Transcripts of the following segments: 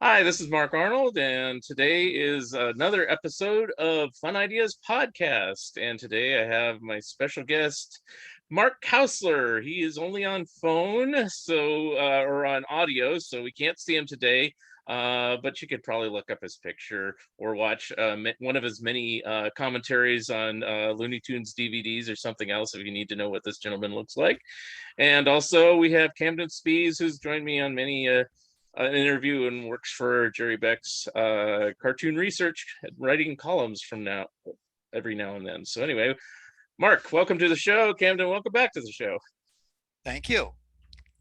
Hi, this is Mark Arnold, and today is another episode of Fun Ideas Podcast. And today I have my special guest, Mark Kausler. He is only on phone, or on audio, so we can't see him today. But you could probably look up his picture or watch one of his many commentaries on Looney Tunes DVDs or something else if you need to know what this gentleman looks like. And also we have Kamden Spies, who's joined me on many an interview and works for Jerry Beck's cartoon research, writing columns from every now and then. So anyway, Mark, welcome to the show. Kamden, welcome back to the show. Thank you.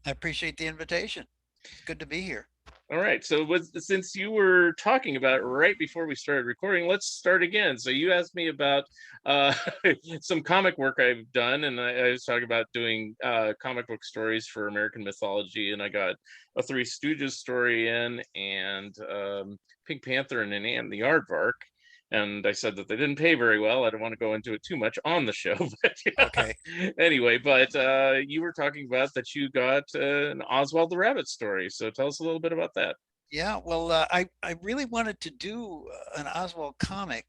I appreciate the invitation. It's good to be here. All right. So since you were talking about it right before we started recording, let's start again. So you asked me about some comic work I've done, and I was talking about doing comic book stories for American mythology, and I got a Three Stooges story in, and Pink Panther and an Ant and the Aardvark. And I said that they didn't pay very well. I don't want to go into it too much on the show. But okay. Anyway, but you were talking about that you got an Oswald the Rabbit story. So tell us a little bit about that. Yeah, well, I really wanted to do an Oswald comic.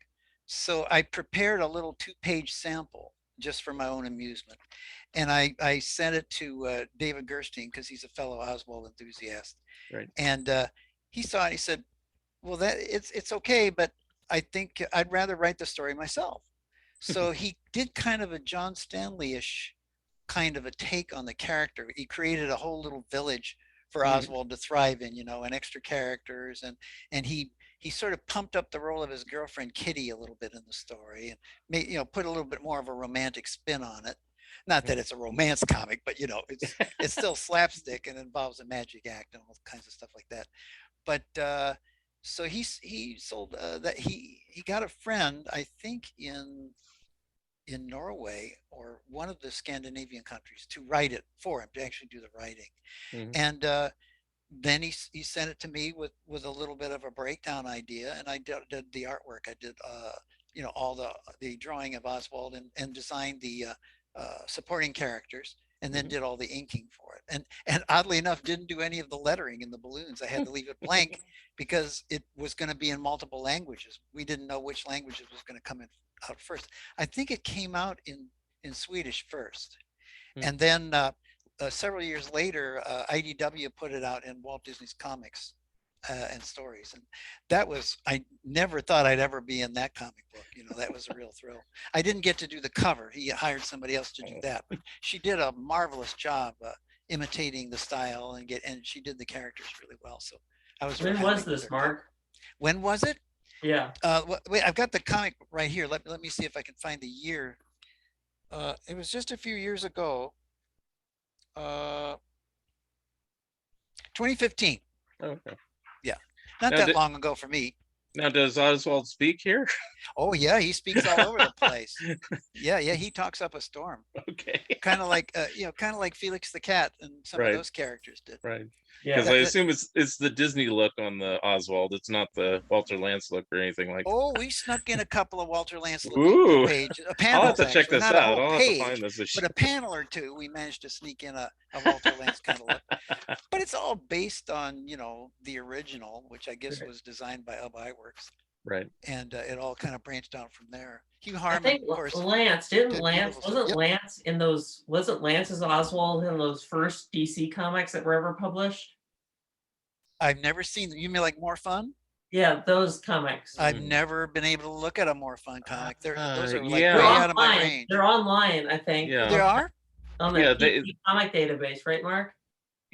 So I prepared a little 2-page sample just for my own amusement. And I sent it to David Gerstein because he's a fellow Oswald enthusiast. Right. And he saw it. He said, well, it's okay, but I think I'd rather write the story myself. So he did kind of a John Stanley-ish kind of a take on the character. He created a whole little village for Oswald to thrive in, and extra characters, and he sort of pumped up the role of his girlfriend Kitty a little bit in the story, and made, put a little bit more of a romantic spin on it. Not that it's a romance comic, but it's still slapstick and involves a magic act and all kinds of stuff like that. But so he sold that he got a friend, I think in Norway or one of the Scandinavian countries, to write it for him, to actually do the writing. And then he sent it to me with a little bit of a breakdown idea, and I did the artwork. I did all the drawing of Oswald and designed the supporting characters, and then did all the inking for it. And oddly enough, didn't do any of the lettering in the balloons. I had to leave it blank because it was going to be in multiple languages. We didn't know which languages was going to come out first. I think it came out in Swedish first. And then several years later, IDW put it out in Walt Disney's comics and stories. And that was, I never thought I'd ever be in that comic book. That was a real thrill. I didn't get to do the cover. He hired somebody else to do that, but she did a marvelous job imitating the style and she did the characters really well. So I was. When was this, Mark? When was it? Yeah. Wait, I've got the comic right here. Let me see if I can find the year. It was just a few years ago. 2015. Okay. Yeah, not that long ago for me. Now, does Oswald speak here? Oh yeah, he speaks all over the place. Yeah, he talks up a storm. Okay. Kind of like kind of like Felix the Cat and some of those characters did. Right. Yeah. Because I assume it's the Disney look on the Oswald. It's not the Walter Lance look or anything like that. Oh, we snuck in a couple of Walter Lance pages. A I'll panel. have to check this out. I'll have to find this issue. But a panel or two, we managed to sneak in a Walter Lance kind of look. But it's all based on the original, which I guess was designed by Ub Iwerks. Right. And it all kind of branched out from there. Hugh Harman, I think, of course. Lance wasn't Lance's Oswald in those first DC comics that were ever published? I've never seen them. You mean like More Fun? Yeah, those comics. I've never been able to look at a More Fun comic. Those are like way out of my range. They're online, I think. Yeah. They are? On the DC comic database, right, Mark?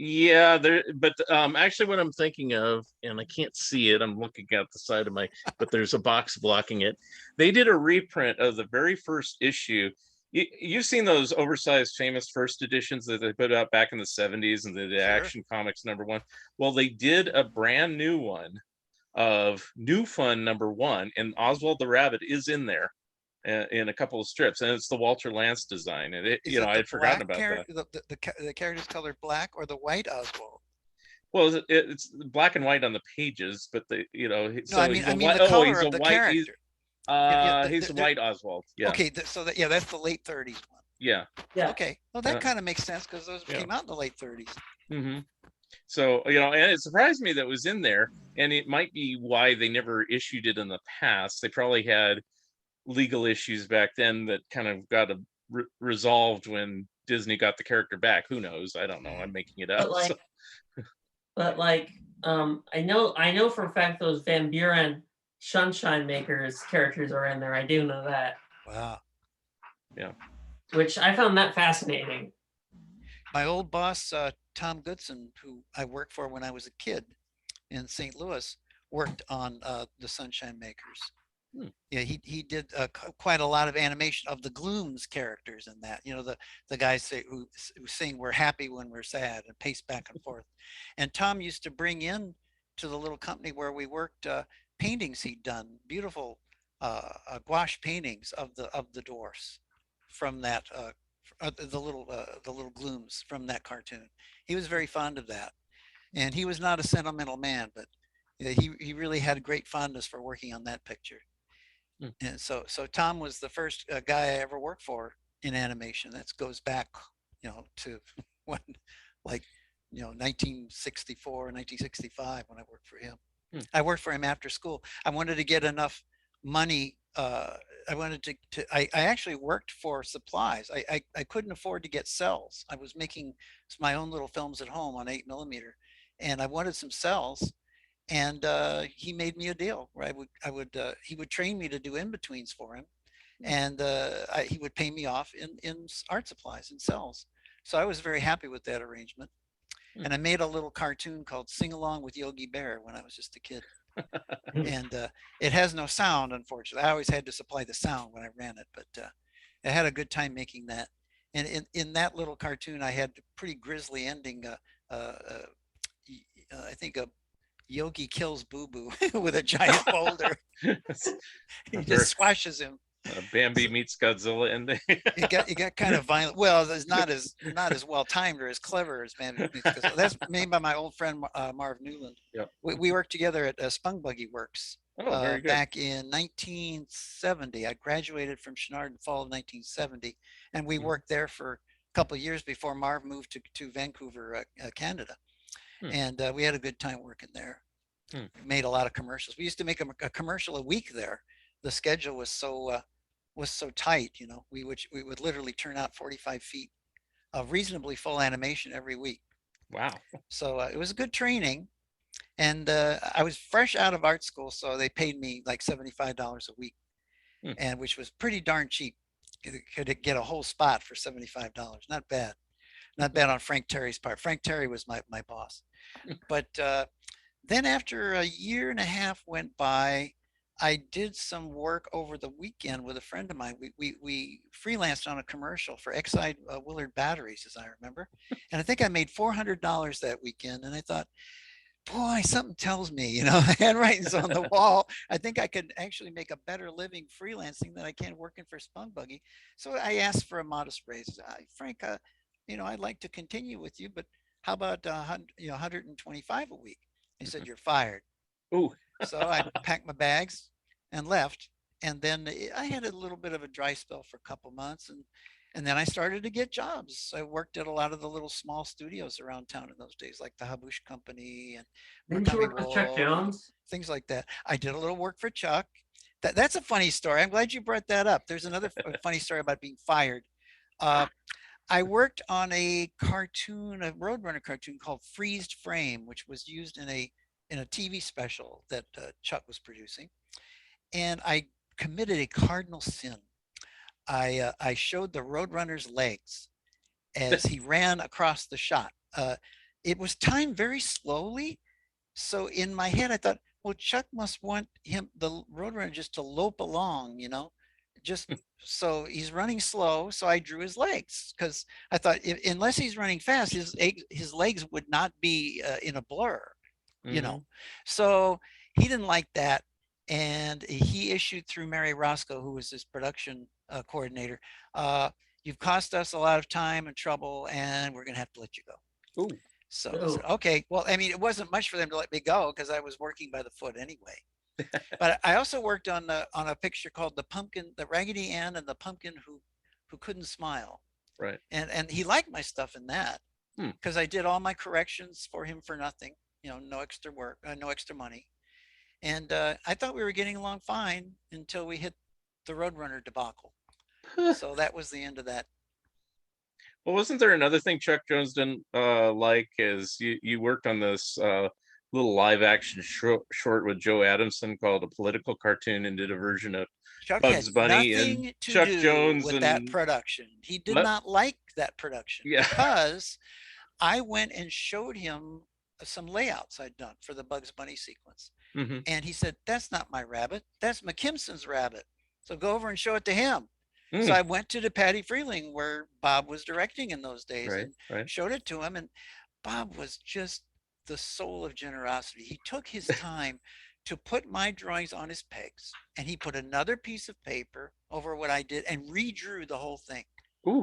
Yeah, but actually what I'm thinking of, and I can't see it, I'm looking at the side of but there's a box blocking it. They did a reprint of the very first issue. You've seen those oversized famous first editions that they put out back in the 70s and the Action Comics #1. Well, they did a brand new one of New Fun #1, and Oswald the Rabbit is in there in a couple of strips, and it's the Walter Lance design, and I had forgotten about that. The character's colored black or the white Oswald? Well, it's black and white on the pages, but I mean the color of the character. He's a white Oswald. Yeah. Okay, that's the late 30s one. Yeah. Okay, well that kind of makes sense because those came out in the late 30s. So, and it surprised me that it was in there, and it might be why they never issued it in the past. They probably had legal issues back then that kind of got resolved when Disney got the character back. Who knows? I don't know. I'm making it up. But like, I know for a fact those Van Buren Sunshine Makers characters are in there. I do know that. Wow. Yeah. Which I found that fascinating. My old boss, Tom Goodson, who I worked for when I was a kid in St. Louis, worked on the Sunshine Makers. Yeah, he did quite a lot of animation of the Glooms characters in that. The guys who sing "We're happy when we're sad" and pace back and forth. And Tom used to bring in to the little company where we worked paintings he'd done, beautiful gouache paintings of the dwarfs from that the little Glooms from that cartoon. He was very fond of that, and he was not a sentimental man, but he really had a great fondness for working on that picture. And so Tom was the first guy I ever worked for in animation. That goes back, to when, 1964, 1965, when I worked for him. I worked for him after school. I wanted to get enough money. I wanted I actually worked for supplies. I couldn't afford to get cells. I was making my own little films at home on 8mm, and I wanted some cells. And he made me a deal where he would train me to do in-betweens for him, and he would pay me off in art supplies and cells. So I was very happy with that arrangement. And I made a little cartoon called Sing Along with Yogi Bear when I was just a kid. And it has no sound, unfortunately. I always had to supply the sound when I ran it, but I had a good time making that. And in that little cartoon, I had a pretty grisly ending. I think Yogi kills Boo Boo with a giant boulder. He just squashes him. Bambi meets Godzilla, and you got kind of violent. Well, it's not as well timed or as clever as Bambi meets Godzilla. That's made by my old friend Marv Newland. Yep. We worked together at Spung Buggy Works very good. back in 1970. I graduated from Chenard in fall of 1970, and we worked there for a couple of years before Marv moved to Vancouver, Canada. And we had a good time working there. We made a lot of commercials. We used to make a commercial a week there. The schedule was so tight, we would literally turn out 45 feet of reasonably full animation every week. Wow. So it was a good training, and I was fresh out of art school, so they paid me like $75 a week, and which was pretty darn cheap. You could get a whole spot for $75. Not bad. Not bad on Frank Terry's part. Frank Terry was my boss. But then after a year and a half went by, I did some work over the weekend with a friend of mine. We freelanced on a commercial for Exide Willard batteries, as I remember. And I think I made $400 that weekend. And I thought, boy, something tells me, the handwriting's on the wall. I think I could actually make a better living freelancing than I can working for Spung Buggy. So I asked for a modest raise. Frank, I'd like to continue with you, but how about 125 a week? He said, "You're fired." Ooh. So I packed my bags and left. And then I had a little bit of a dry spell for a couple months, and then I started to get jobs. I worked at a lot of the little small studios around town in those days, like the Habush Company and Didn't you work with Chuck Jones? Things like that. I did a little work for Chuck. That's a funny story. I'm glad you brought that up. There's another funny story about being fired. I worked on a Roadrunner cartoon called Freezed Frame, which was used in a TV special that Chuck was producing. And I committed a cardinal sin. I showed the Roadrunner's legs as he ran across the shot. It was timed very slowly. So in my head, I thought, well, Chuck must want the Roadrunner, just to lope along, just so he's running slow. So I drew his legs, because I thought, unless he's running fast, his legs would not be in a blur, So he didn't like that. And he issued through Mary Roscoe, who was his production coordinator, "You've cost us a lot of time and trouble, and we're going to have to let you go." Ooh. So I said, okay. Well, I mean, it wasn't much for them to let me go, because I was working by the foot anyway. But I also worked on a picture called the Raggedy Ann and the Pumpkin who couldn't smile. Right. And he liked my stuff in that. because I did all my corrections for him for nothing. No extra work, no extra money. And I thought we were getting along fine until we hit the Roadrunner debacle. So that was the end of that. Well, wasn't there another thing Chuck Jones didn't like? Is you worked on this little live action short with Joe Adamson called A Political Cartoon, and did a version of Chuck Bugs had Bunny nothing and to Chuck do Jones with and that production. He did not like that production because I went and showed him some layouts I'd done for the Bugs Bunny sequence. And he said, "That's not my rabbit. That's McKimson's rabbit. So go over and show it to him." So I went to the Patty Freeling where Bob was directing in those days, and showed it to him. And Bob was just the soul of generosity. He took his time to put my drawings on his pegs, and he put another piece of paper over what I did and redrew the whole thing.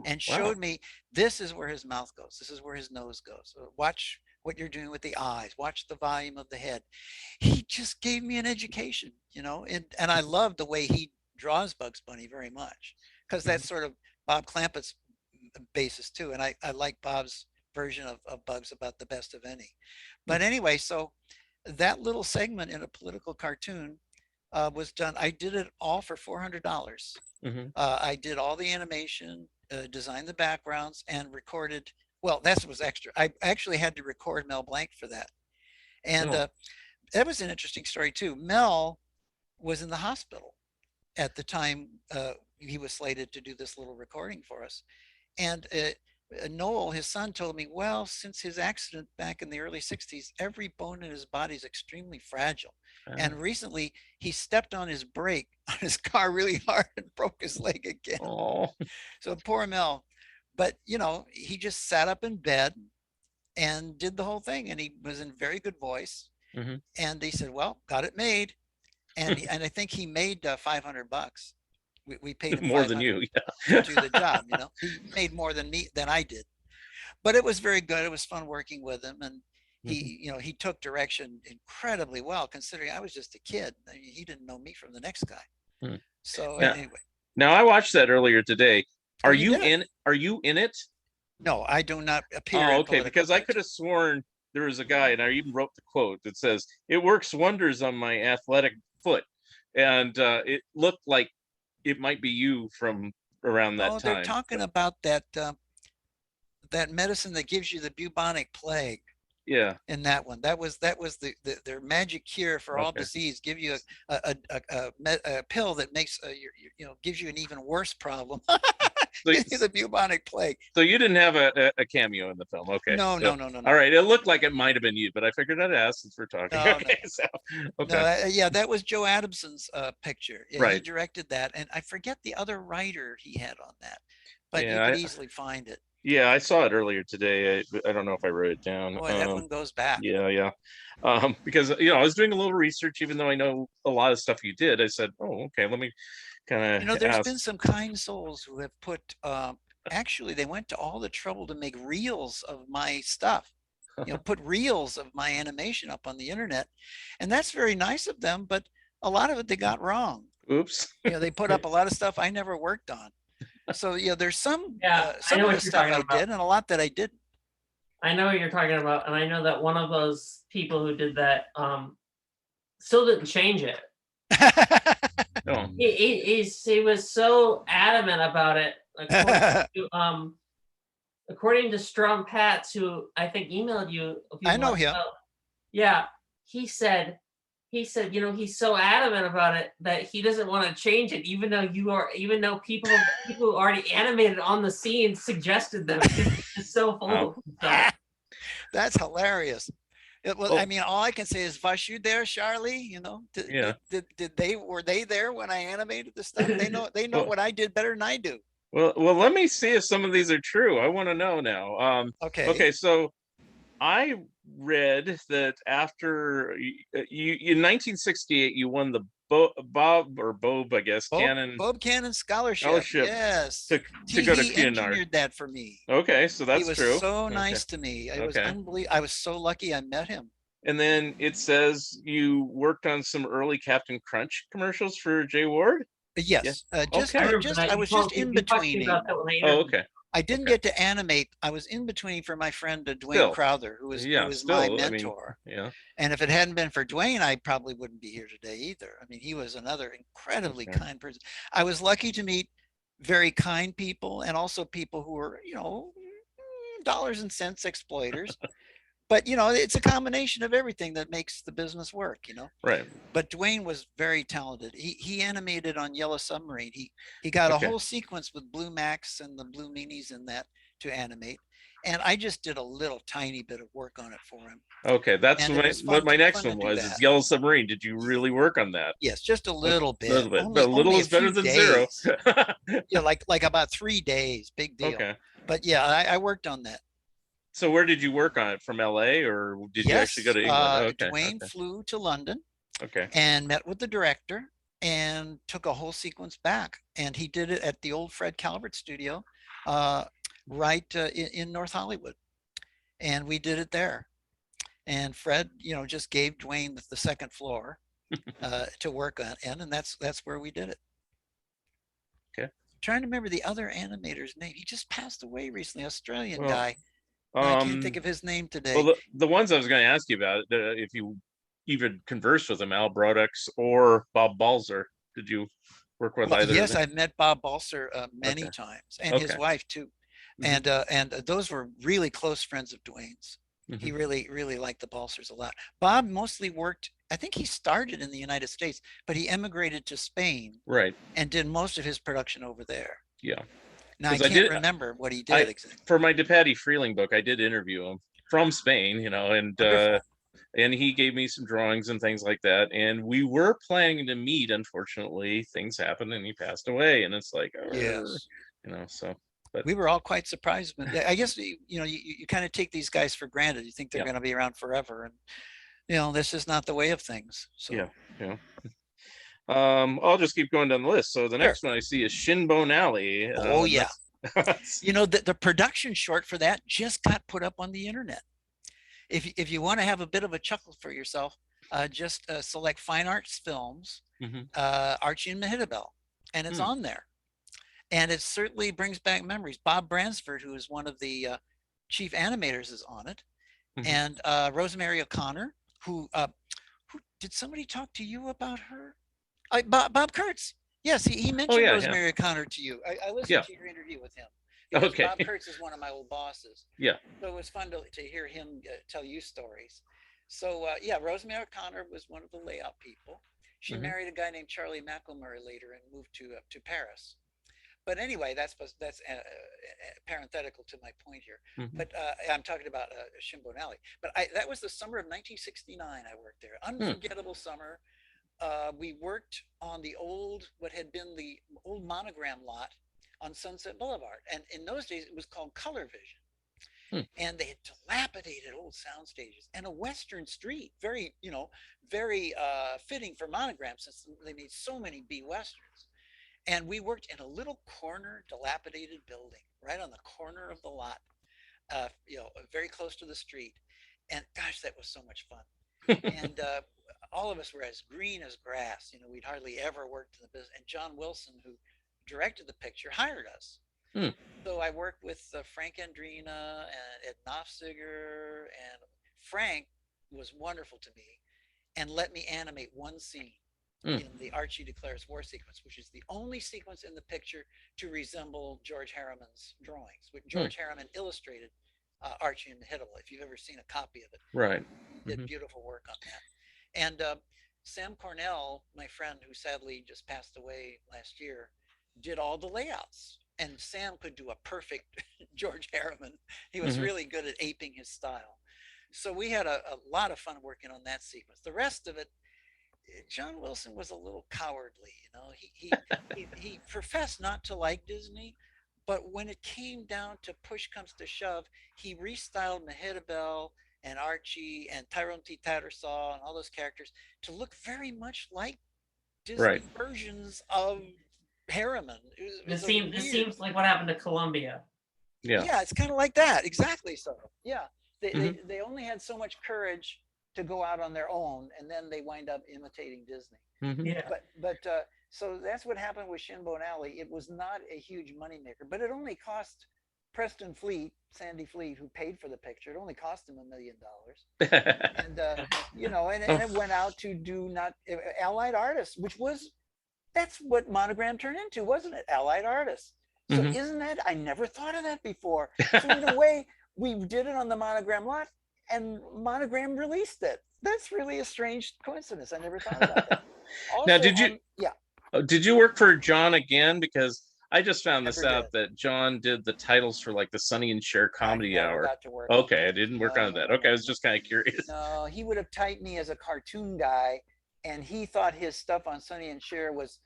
And showed me, this is where his mouth goes. This is where his nose goes. Watch what you're doing with the eyes. Watch the volume of the head. He just gave me an education, and I love the way he draws Bugs Bunny very much, because that's sort of Bob Clampett's basis too. And I like Bob's version of Bugs about the best of any. But anyway, so that little segment in A Political Cartoon was done. I did it all for $400. I did all the animation, designed the backgrounds, and recorded. Well, that was extra. I actually had to record Mel Blanc for that. And that was an interesting story too. Mel was in the hospital at the time he was slated to do this little recording for us. And Noel, his son, told me, well, since his accident back in the early 60s, every bone in his body is extremely fragile. And recently he stepped on his brake on his car really hard and broke his leg again. So poor Mel. But, he just sat up in bed and did the whole thing. And he was in very good voice. And they said, well, got it made. And I think he made $500. We paid him more than you, to do the job. He made more than I did, but it was very good. It was fun working with him, and he took direction incredibly well, considering I was just a kid. I mean, he didn't know me from the next guy. So anyway, now I watched that earlier today. Are you in it? No, I do not appear. Oh, okay, because I could have sworn there was a guy, and I even wrote the quote that says, "It works wonders on my athletic foot," and it looked like it might be you from around that time. They're talking about that medicine that gives you the bubonic plague. Yeah. In that one, that was their magic cure for all disease. Give you a pill that makes gives you an even worse problem. The bubonic plague. So you didn't have a cameo in the film, okay? No. All right, it looked like it might have been you, but I figured I'd ask since we're talking. That was Joe Adamson's picture. Yeah, he directed that, and I forget the other writer he had on that, but you could easily find it. Yeah, I saw it earlier today. I don't know if I wrote it down. Boy, that one goes back. Yeah. Because I was doing a little research, even though I know a lot of stuff you did. I said, oh, okay, let me kind of there's been some kind souls who have put actually they went to all the trouble to make reels of my stuff. Put reels of my animation up on the internet, and that's very nice of them, but a lot of it they got wrong. Oops. They put up a lot of stuff I never worked on. So there's some of the stuff I did and a lot that I didn't. I know what you're talking about, and I know that one of those people who did that still didn't change it. No. He was so adamant about it. According to Strom Patz, who I think emailed you. I know him. Yeah, he said, he's so adamant about it that he doesn't want to change it, even though people who already animated on the scene suggested them. It's so full of stuff. That's hilarious. I mean, all I can say is, "Was you there, Charlie?" Were they there when I animated the stuff? They know what I did better than I do. Well, let me see if some of these are true. I want to know now. Okay, so I read that after you in 1968 you won the Bob Cannon scholarship. Yes, to go to He Cunard. engineered that for me. Okay, so that's true. He was so nice to me. It was unbelievable. I was so lucky I met him. And then it says you worked on some early Captain Crunch commercials for Jay Ward. Yes, I was just in between. Oh, okay. I didn't Okay. get to animate. I was in between for my friend Dwayne Still. Crowther, who Yeah, was my still, I mean, mentor. yeah. And if it hadn't been for Dwayne, I probably wouldn't be here today either. I mean, he was another incredibly Okay. kind person. I was lucky to meet very kind people and also people who were, dollars and cents exploiters. But it's a combination of everything that makes the business work. Right. But Dwayne was very talented. He animated on Yellow Submarine. He got a Okay. whole sequence with Blue Max and the Blue Meanies in that to animate. And I just did a little tiny bit of work on it for him. Okay, that's And it was what my next fun one to do was. that. Is Yellow Submarine. Did you really work on that? Yes, just a little bit. A little bit, Only, but a little only is better few than days. zero. Yeah, like about 3 days. Big deal. Okay. But yeah, I worked on that. So where did you work on it? From LA, or did you actually go to England? Okay. Dwayne flew to London Okay. and met with the director and took a whole sequence back. And he did it at the old Fred Calvert studio, in North Hollywood. And we did it there. And Fred, just gave Dwayne the second floor to work on, and that's where we did it. Okay. I'm trying to remember the other animator's name. He just passed away recently, Australian Well, guy. I can't think of his name today. Well, the ones I was going to ask you about, if you even conversed with them, Al Broadux or Bob Balzer, did you work with either? Yes, I've met Bob Balzer many times, and his wife too. And those were really close friends of Dwayne's. He really, really liked the Balsers a lot. Bob mostly worked, I think he started in the United States, but he emigrated to Spain. Right. And did most of his production over there. Yeah. Now I can't remember what he did exactly. For my DePatty Freeling book, I did interview him from Spain, and he gave me some drawings and things like that. And we were planning to meet. Unfortunately, things happened and he passed away. And it's like, yes, so. But we were all quite surprised. But I guess you kind of take these guys for granted. You think they're going to be around forever, and this is not the way of things. So yeah. I'll just keep going down the list. So the next one I see is Shin Alley. Oh yeah. The production short for that just got put up on the internet. If you want to have a bit of a chuckle for yourself, just select Fine Arts Films, Archie and Mehitabel, and it's on there. And it certainly brings back memories. Bob Bransford, who is one of the chief animators, is on it. And Rosemary O'Connor, who did somebody talk to you about her? Bob Kurtz. Yes, he mentioned Rosemary O'Connor to you. I listened to your interview with him. Because Bob Kurtz is one of my old bosses. Yeah. So it was fun to hear him tell you stories. So Rosemary O'Connor was one of the layout people. She married a guy named Charlie McElmurray later and moved to Paris. But anyway, that's parenthetical to my point here. But I'm talking about Shin Alley. But that was the summer of 1969. I worked there. Unforgettable summer. We worked on what had been the old Monogram lot on Sunset Boulevard. And in those days, it was called Color Vision. And they had dilapidated old sound stages and a Western street, very fitting for Monogram since they made so many B Westerns. And we worked in a little corner, dilapidated building right on the corner of the lot, very close to the street. And gosh, that was so much fun. And all of us were as green as grass. We'd hardly ever worked in the business. And John Wilson, who directed the picture, hired us. So I worked with Frank Andrina and Ed Knopfziger. And Frank was wonderful to me and let me animate one scene in the Archie Declares War sequence, which is the only sequence in the picture to resemble George Harriman's drawings. George Harriman illustrated Archie and Mehitabel, if you've ever seen a copy of it. Right. Did beautiful work on that. And Sam Cornell, my friend who sadly just passed away last year, did all the layouts. And Sam could do a perfect George Harriman. He was really good at aping his style. So we had a lot of fun working on that sequence. The rest of it, John Wilson was a little cowardly, he professed not to like Disney, but when it came down to push comes to shove, he restyled Mehitabel and Archie and Tyrone T. Tattersaw and all those characters to look very much like Disney versions of Harriman. It seems like what happened to Columbia. Yeah, it's kind of like that. Exactly so. Yeah, they only had so much courage to go out on their own, and then they wind up imitating Disney. But so that's what happened with Shin Alley. It was not a huge moneymaker, but it only cost Preston Fleet, Sandy Fleet, who paid for the picture. It only cost him $1 million. And, and it went out to do Allied Artists, that's what Monogram turned into, wasn't it? Allied Artists. So isn't that, I never thought of that before. So in a way, we did it on the Monogram lot and Monogram released it. That's really a strange coincidence. I never thought about that. Also, now, did you work for John again? Because I just found this out that John did the titles for like the Sonny and Cher Comedy Hour. Okay, I didn't work on that. Okay, I was just kind of curious. No, he would have typed me as a cartoon guy, and he thought his stuff on Sonny and Cher was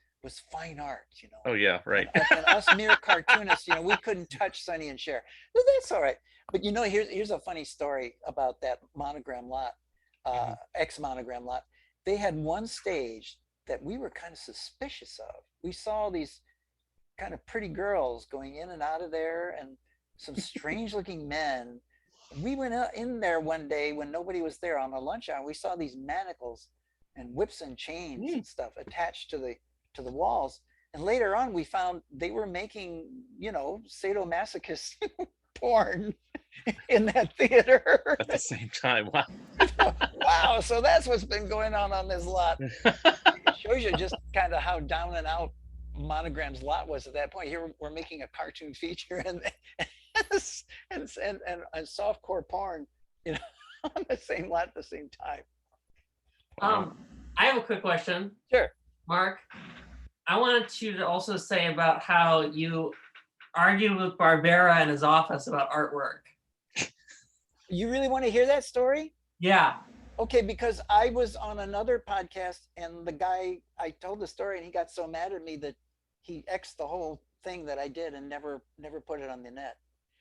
fine art, Oh yeah, right. And us mere cartoonists, we couldn't touch Sonny and Cher. But that's all right. But here's a funny story about that Monogram lot, ex-Monogram lot. They had one stage that we were kind of suspicious of. We saw these kind of pretty girls going in and out of there, and some strange looking men. We went in there one day when nobody was there on a lunch hour. We saw these manacles and whips and chains and stuff attached to the walls. And later on, we found they were making, sadomasochist porn in that theater at the same time. Wow. Wow. So that's what's been going on this lot. It shows you just kind of how down and out Monogram's lot was at that point. Here we're making a cartoon feature and softcore porn, on the same lot at the same time. I have a quick question. Sure. Mark, I wanted you to also say about how you argued with Barbera in his office about artwork. You really want to hear that story? Yeah. Okay, because I was on another podcast and the guy, I told the story and he got so mad at me that he X'd the whole thing that I did and never put it on the net.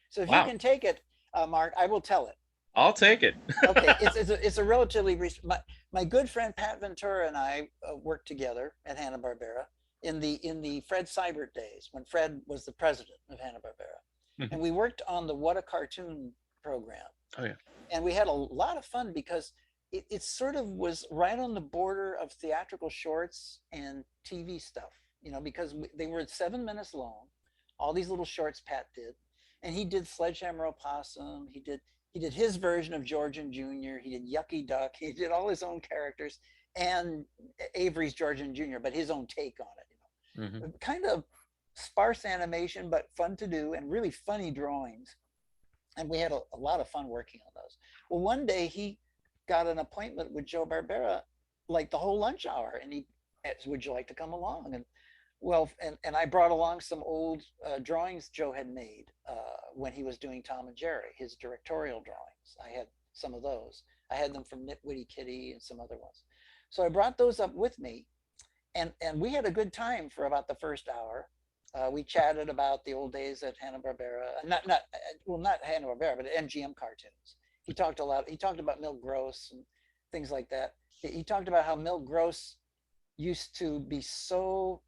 So if you can take it, Mark, I will tell it. I'll take it. Okay, it's a relatively recent. My good friend Pat Ventura and I worked together at Hanna-Barbera in the Fred Seibert days when Fred was the president of Hanna-Barbera, and we worked on the What a Cartoon program. Oh yeah. And we had a lot of fun because it sort of was right on the border of theatrical shorts and TV stuff, because they were 7 minutes long. All these little shorts Pat did, and he did Sledgehammer Opossum. He did his version of George and Jr. He did Yucky Duck. He did all his own characters and Avery's George and Jr., but his own take on it. Kind of sparse animation, but fun to do and really funny drawings. And we had a lot of fun working on those. Well, one day he got an appointment with Joe Barbera, like the whole lunch hour, and he asked, would you like to come along? And well, and I brought along some old drawings Joe had made when he was doing Tom and Jerry, his directorial drawings. I had some of those. I had them from Nitwitty Kitty and some other ones. So I brought those up with me, and we had a good time for about the first hour. We chatted about the old days at Hanna-Barbera, not Hanna-Barbera, but at MGM cartoons. He talked a lot. He talked about Milt Gross and things like that. He talked about how Milt Gross used to be so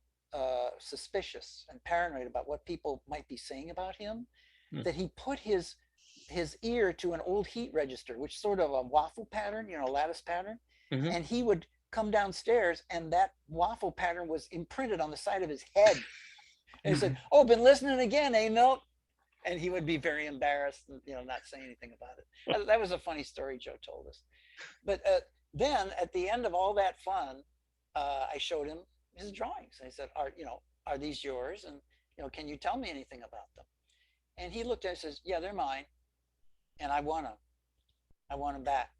suspicious and paranoid about what people might be saying about him, that he put his ear to an old heat register, which sort of a waffle pattern, lattice pattern, and he would come downstairs and that waffle pattern was imprinted on the side of his head. And he said, "Oh, been listening again, eh, Milt?" And he would be very embarrassed and not say anything about it. That was a funny story Joe told us. But then at the end of all that fun, I showed him his drawings. I said, are these yours? And can you tell me anything about them? And he looked at it and says, yeah, they're mine. And I want them. I want them back.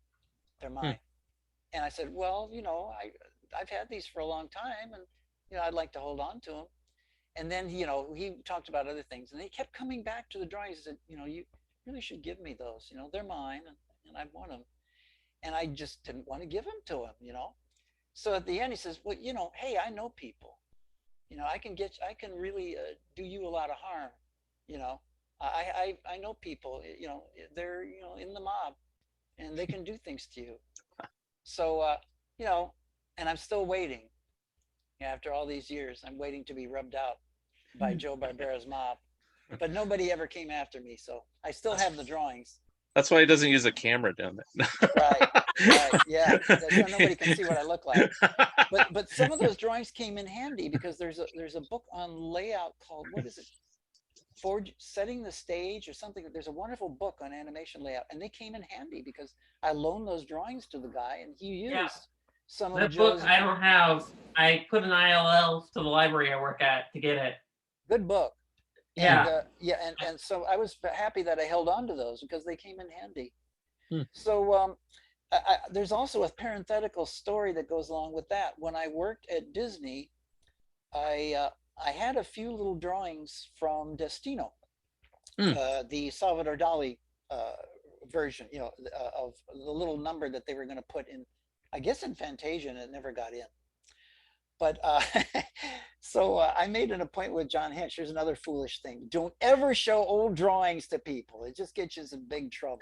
They're mine. And I said, well, I've had these for a long time and, I'd like to hold on to them. And then, he talked about other things and he kept coming back to the drawings. He said, you really should give me those, they're mine and I want them. And I just didn't want to give them to him, So at the end he says, well, hey, I know people, I can really do you a lot of harm. I know people, they're, in the mob and they can do things to you. So, and I'm still waiting. After all these years, I'm waiting to be rubbed out by Joe Barbera's mob, but nobody ever came after me. So I still have the drawings. That's why he doesn't use a camera down there. Right, yeah. So nobody can see what I look like. But some of those drawings came in handy because there's a book on layout called, what is it? for setting the stage or something. There's a wonderful book on animation layout, and they came in handy because I loaned those drawings to the guy, and he used some of That Joe's. book I don't have. I put an ILL to the library I work at to get it. Good book. Yeah. And so I was happy that I held on to those because they came in handy. Hmm. So there's also a parenthetical story that goes along with that. When I worked at Disney, I had a few little drawings from Destino, the Salvador Dali version, of the little number that they were going to put in, I guess in Fantasia, and it never got in. But so I made an appointment with John Hinch. Here's another foolish thing. Don't ever show old drawings to people. It just gets you in big trouble.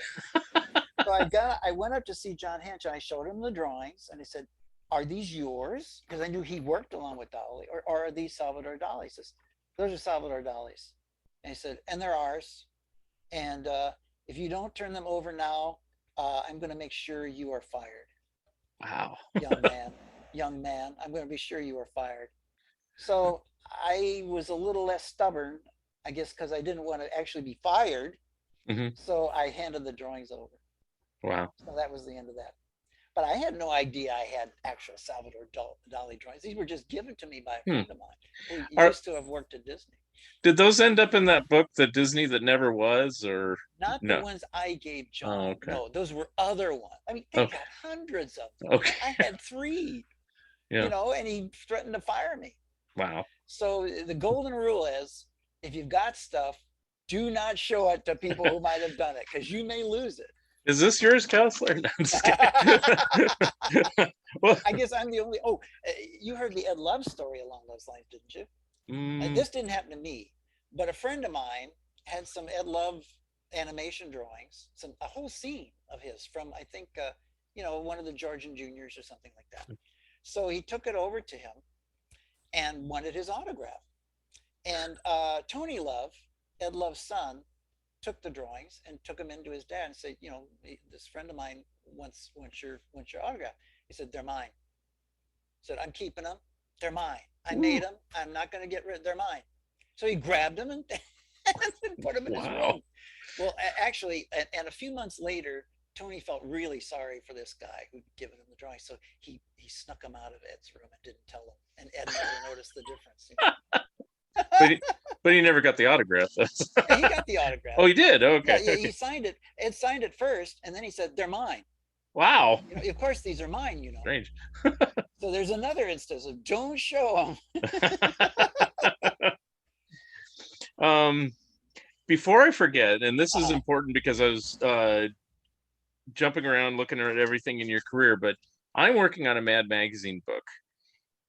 So I went up to see John Hinch, and I showed him the drawings, and I said, "Are these yours?" Because I knew he worked along with Dali. Or are these Salvador Dali? He says, "Those are Salvador Dali's." And he said, "And they're ours. And if you don't turn them over now, I'm going to make sure you are fired." Wow. Young man, I'm going to be sure you are fired. So I was a little less stubborn, I guess, because I didn't want to actually be fired. Mm-hmm. So I handed the drawings over. Wow. So that was the end of that. But I had no idea I had actual Salvador Dali drawings. These were just given to me by a friend of mine who used to have worked at Disney. Did those end up in that book, The Disney That Never Was, or not no? The ones I gave John? Oh, okay. No, those were other ones. I mean, they got hundreds of them. Okay. I had 3. Yeah. And he threatened to fire me. Wow. So the golden rule is, if you've got stuff, do not show it to people who might have done it, because you may lose it. Is this yours, Kausler? No, I'm just kidding. Well, I guess I'm the only. Oh, you heard the Ed Love story along those lines, didn't you? This didn't happen to me, but a friend of mine had some Ed Love animation drawings, a whole scene of his from, I think, one of the Georgian Juniors or something like that. So he took it over to him and wanted his autograph. And Tony Love, Ed Love's son, took the drawings and took them into his dad and said, this friend of mine wants your autograph. He said, "They're mine." He said, "I'm keeping them. They're mine. I made them. I'm not going to get rid. They're mine." So he grabbed them and put them in his room. Well, actually, and a few months later, Tony felt really sorry for this guy who'd given him the drawing. So he snuck them out of Ed's room and didn't tell him. And Ed never noticed the difference. But he never got the autograph. Yeah, he got the autograph. Oh, he did? Okay. Yeah, he signed it. Ed signed it first, and then he said, "They're mine." Wow. Of course, these are mine, Strange. So there's another instance of don't show them. Before I forget, and this is important because I was jumping around looking at everything in your career, but I'm working on a Mad Magazine book.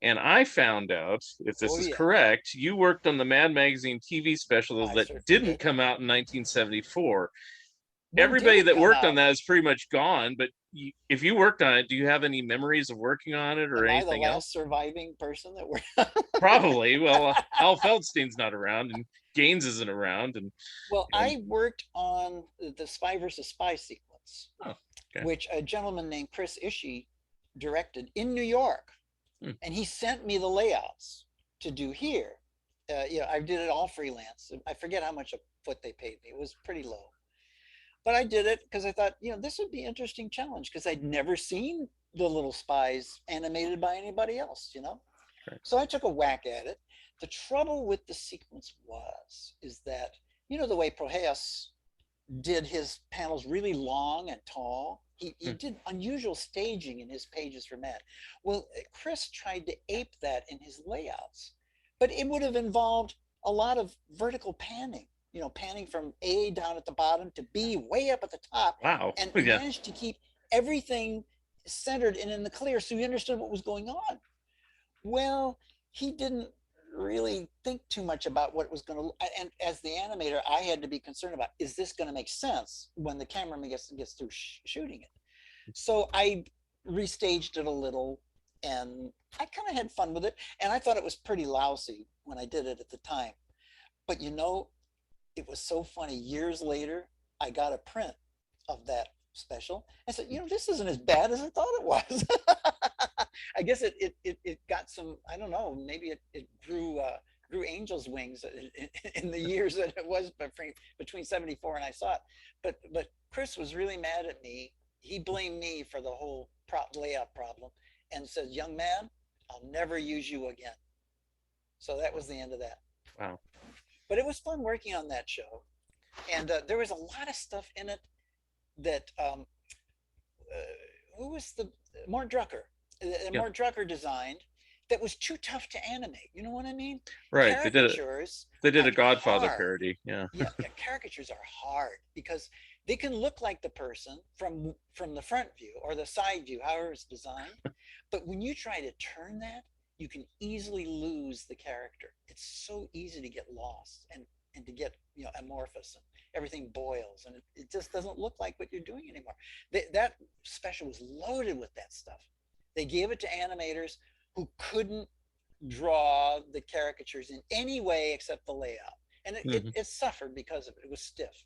And I found out, if this is correct, you worked on the Mad Magazine TV special that didn't come out in 1974. Everybody that worked on that is pretty much gone, but if you worked on it, do you have any memories of working on it or anything else? Am I the last surviving person that worked? Probably. Well, Al Feldstein's not around, and Gaines isn't around. I worked on the Spy versus Spy sequence, which a gentleman named Chris Ishii directed in New York. And he sent me the layouts to do here. I did it all freelance. I forget how much a foot they paid me. It was pretty low. But I did it because I thought, this would be an interesting challenge, because I'd never seen the little spies animated by anybody else, So I took a whack at it. The trouble with the sequence is that, the way Proheus did his panels really long and tall. He did unusual staging in his pages for Mad. Well, Chris tried to ape that in his layouts, but it would have involved a lot of vertical panning, panning from A down at the bottom to B way up at the top. Wow. And managed to keep everything centered and in the clear so you understood what was going on. Well, he didn't really think too much about what it was going to, and as the animator, I had to be concerned about, is this going to make sense when the cameraman gets through shooting it? So I restaged it a little, and I kind of had fun with it, and I thought it was pretty lousy when I did it at the time. But it was so funny. Years later, I got a print of that special. I said, this isn't as bad as I thought it was. I guess it got some, I don't know, maybe it grew grew angel's wings in the years that it was between 74 and I saw it. But Chris was really mad at me. He blamed me for the whole layout problem and said, young man, I'll never use you again. So that was the end of that. Wow. But it was fun working on that show. And there was a lot of stuff in it that, who was the, Mort Drucker, Mort Drucker designed that was too tough to animate. You know what I mean? Right. Caricatures They did a Godfather hard. parody. Yeah. Yeah, caricatures are hard because they can look like the person from the front view or the side view, however it's designed. But when you try to turn that, you can easily lose the character. It's so easy to get lost and to get, you know, amorphous, and everything boils, and it just doesn't look like what you're doing anymore. That special was loaded with that stuff. They gave it to animators who couldn't draw the caricatures in any way except the layout, and it suffered because of it. It was stiff.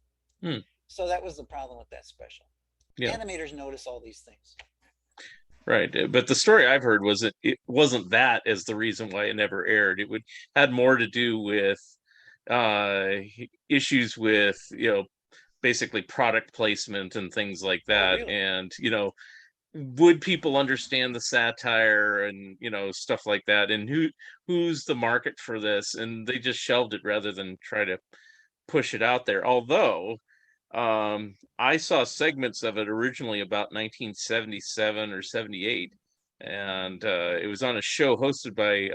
So that was the problem with that special. Animators notice all these things. Right, but the story I've heard was it wasn't that as the reason why it never aired. It had more to do with issues with, you know, basically product placement and things like that. Really? And, you know, would people understand the satire and, you know, stuff like that, and who's the market for this? And they just shelved it rather than try to push it out there. Although I saw segments of it originally about 1977 or 78, and it was on a show hosted by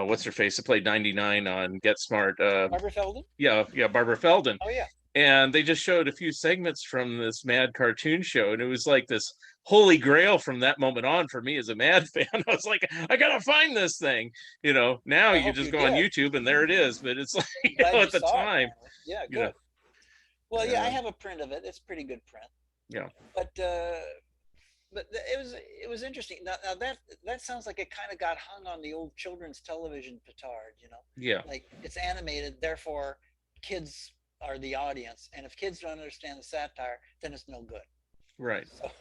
what's her face that played 99 on Get Smart. Barbara Feldon? Yeah, Barbara Feldon. Oh yeah. And they just showed a few segments from this Mad cartoon show, and it was like this holy grail from that moment on for me as a Mad fan. I was like, I gotta find this thing. You know, now you just go on YouTube and there it is. But it's like, you know, at the time, yeah, good. You know, well, yeah, I have a print of it. It's pretty good print. Yeah. But it was interesting. Now that sounds like it kind of got hung on the old children's television petard, you know? Yeah. Like it's animated, therefore kids are the audience, and if kids don't understand the satire, then it's no good. Right. So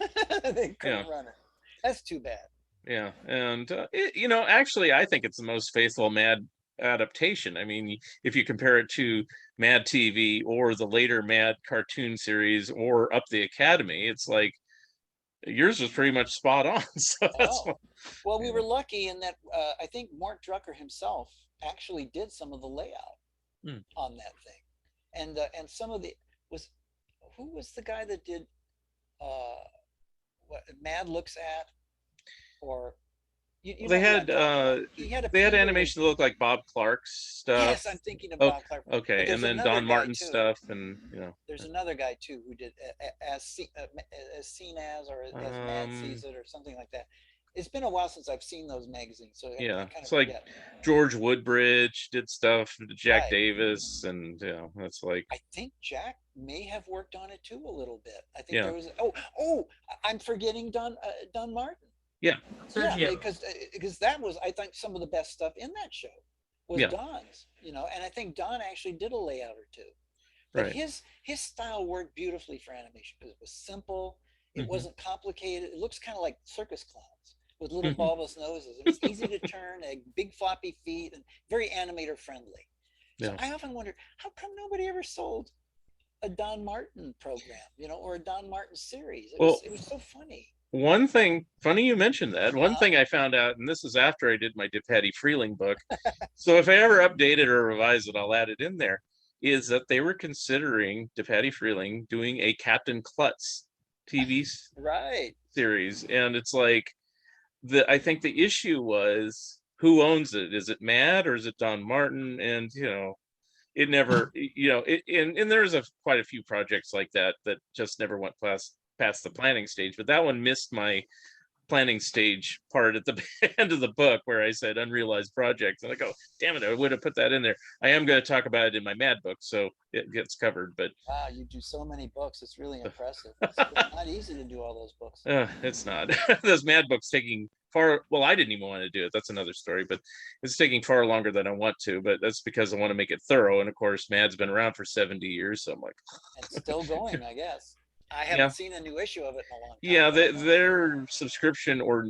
they couldn't run it. That's too bad. Yeah, and you know, actually, I think it's the most faithful Mad adaptation. I mean, if you compare it to Mad TV or the later Mad cartoon series or Up the Academy, it's like yours was pretty much spot on. So that's well, we were lucky in that I think Mort Drucker himself actually did some of the layout on that thing. And some of the who was the guy that did what Mad Looks At, or they had animation that looked like Bob Clark's stuff. Yes, I'm thinking of Bob Clark. Okay, and then Don Martin stuff, and you know, there's another guy too who did as seen as, or as Mad sees it, or something like that. It's been a while since I've seen those magazines, so yeah, it's like George Woodbridge did stuff, Jack Davis, and you know, that's like, I think Jack may have worked on it too a little bit. I think there was I'm forgetting Don Martin. Yeah, because that was, I think, some of the best stuff in that show was Don's, you know, and I think Don actually did a layout or two. But his style worked beautifully for animation because it was simple, it wasn't complicated. It looks kind of like circus clowns with little bulbous noses. It was easy to turn, big floppy feet, and very animator friendly. So I often wondered, how come nobody ever sold a Don Martin program, you know, or a Don Martin series? It was so funny. One thing, funny you mentioned that. One thing I found out, and this is after I did my DePatty Freeling book, so if I ever update it or revise it, I'll add it in there, is that they were considering, DePatty Freeling, doing a Captain Klutz TV series. And it's like, I think the issue was, who owns it? Is it Mad or is it Don Martin? And, you know, it never, you know, and there's quite a few projects like that just never went past the planning stage, but that one missed my planning stage part at the end of the book where I said unrealized projects, and I go, damn it, I would have put that in there. I am going to talk about it in my Mad book, so it gets covered. But wow, you do so many books, it's really impressive. It's not easy to do all those books. It's not. Those Mad books taking I didn't even want to do it, that's another story, but it's taking far longer than I want to, but that's because I want to make it thorough. And of course, Mad's been around for 70 years, so I'm like, it's still going, I guess. I haven't seen a new issue of it in a long time. Yeah, they're subscription or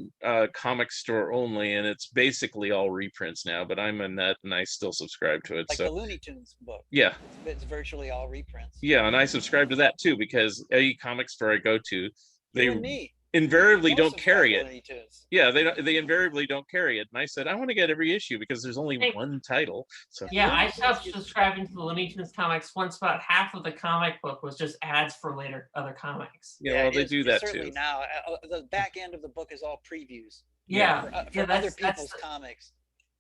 comic store only, and it's basically all reprints now. But I'm a nut, and I still subscribe to it. Like so the Looney Tunes book. Yeah, it's virtually all reprints. Yeah, and I subscribe to that too because any comic store I go to, they You and me. invariably don't carry it. Looney Tunes. Yeah, they invariably don't carry it. And I said I want to get every issue because there's only one title. So yeah, I stopped subscribing to the Looney Tunes comics once about half of the comic book was just ads for later other comics. Yeah, well, they do that certainly too. Now, the back end of the book is all previews. Yeah, for other people's comics.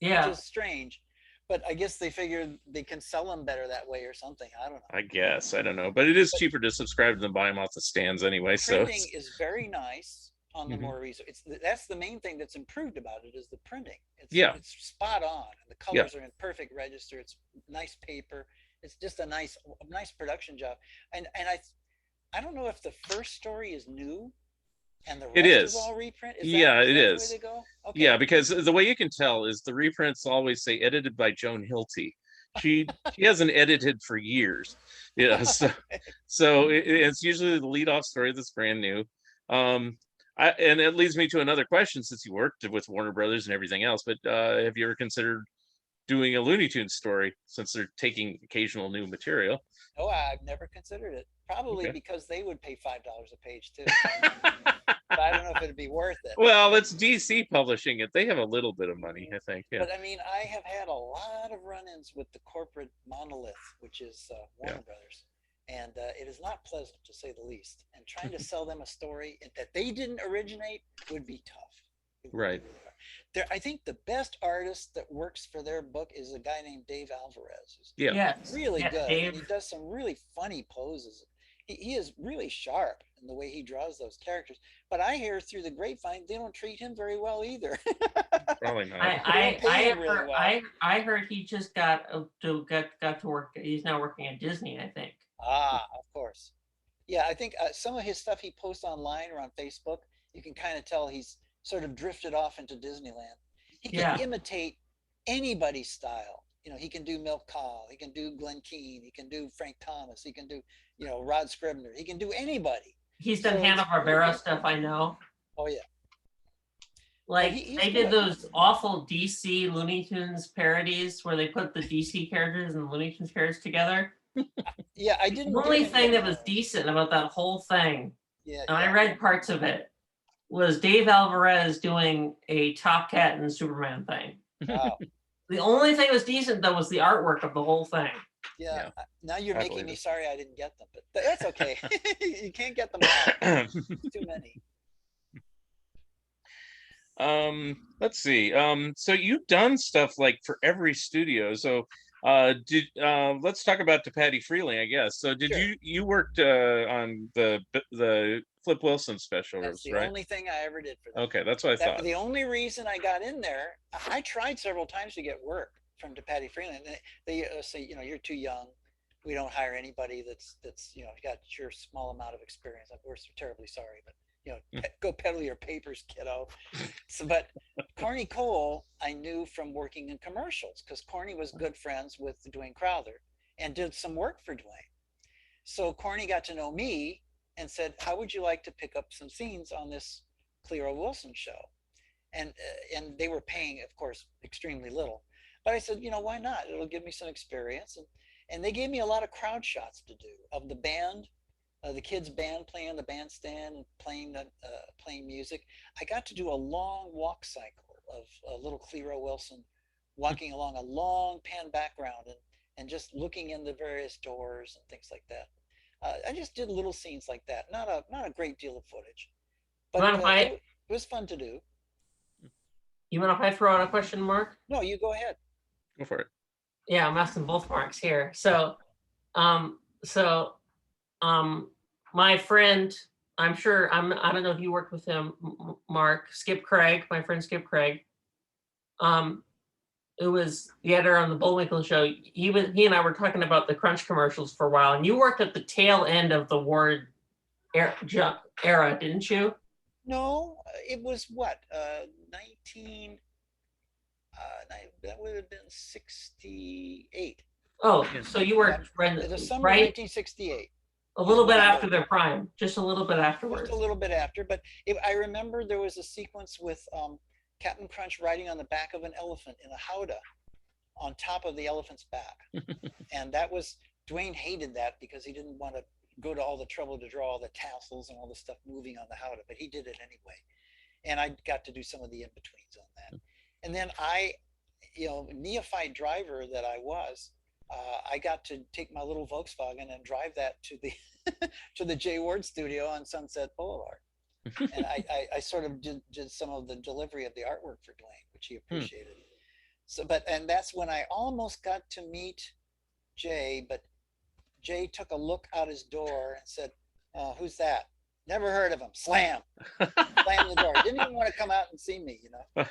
Yeah, which is strange. But I guess they figured they can sell them better that way or something. I don't know. I guess. I don't know. But it is cheaper to subscribe than buy them off the stands anyway. Printing is very nice on the more recent. That's the main thing that's improved about it is the printing. It's spot on. And the colors are in perfect register. It's nice paper. It's just a nice production job. And I don't know if the first story is new and the rest is all reprint. Is that it the is. way to go? Okay. Yeah, because the way you can tell is the reprints always say edited by Joan Hilty. She hasn't edited for years. Yeah, so it's usually the lead-off story that's brand new. And it leads me to another question, since you worked with Warner Brothers and everything else. But have you ever considered doing a Looney Tunes story, since they're taking occasional new material? Oh, I've never considered it. Probably because they would pay $5 a page too. But I don't know if it'd be worth it. Well, it's DC publishing it. They have a little bit of money, I think. Yeah. But I mean, I have had a lot of run-ins with the corporate monolith, which is Warner Brothers. And it is not pleasant, to say the least. And trying to sell them a story that they didn't originate would be tough. Right. I think the best artist that works for their book is a guy named Dave Alvarez. Really good. And he does some really funny poses. He is really sharp in the way he draws those characters. But I hear through the grapevine they don't treat him very well either. Probably not. I heard he just got to work. He's now working at Disney, I think. Of course. Yeah, I think some of his stuff he posts online or on Facebook, you can kind of tell he's sort of drifted off into Disneyland. He can imitate anybody's style. You know, he can do Milt Kahl, he can do Glenn Keane, he can do Frank Thomas, he can do, Rod Scribner, he can do anybody. He's done Hanna-Barbera stuff, I know. Oh yeah. Like they did those awful DC Looney Tunes parodies where they put the DC characters and the Looney Tunes characters together. Yeah, I didn't. The only thing that was decent about that whole thing, and I read parts of it, was Dave Alvarez doing a Top Cat and Superman thing. Wow. The only thing that was decent, though, was the artwork of the whole thing. Yeah. Now you're making me sorry I didn't get them, but that's okay. You can't get them all. Too many. Let's see. So you've done stuff like for every studio. So let's talk about the Patty Freeling, I guess. So did you worked on the Flip Wilson special, That's the right? only thing I ever did for them. Okay, that's what I thought. The only reason I got in there, I tried several times to get work from Patty Freeling. They say, you're too young. We don't hire anybody that's got your small amount of experience. We're terribly sorry, but go peddle your papers, kiddo. But Corny Cole, I knew from working in commercials because Corny was good friends with Dwayne Crowther and did some work for Dwayne. So Corny got to know me and said, how would you like to pick up some scenes on this Cleo Wilson show? And they were paying, of course, extremely little. But I said, why not? It'll give me some experience. And they gave me a lot of crowd shots to do of the band, the kids' band playing on the bandstand and playing music. I got to do a long walk cycle of little Cleo Wilson walking along a long pan background and just looking in the various doors and things like that. I just did little scenes like that. Not a great deal of footage, but it was fun to do. You mind if I throw out a question, Mark? No, you go ahead. Go for it. Yeah, I'm asking both Marks here. So, my friend, I'm sure I don't know if you worked with him, Mark, Skip Craig, my friend Skip Craig. It was the editor on the Bullwinkle show. He and I were talking about the Crunch commercials for a while, and you worked at the tail end of the Ward era, didn't you? No, it was what, 19. That would have been 68. Oh, so you were the summer of 1968. A little bit remember. after their prime, just a little bit Just afterwards. a little bit after, but I remember there was a sequence with Captain Crunch riding on the back of an elephant in a howdah on top of the elephant's back. And that was, Dwayne hated that because he didn't want to go to all the trouble to draw all the tassels and all the stuff moving on the howdah, but he did it anyway. And I got to do some of the in-betweens on that. And then neophyte driver that I was, I got to take my little Volkswagen and drive that to the to the Jay Ward studio on Sunset Boulevard. And I sort of did some of the delivery of the artwork for Dwayne, which he appreciated. So, and that's when I almost got to meet Jay, but Jay took a look out his door and said, "Who's that? Never heard of him." Slam the door. Didn't even want to come out and see me, But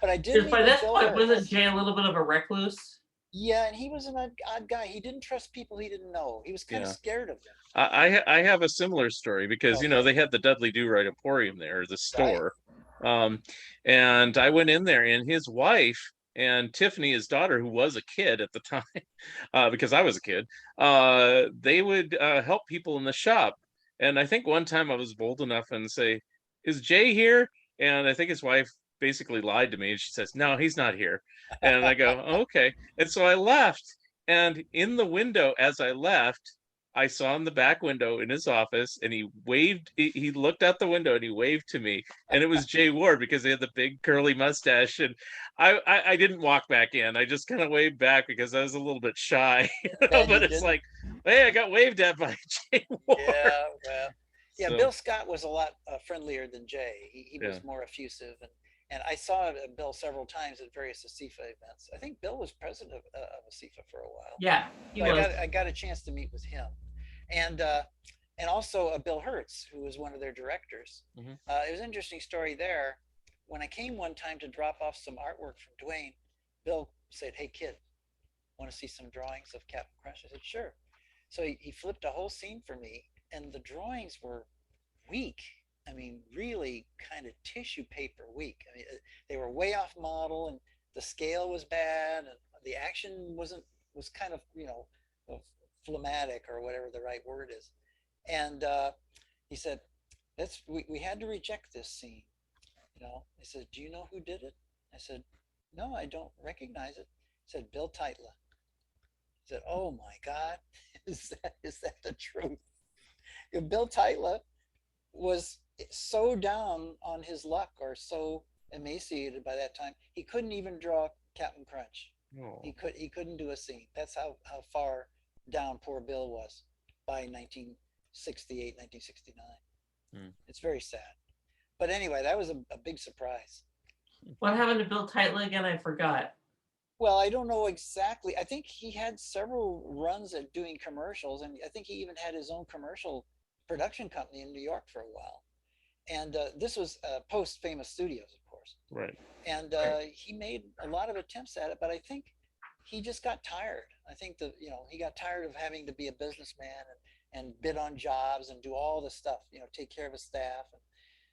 I did. By this point, wasn't Jay a little bit of a recluse? Yeah, and he was an odd guy. He didn't trust people he didn't know. He was kind of scared of them. I have a similar story because they had the Dudley Do-Right Emporium there, the store, and I went in there, and his wife and Tiffany, his daughter, who was a kid at the time, because I was a kid, they would help people in the shop. And I think one time I was bold enough and say, "Is Jay here?" And I think his wife basically lied to me, and she says, "No, he's not here." And I go, "Oh, okay." And so I left, and in the window as I left, I saw in the back window in his office, and he waved. He looked out the window and he waved to me, and it was Jay Ward because he had the big curly mustache. And I didn't walk back in. I just kind of waved back because I was a little bit shy, but it's like, hey, I got waved at by Jay Ward. Yeah, well, yeah. So, Bill Scott was a lot friendlier than Jay. He was more effusive, and I saw Bill several times at various ASIFA events. I think Bill was president of ASIFA for a while. Yeah, I got a chance to meet with him, and also Bill Hertz, who was one of their directors. It was an interesting story there. When I came one time to drop off some artwork from Dwayne, Bill said, "Hey kid, want to see some drawings of Captain Crunch?" I said, "Sure." So he flipped a whole scene for me, and the drawings were weak. I mean, really kind of tissue paper weak. I mean, they were way off model, and the scale was bad, and the action was kind of, phlegmatic, or whatever the right word is. And he said, we had to reject this scene. He said, "Do you know who did it?" I said, "No, I don't recognize it." He said, "Bill Teitla." He said, "Oh my God, is that the truth?" Bill Teitla was so down on his luck, or so emaciated by that time, he couldn't even draw Captain Crunch. Oh. He couldn't do a scene. That's how far down poor Bill was by 1968, 1969. It's very sad. But anyway, that was a big surprise. What happened to Bill Teitla again? I forgot. Well, I don't know exactly. I think he had several runs at doing commercials, and I think he even had his own commercial production company in New York for a while. And this was post Famous Studios, of course. Right. And he made a lot of attempts at it, but I think he just got tired. I think he got tired of having to be a businessman and bid on jobs and do all this stuff, take care of his staff. And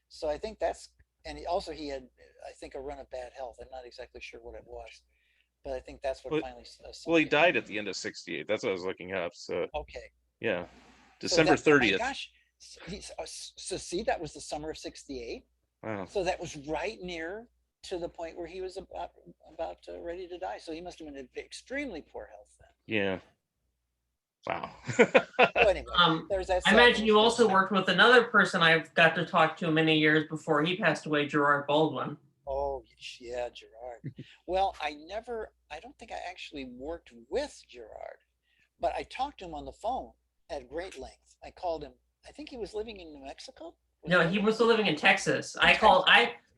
so I think and he had, I think, a run of bad health. I'm not exactly sure what it was, but I think that's what finally. Well, he died at the end of '68. That's what I was looking up. So. Okay. Yeah. December 30th. Oh my gosh. So see, that was the summer of '68. Wow. So that was right near to the point where he was about ready to die. So he must have been in extremely poor health then. Yeah. Wow. So anyway, there's that. I imagine you also worked with another person I've got to talk to many years before he passed away, Gerard Baldwin. Oh yeah, Gerard. Well, I don't think I actually worked with Gerard, but I talked to him on the phone at great length. I called him. I think he was living in New Mexico. No, he was still living in Texas.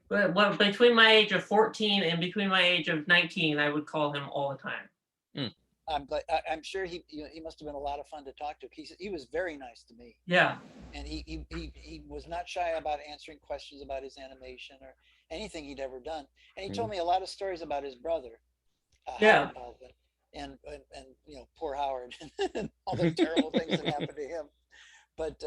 Between my age of 14 and between my age of 19, I would call him all the time. I'm sure he must have been a lot of fun to talk to. He was very nice to me. Yeah. And he was not shy about answering questions about his animation or anything he'd ever done. And he told me a lot of stories about his brother, Howard Baldwin, and poor Howard and all the terrible things that happened to him. But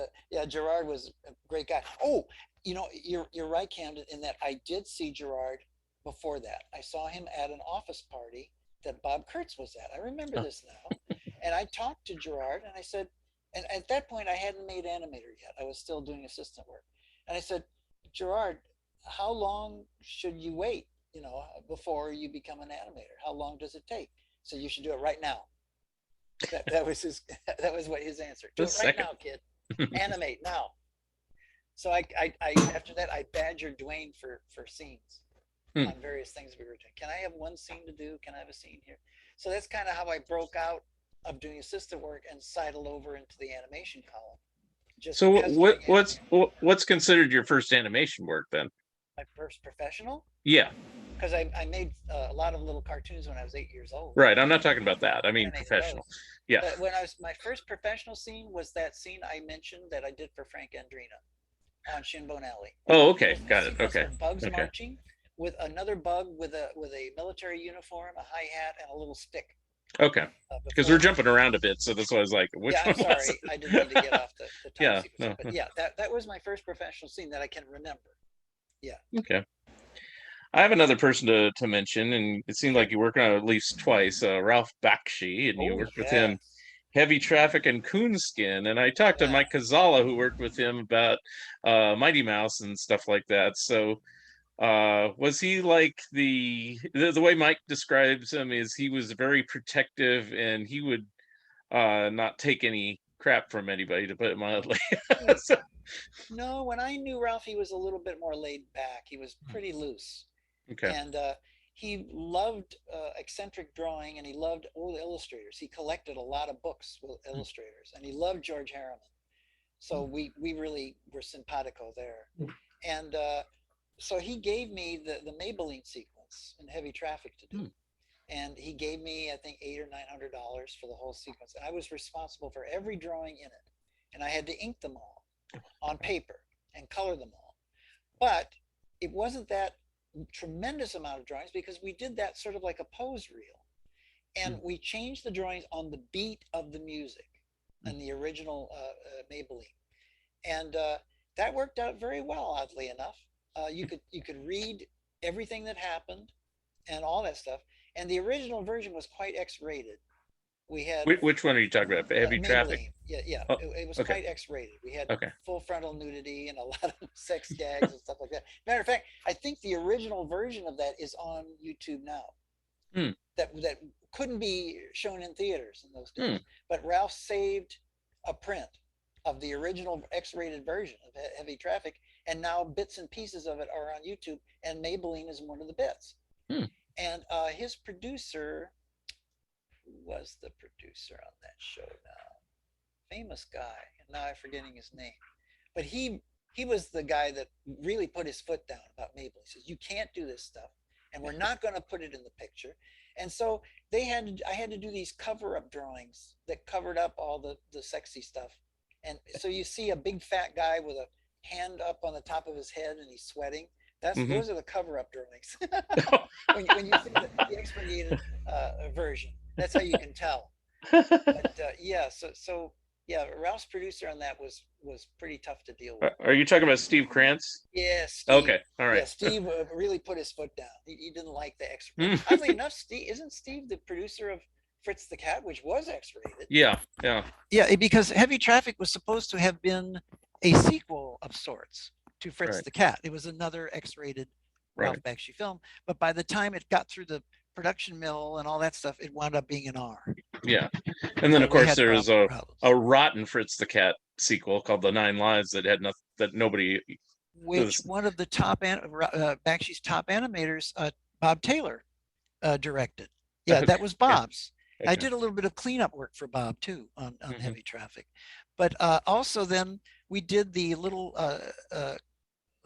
Gerard was a great guy. Oh, you're right, Kamden, in that I did see Gerard before that. I saw him at an office party that Bob Kurtz was at. I remember this now. And I talked to Gerard and I said, And at that point, I hadn't made animator yet. I was still doing assistant work. And I said, Gerard, how long should you wait, before you become an animator? How long does it take? So you should do it right now. That was that was what his answer. Do it right now, kid. Animate now. So I after that, I badgered Dwayne for scenes on various things we were doing. Can I have one scene to do? Can I have a scene here? So that's kind of how I broke out of doing assistant work and sidled over into the animation column. So what's considered your first animation work then? My first professional? Yeah. Because I made a lot of little cartoons when I was 8 years old. Right. I'm not talking about that. I mean professional. Yeah. But my first professional scene was that scene I mentioned that I did for Frank Andrina on Shin Alley. Oh, okay. Got it. Okay. Bugs marching with another bug with a military uniform, a hi hat, and a little stick. Okay. Because we're jumping around a bit, so that's why I was like, which I'm one? Sorry, I didn't mean to get off the time sequence. No. But yeah, that was my first professional scene that I can remember. Yeah. Okay. I have another person to mention, and it seemed like you worked on it at least twice, Ralph Bakshi, and you worked with him, Heavy Traffic and Coonskin. And I talked to Mike Kazala, who worked with him about Mighty Mouse and stuff like that. So was he like the way Mike describes him is he was very protective, and he would not take any crap from anybody, to put it mildly. So, no, when I knew Ralph, he was a little bit more laid back. He was pretty loose. Okay. And he loved eccentric drawing, and he loved old illustrators. He collected a lot of books with illustrators, and he loved George Harriman. So we really were simpatico there. And so he gave me the Maybelline sequence in Heavy Traffic to do. And he gave me, I think, $800 or $900 for the whole sequence. And I was responsible for every drawing in it. And I had to ink them all on paper and color them all. But it wasn't that tremendous amount of drawings, because we did that sort of like a pose reel. And we changed the drawings on the beat of the music and the original Maybelline. And that worked out very well, oddly enough. You could read everything that happened and all that stuff. And the original version was quite X-rated. We had which one are you talking about? Heavy Traffic? Yeah. Oh, it was quite X-rated. We had full frontal nudity and a lot of sex gags and stuff like that. Matter of fact, I think the original version of that is on YouTube now. That couldn't be shown in theaters in those days. But Ralph saved a print of the original X-rated version of Heavy Traffic, and now bits and pieces of it are on YouTube, and Maybelline is one of the bits. And his producer, who was the producer on that show now? Famous guy, and now I'm forgetting his name. But he was the guy that really put his foot down about Maybelline. He says, you can't do this stuff, and we're not going to put it in the picture. And so I had to do these cover-up drawings that covered up all the sexy stuff. And so you see a big fat guy with a hand up on the top of his head, and he's sweating. Those are the cover-up drawings. when you see the expurgated version, that's how you can tell. But Ralph's producer on that was pretty tough to deal with. Are you talking about Steve Krantz? Yes. Yeah, okay, all right. Yeah, Steve really put his foot down. He didn't like the X-rated. Oddly enough, isn't Steve the producer of Fritz the Cat, which was X-rated? Yeah. Because Heavy Traffic was supposed to have been a sequel of sorts to Fritz the Cat. It was another X-rated Ralph Bakshi film, but by the time it got through the production mill and all that stuff, it wound up being an R. Yeah. And then of course there was a rotten Fritz the Cat sequel called The 9 Lives that had nothing, that nobody. Which one of the top Bakshi's top animators, Bob Taylor, directed. Yeah, that was Bob's. I did a little bit of cleanup work for Bob too on Heavy Traffic, but also then we did the little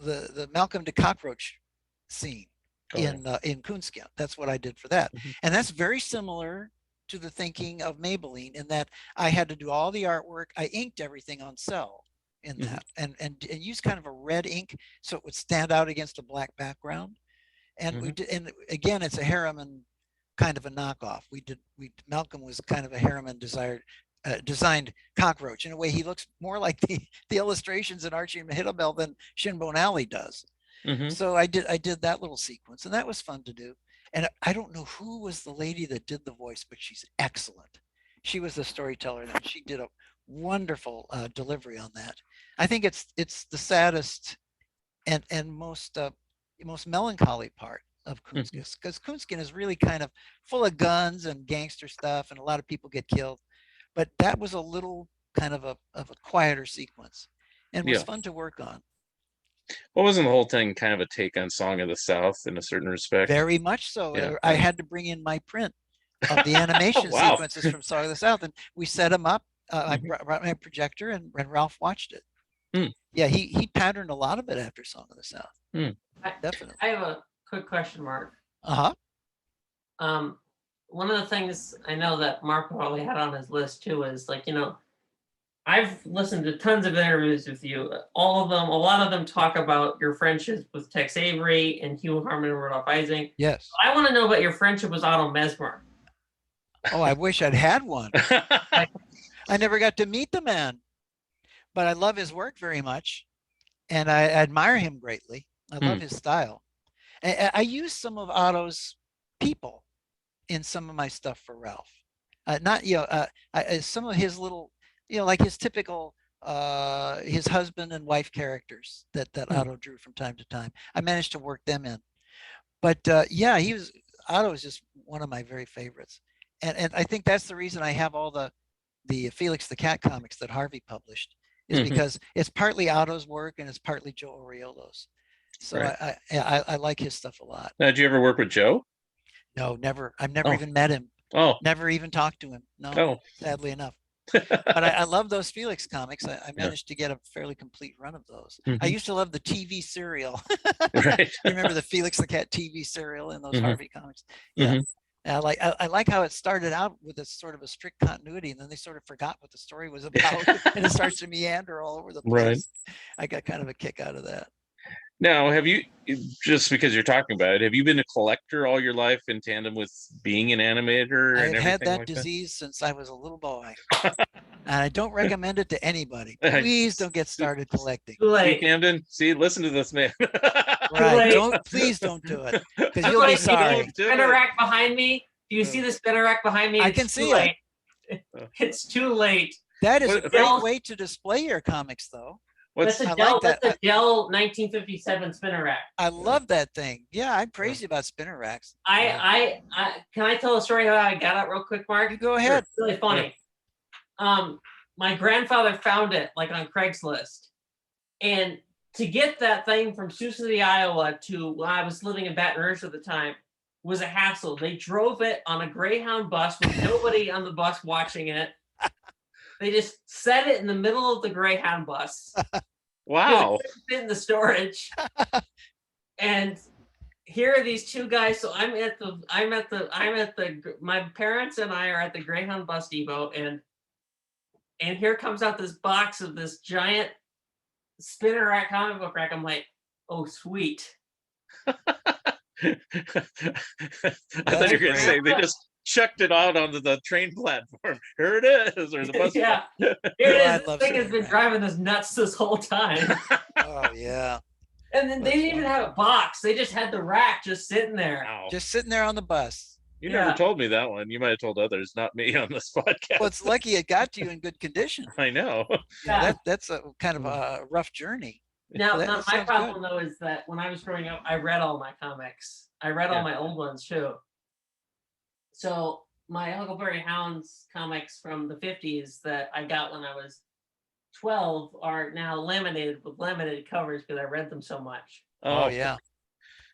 the Malcolm to Cockroach scene in Coonskin. That's what I did for that, and that's very similar to the thinking of Maybelline in that I had to do all the artwork. I inked everything on cell in that, and used kind of a red ink so it would stand out against a black background. And we did, and again, it's a Harriman kind of a knockoff. Malcolm was kind of a Harriman designed cockroach. In a way, he looks more like the illustrations in Archie and Mahitobel than Shinbone Alley does. So I did that little sequence, and that was fun to do. And I don't know who was the lady that did the voice, but she's excellent. She was the storyteller, and she did a wonderful delivery on that. I think it's the saddest and most melancholy part of Coonskin, because Coonskin is really kind of full of guns and gangster stuff, and a lot of people get killed. But that was a little kind of a quieter sequence, and was Yeah. fun to work on. Well, wasn't the whole thing kind of a take on Song of the South in a certain respect? Very much so. Yeah. I had to bring in my print of the animation Wow. sequences from Song of the South, and we set them up. I Mhm. brought my projector, and Ralph watched it. Hmm. Yeah, he patterned a lot of it after Song of the South. Definitely. I have a quick question, Mark. Uh-huh. One of the things I know that Mark probably had on his list too is, like, I've listened to tons of interviews with you. All of them, a lot of them talk about your friendships with Tex Avery and Hugh Harman and Rudolph Ising. Yes. I want to know about your friendship with Otto Mesmer. Oh, I wish I'd had one. I never got to meet the man, but I love his work very much, and I admire him greatly. I love his style. I use some of Otto's people in some of my stuff for Ralph. Not, some of his little, like his typical, his husband and wife characters that Otto drew from time to time. I managed to work them in. But yeah, Otto is just one of my very favorites. And I think that's the reason I have all the Felix the Cat comics that Harvey published, is because it's partly Otto's work and it's partly Joe Oriolo's. So right. I like his stuff a lot. Now, did you ever work with Joe? No, never. I've never even met him. Oh. Never even talked to him. No, sadly enough. But I love those Felix comics. I managed to get a fairly complete run of those. I used to love the TV serial. Right. You remember the Felix the Cat TV serial in those Harvey comics? Yeah. I like how it started out with a sort of a strict continuity, and then they sort of forgot what the story was about, and it starts to meander all over the place. Right. I got kind of a kick out of that. Now, have you, just because you're talking about it, have you been a collector all your life in tandem with being an animator? I've had that disease since I was a little boy, and I don't recommend it to anybody. Please don't get started collecting. See, Kamden, listen to this man. Right? Please don't do it, because you'll be sorry. Spinner rack behind me. Do you see the spinner rack behind me? I can see it. It's too late. That is a great way to display your comics, though. That's a Dell 1957 spinner rack. I love that thing. Yeah, I'm crazy about spinner racks. I can I tell a story how I got it real quick, Mark? You go ahead. It's really funny. My grandfather found it like on Craigslist, and to get that thing from Sioux City, Iowa to when I was living in Baton Rouge at the time was a hassle. They drove it on a Greyhound bus with nobody on the bus watching it. They just set it in the middle of the Greyhound bus. Wow. Fit in the storage. And here are these two guys. So my parents and I are at the Greyhound bus depot, and here comes out this box of this giant spinner rack comic book rack. I'm like, oh, sweet. I thought you were going to say they just chucked it out onto the train platform. Here it is, or the bus. Yeah, here it is. This thing has been driving us nuts this whole time. Oh yeah. And then they didn't even have a box. They just had the rack just sitting there. Wow. Just sitting there on the bus. You never told me that one. You might have told others, not me, on this podcast. Well, it's lucky it got to you in good condition. I know. Yeah. That's a kind of a rough journey. Now my problem though is that when I was growing up, I read all my comics. I read all my old ones too. So my Huckleberry Hounds comics from the 50s that I got when I was 12 are now laminated with laminated covers because I read them so much. Oh yeah.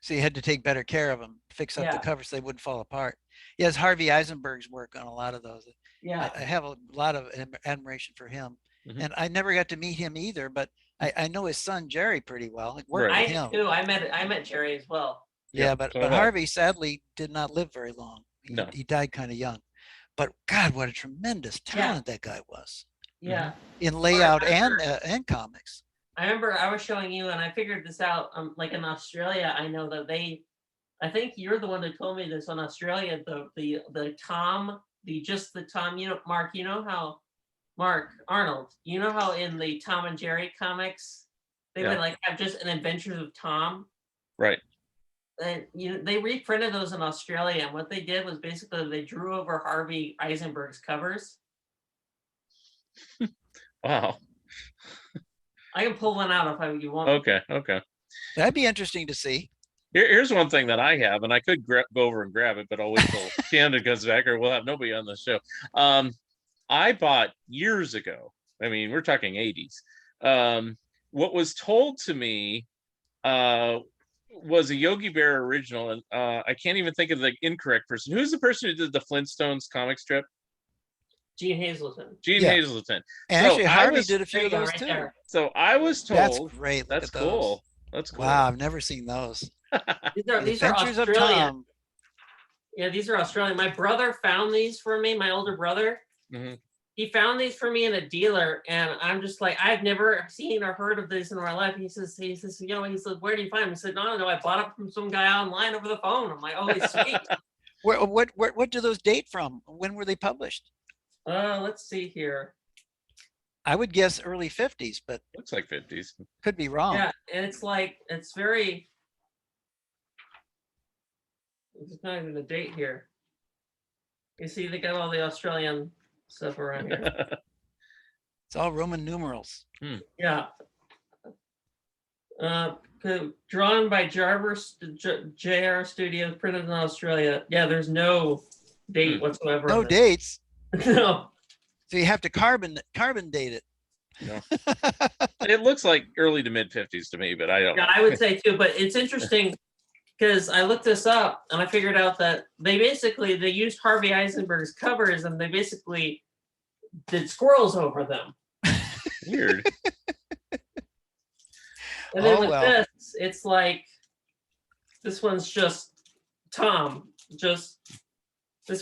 So you had to take better care of them, fix up the covers so they wouldn't fall apart. Yes, Harvey Eisenberg's work on a lot of those. Yeah. I have a lot of admiration for him. And I never got to meet him either, but I know his son Jerry pretty well. I too. I met Jerry as well. Yeah, but Harvey sadly did not live very long. He died kind of young. But God, what a tremendous talent that guy was. Yeah. In layout and comics. I remember I was showing you, and I figured this out. Like in Australia, I know that I think you're the one that told me this. On Australia, the Tom, Mark, you know how Mark Arnold, you know how in the Tom and Jerry comics they would like have just an Adventures of Tom. Right. And they reprinted those in Australia, and what they did was basically they drew over Harvey Eisenberg's covers. Wow. I can pull one out if you want. Okay. Okay. That'd be interesting to see. Here's one thing that I have, and I could go over and grab it, but I'll wait till Kamden comes back, or we'll have nobody on the show. I bought years ago. I mean, we're talking 80s. What was told to me was a Yogi Bear original, and I can't even think of the incorrect person. Who's the person who did the Flintstones comic strip? Gene Hazelton. Gene Hazelton. And So actually, Harvey did a few of those right too. there. So I was told. That's great. Look That's at those. cool. That's cool. Wow, I've never seen those. These are Adventures of Australian. Tom. Yeah, these are Australian. My brother found these for me. My older brother. Mm-hmm. He found these for me in a dealer, and I'm just like, I've never seen or heard of this in my life. He says, he said, where do you find them? He said, no, I bought it from some guy online over the phone. I'm like, oh, he's sweet. What do those date from? When were they published? Let's see here. I would guess early 50s, but Looks like 50s. could be wrong. Yeah, and it's very. It's not even the date here. You see, they got all the Australian stuff around here. It's all Roman numerals. Yeah. Drawn by Jarvis JR Studios, printed in Australia. Yeah, there's no date whatsoever. No dates. No. So you have to carbon date it. No. It looks like early to mid 50s to me, but I don't. Yeah, I would say too, but it's interesting because I looked this up and I figured out that they used Harvey Eisenberg's covers and they basically did squirrels over them. Weird. And then this, it's like this one's just Tom. This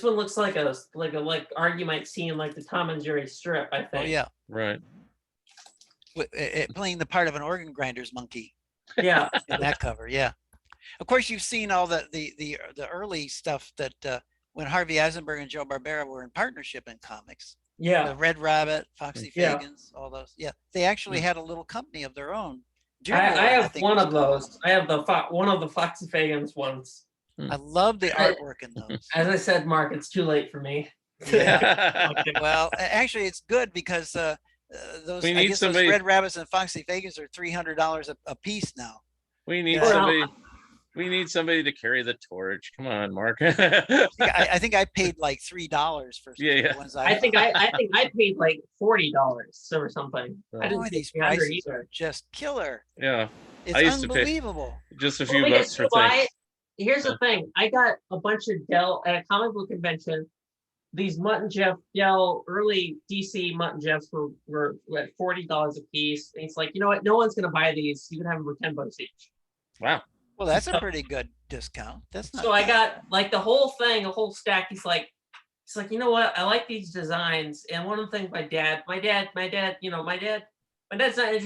one looks like you might see in like the Tom and Jerry strip, I think. Oh yeah. Right. Playing the part of an organ grinder's monkey. Yeah. In that cover, yeah. Of course, you've seen all the early stuff that when Harvey Eisenberg and Joe Barbera were in partnership in comics. Yeah. The Red Rabbit, Foxy Fagans, all those. Yeah, they actually had a little company of their own. I have one of those. I have one of the Foxy Fagans ones. I love the artwork in those. As I said, Mark, it's too late for me. Yeah. Well, actually, it's good because those Red Rabbits and Foxy Fagans are $300 a piece now. We need somebody. We need somebody to carry the torch. Come on, Mark. I think I paid like $3 for the ones I think I paid like $40 or something. I didn't these prices are just killer. Yeah, it's unbelievable. Just a few bucks for things. Here's the thing. I got a bunch of Dell at a comic book convention. These Mutt and Jeff Dell early DC Mutt and Jeffs were at $40 a piece. And it's like, you know what? No one's gonna buy these. You can have them for $10 each. Wow. Well, that's a pretty good discount. That's not. So bad. I got like the whole thing, a whole stack. He's like, you know what? I like these designs. And one of the things my dad's not interested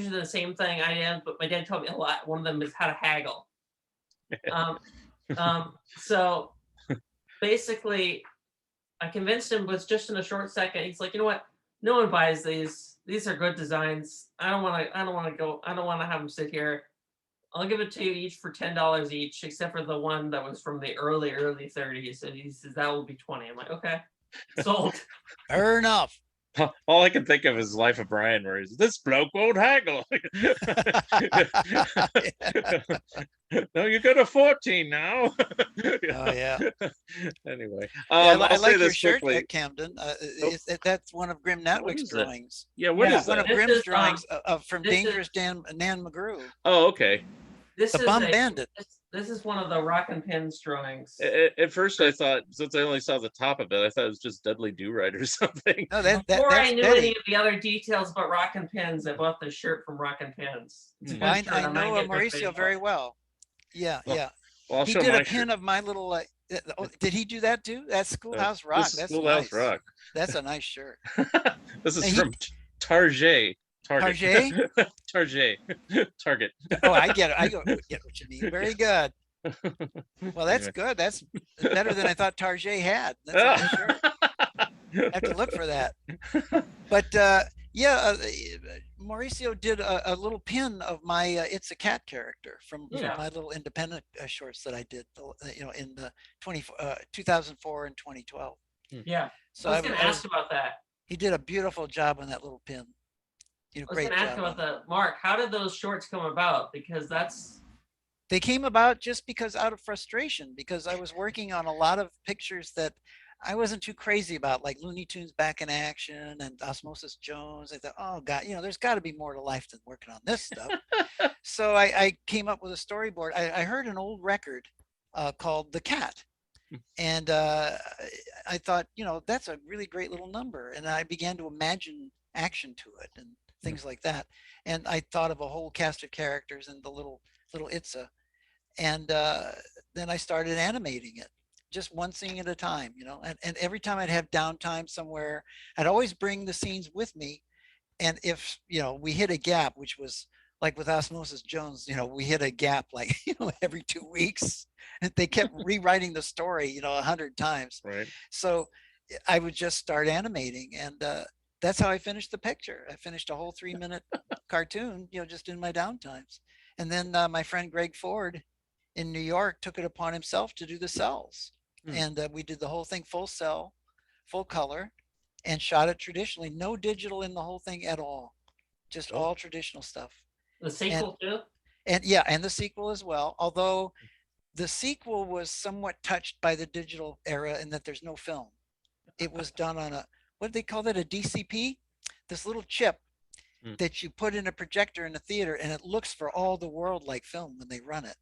in the same thing I am, but my dad told me a lot. One of them is how to haggle. So basically I convinced him, but just in a short second, he's like, you know what? No one buys these. These are good designs. I don't want to have them sit here. I'll give it to you each for $10 each, except for the one that was from the early 30s. And he says that will be $20. I'm like, okay, sold. Fair enough. All I can think of is Life of Brian, where he's, this bloke won't haggle. No, you got a 14 now. Oh yeah. Anyway, I like your shirt, Kamden. That's one of Grim Natwick's drawings. Yeah, what is that? One of Grimm's drawings from Dangerous Nan McGrew. Oh, okay. The Bum Bandit. This is one of the Rock and Pins drawings. At first, I thought, since I only saw the top of it, I thought it was just Dudley Do-Right or something. No, before I knew any of the other details about Rock and Pins, I bought the shirt from Rock and Pins. I know Mauricio very well. Yeah, yeah. Well, he did a pin of my little. Did he do that too? That's Schoolhouse Rock. That's Schoolhouse Rock. That's a nice shirt. This is from Target. Target. Target. Oh, I get it. I get what you mean. Very good. Well, that's good. That's better than I thought Target had. That's a nice shirt. I have to look for that. But Mauricio did a little pin of my It's a Cat character from my little independent shorts that I did, in the 2004 and 2012. Yeah. So I was going to ask about that. He did a beautiful job on that little pin. You know, I was great going to ask job. about the Mark. How did those shorts come about? Because They came about just because out of frustration, because I was working on a lot of pictures that I wasn't too crazy about, like Looney Tunes Back in Action and Osmosis Jones. I thought, oh God, you know, there's got to be more to life than working on this stuff. So I came up with a storyboard. I heard an old record called The Cat. And I thought, you know, that's a really great little number. And I began to imagine action to it and things like that. And I thought of a whole cast of characters and the little Itza. And then I started animating it, just one scene at a time, you know. And every time I'd have downtime somewhere, I'd always bring the scenes with me. And if, you know, we hit a gap, which was like with Osmosis Jones, you know, we hit a gap like, you know, every 2 weeks. And they kept rewriting the story, you know, 100 times. Right. So I would just start animating, and that's how I finished the picture. I finished a whole 3-minute cartoon, you know, just in my downtimes. And then my friend Greg Ford in New York took it upon himself to do the cells. And we did the whole thing full cell, full color, and shot it traditionally. No digital in the whole thing at all. Just all traditional stuff. the sequel too. And yeah, and the sequel as well. Although the sequel was somewhat touched by the digital era in that there's no film. It was done on a, what do they call that? A DCP? This little chip that you put in a projector in a theater, and it looks for all the world like film when they run it.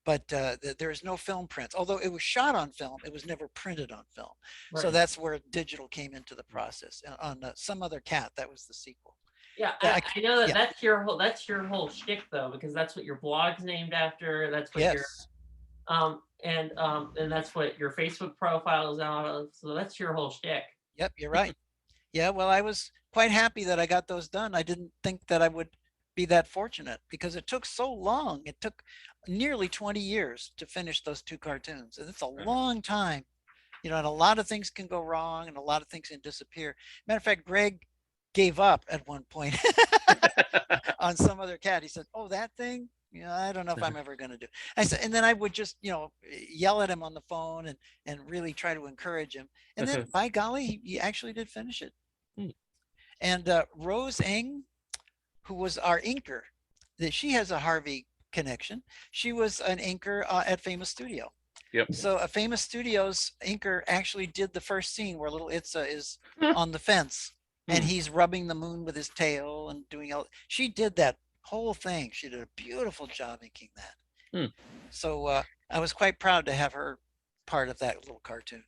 But there is no film prints. Although it was shot on film, it was never printed on film. Right. So that's where digital came into the process. On Some Other Cat, that was the sequel. Yeah, I know that that's your whole shtick though, because that's what your blog's named after. That's what your and that's what your Facebook profile is out of. So that's your whole shtick. Yep, you're right. Yeah, well, I was quite happy that I got those done. I didn't think that I would be that fortunate because it took so long. It took nearly 20 years to finish those 2 cartoons. And it's a long time, you know, and a lot of things can go wrong and a lot of things can disappear. Matter of fact, Greg gave up at one point on Some Other Cat. He said, oh, that thing, you know, I don't know if I'm ever going to do. I said, and then I would just, you know, yell at him on the phone and really try to encourage him. And then by golly, he actually did finish it. And Rose Eng, who was our inker, that she has a Harvey connection. She was an inker at Famous Studio. Yep. So a Famous Studios inker actually did the first scene where little Itza is on the fence and he's rubbing the moon with his tail and doing all. She did that whole thing. She did a beautiful job inking that. So I was quite proud to have her part of that little cartoon.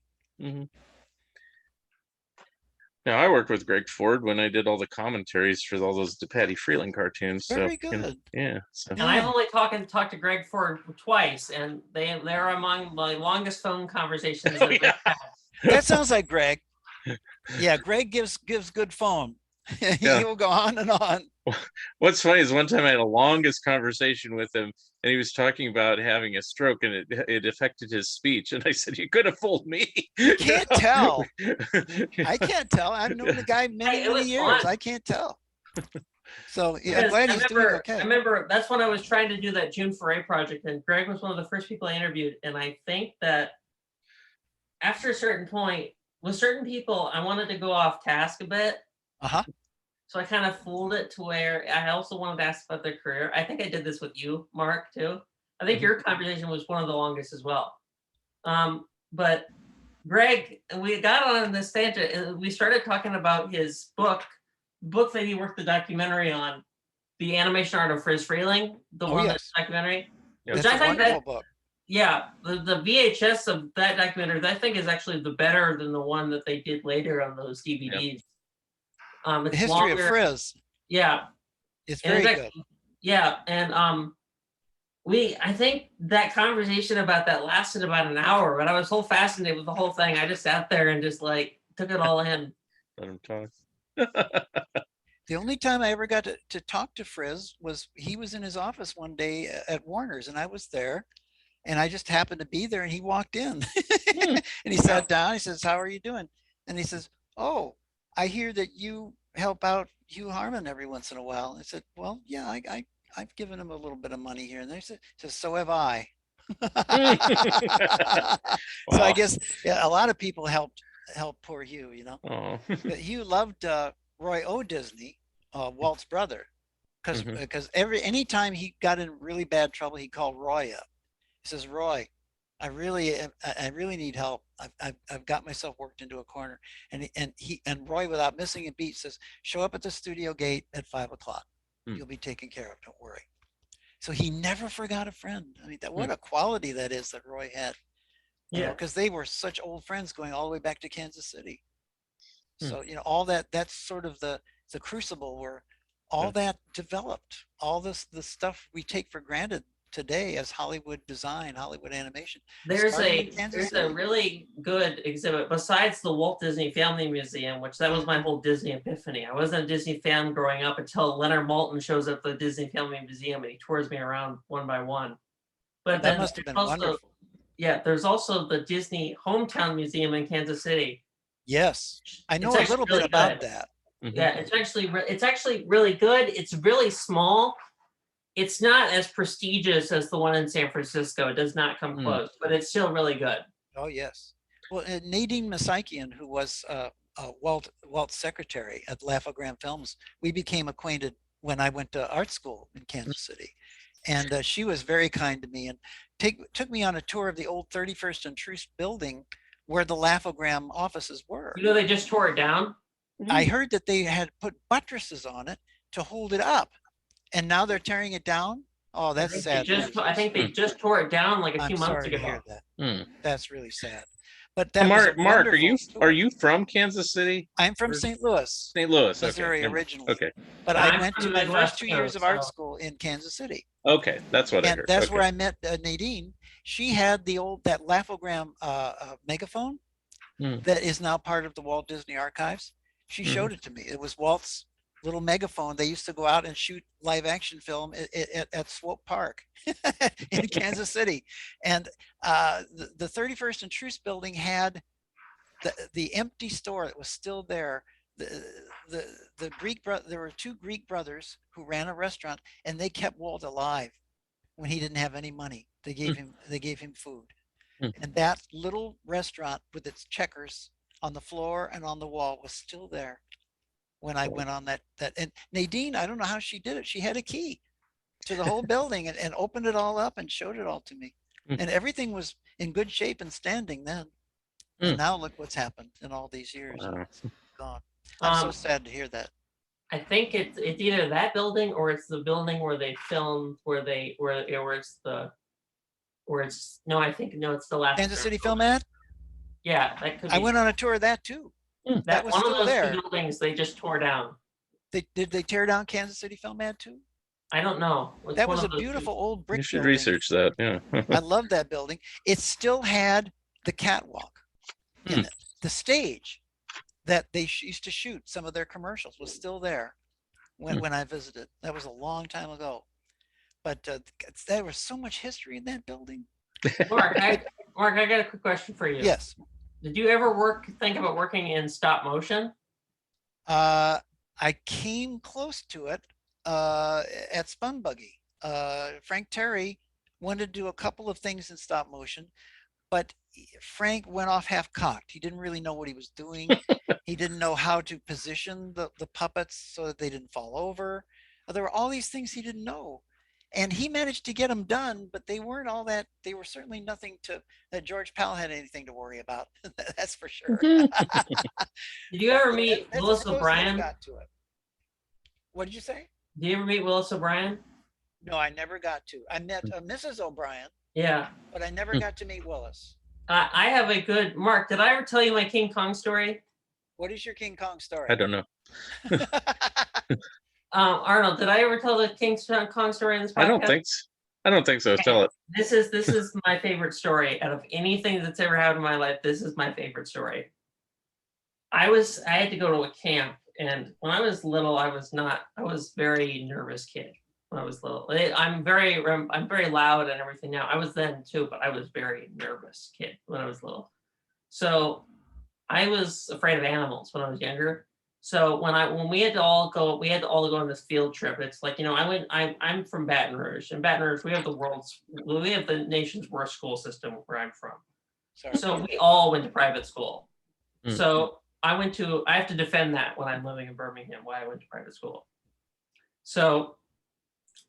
Now, I worked with Greg Ford when I did all the commentaries for all those Patty Freeland cartoons. Very so, good. You know, yeah. So. And I've only talked to Greg Ford twice, and they're among my longest phone conversations. That sounds like Greg. Yeah, Greg gives good phone. He will go on and on. What's funny is one time I had a longest conversation with him, and he was talking about having a stroke, and it affected his speech. And I said, "You could have fooled me." Can't tell. I can't tell. I've known the guy many years. I can't tell. So yeah, I'm glad he's doing okay. I remember that's when I was trying to do that June Foray project, and Greg was one of the first people I interviewed. And I think that after a certain point, with certain people, I wanted to go off task a bit. So I kind of fooled it to where I also wanted to ask about their career. I think I did this with you, Mark, too. I think your conversation was one of the longest as well. But Greg, we got on this tangent and we started talking about his book that he worked the documentary on, The Animation Art of Friz Freleng, that's documentary. Yeah, which I think wonderful book. Yeah, the VHS of that documentary, I think is actually the better than the one that they did later on those DVDs. It's the history of Friz. Yeah. It's very good. Yeah. And I think that conversation about that lasted about an hour, but I was so fascinated with the whole thing. I just sat there and just like took it all in. Let him talk. The only time I ever got to talk to Friz was he was in his office one day at Warner's and I was there and I just happened to be there and he walked in and he sat down. He says, "How are you doing?" And he says, "Oh, I hear that you help out Hugh Harman every once in a while." I said, "Well, yeah, I've given him a little bit of money here and there." He says, "So have I." So I guess a lot of people helped poor Hugh, you know. But Hugh loved Roy O. Disney, Walt's brother, because anytime he got in really bad trouble, he called Roy up. He says, Roy, I really need help. I've got myself worked into a corner. And Roy, without missing a beat, says, show up at the studio gate at 5 o'clock. You'll be taken care of. Don't worry. So he never forgot a friend. I mean, what a quality that is that Roy had. You know, because they were such old friends going all the way back to Kansas City. So, you know, all that's sort of the crucible where all that developed. All the stuff we take for granted today as Hollywood design, Hollywood animation. There's a really good exhibit besides the Walt Disney Family Museum, which that was my whole Disney epiphany. I wasn't a Disney fan growing up until Leonard Maltin shows up at the Disney Family Museum and he tours me around one by one. But that must have been wonderful. Yeah, there's also the Disney Hometown Museum in Kansas City. Yes, I know a little bit about that. Yeah, it's actually really good. It's really small. It's not as prestigious as the one in San Francisco. It does not come close, but it's still really good. Oh yes. Well, Nadine Masakian, who was Walt's secretary at Laugh-O-Gram Films, we became acquainted when I went to art school in Kansas City, and she was very kind to me and took me on a tour of the old 31st and Troost building where the Laugh-O-Gram offices were. You know, they just tore it down. I heard that they had put buttresses on it to hold it up. And now they're tearing it down. Oh, that's sad. I think they just tore it down like a few months ago. To hear that. That's really sad. But that Mark, are you from Kansas City? I'm from St. Louis. St. Louis, Missouri originally. Okay. But I went to my first 2 years of art school in Kansas City. Okay, that's what I heard. And that's where I met Nadine. She had that Laugh-O-Gram megaphone that is now part of the Walt Disney Archives. She showed it to me. It was Walt's little megaphone. They used to go out and shoot live action film at Swope Park in Kansas City. And the 31st and Troost building had the empty store that was still there. The Greek there were two Greek brothers who ran a restaurant, and they kept Walt alive when he didn't have any money. They gave him food. And that little restaurant with its checkers on the floor and on the wall was still there when I went on that. And Nadine, I don't know how she did it. She had a key to the whole building and opened it all up and showed it all to me. And everything was in good shape and standing then. And now look what's happened in all these years. It's gone. I'm so sad to hear that. I think it's either that building or it's the building where they filmed it's the last Kansas City Film Ad? Yeah, that could be. I went on a tour of that too. That was one of those two buildings they just tore down. Did they tear down Kansas City Film Ad too? I don't know. That was a beautiful old brick building. You should research that. Yeah. I love that building. It still had the catwalk in it. The stage that they used to shoot some of their commercials was still there when I visited. That was a long time ago. But there was so much history in that building. Mark, I got a quick question for you. Yes. Did you ever think about working in stop motion? I came close to it at Spun Buggy. Frank Terry wanted to do a couple of things in stop motion, but Frank went off half-cocked. He didn't really know what he was doing. He didn't know how to position the puppets so that they didn't fall over. There were all these things he didn't know. And he managed to get them done, but they weren't all that. They were certainly nothing that George Powell had anything to worry about. That's for sure. Did you ever meet Willis O'Brien? What did you say? Did you ever meet Willis O'Brien? No, I never got to. I met Mrs. O'Brien. Yeah. But I never got to meet Willis. I have a good Mark. Did I ever tell you my King Kong story? What is your King Kong story? I don't know. Arnold, did I ever tell the King Kong story in this podcast? I don't think so. Okay. Tell it. This is my favorite story out of anything that's ever happened in my life. This is my favorite story. I had to go to a camp, and when I was little, I was very nervous kid when I was little. I'm very loud and everything now. I was then too, but I was very nervous kid when I was little. So I was afraid of animals when I was younger. So when we had to all go on this field trip. It's like, I'm from Baton Rouge. In Baton Rouge, we have the nation's worst school system where I'm from. Sorry. So we all went to private school. So I have to defend that when I'm living in Birmingham, why I went to private school. So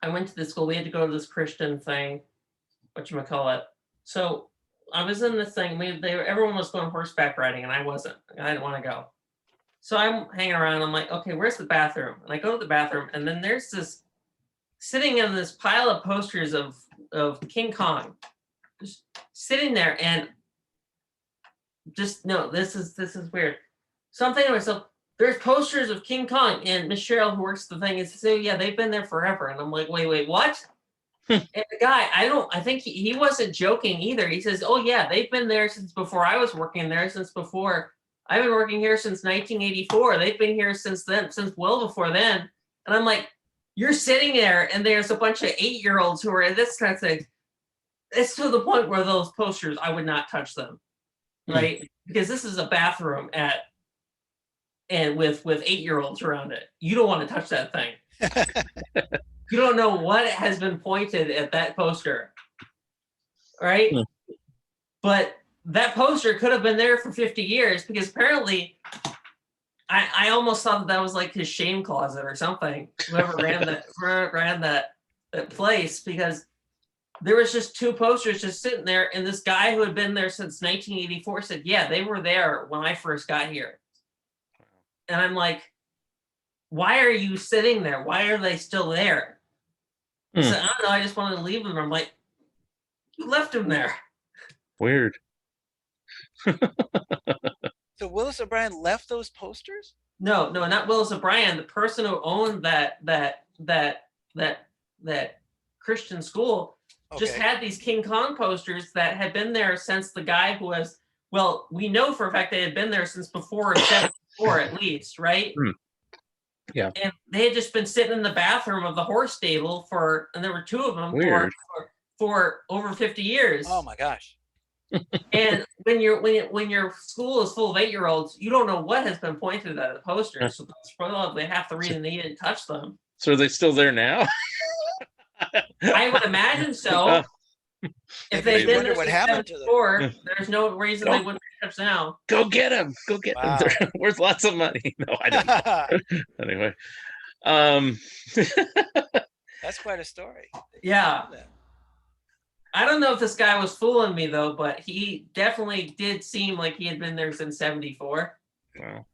I went to the school. We had to go to this Christian thing, whatchamacallit. So I was in this thing. Everyone was going horseback riding, and I wasn't. I didn't want to go. So I'm hanging around. I'm like, okay, where's the bathroom? And I go to the bathroom, and then there's this sitting in this pile of posters of King Kong, just sitting there, and just no, this is weird. So I'm thinking to myself, there's posters of King Kong, and Miss Cheryl, who works the thing, is saying, yeah, they've been there forever. And I'm like, wait, what? And the guy, I think he wasn't joking either. He says, oh yeah, they've been there since before I was working there, I've been working here since 1984. They've been here since then, since well before then. And I'm like, you're sitting there and there's a bunch of 8-year-olds who are in this kind of thing. It's to the point where those posters, I would not touch them, right? Because this is a bathroom with 8-year-olds around it. You don't want to touch that thing. You don't know what has been pointed at that poster, right? But that poster could have been there for 50 years because apparently I almost thought that was like his shame closet or something. Whoever ran that place, because there was just 2 posters just sitting there, and this guy who had been there since 1984 said, yeah, they were there when I first got here. And I'm like, why are you sitting there? Why are they still there? I said, I don't know, I just wanted to leave them. I'm like, you left them there. Weird. So Willis O'Brien left those posters? No, not Willis O'Brien. The person who owned that Christian school just had these King Kong posters that had been there since the guy who was, well, we know for a fact they had been there since before 74 at least, right? Yeah. And they had just been sitting in the bathroom of the horse stable and there were 2 of them for over 50 years. Oh my gosh. And when your school is full of 8-year-olds, you don't know what has been pointed at the posters. So that's probably half the reason they didn't touch them. So are they still there now? I would imagine so. If they've been there what happened to them. Before, there's no reason they wouldn't be touched now. Go get them. Go get them. They're worth lots of money. No, I don't. Anyway. That's quite a story. Yeah. I don't know if this guy was fooling me though, but he definitely did seem like he had been there since 74. Wow.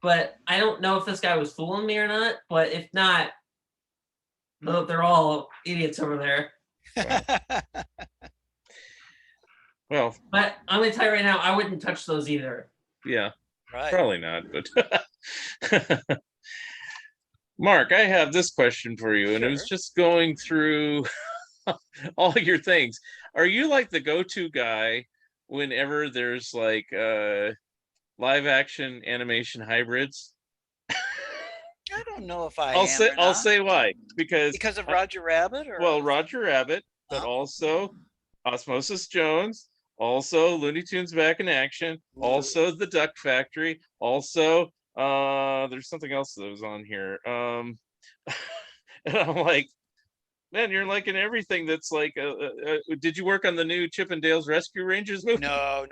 But I don't know if this guy was fooling me or not. But if not, they're all idiots over there. Well, but I'm gonna tell you right now, I wouldn't touch those either. Yeah, right. Probably not. But Mark, I have this question for you, and it was just going through all your things. Are you like the go-to guy whenever there's like live action animation hybrids? I don't know if I I'll say why. Because of Roger Rabbit? Well, Roger Rabbit, but also Osmosis Jones, also Looney Tunes Back in Action, also The Duck Factory, also there's something else that was on here. And I'm like, man, you're like in everything that's like, did you work on the new Chip and Dale's Rescue Rangers movie? No.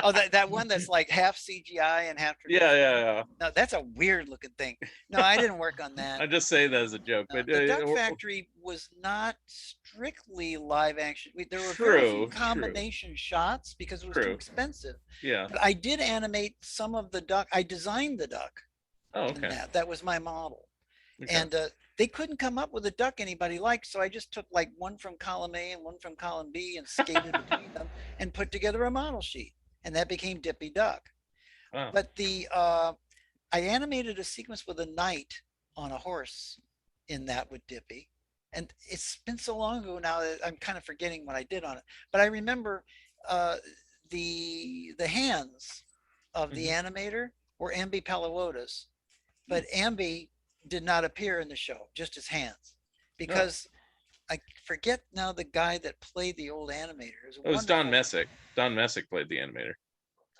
Oh, that one that's like half CGI and half traditional. Yeah. No, that's a weird looking thing. No, I didn't work on that. I just say that as a joke. No, but the Duck Factory was not strictly live action. There were very few combination shots because it was too expensive. Yeah. But I did animate some of the duck. I designed the duck. Oh, okay. That was my model. Okay. And they couldn't come up with a duck anybody liked, so I just took like one from column A and one from column B and skated between them and put together a model sheet, and that became Dippy Duck. Wow. But I animated a sequence with a knight on a horse in that with Dippy, and it's been so long ago now that I'm kind of forgetting what I did on it. But I remember the hands of the animator were Ambi Palawotas, but Ambi did not appear in the show, just his hands, because I forget now the guy that played the old animator. It was Don Messick. Don Messick played the animator.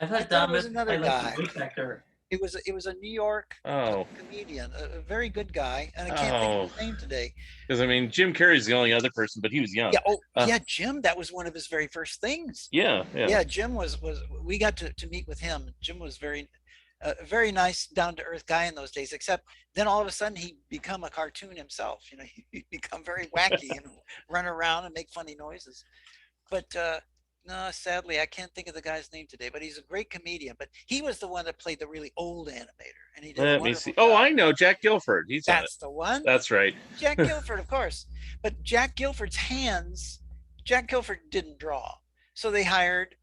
I thought Don was another guy. Actor. It was a New York comedian, a very good guy, and I can't think of his name today. Because I mean, Jim Carrey's the only other person, but he was young. Yeah, Jim. That was one of his very first things. Yeah. Jim was. We got to meet with him. Jim was very a very nice, down-to-earth guy in those days. Except then all of a sudden he'd become a cartoon himself. You know, he'd become very wacky and run around and make funny noises. But no, sadly, I can't think of the guy's name today. But he's a great comedian. But he was the one that played the really old animator, and he did a Let me wonderful see. Oh, job. I know Jack Guilford. He's on it. That's the one. That's right. Jack Guilford, of course. But Jack Guilford's hands, Jack Guilford didn't draw. So they hired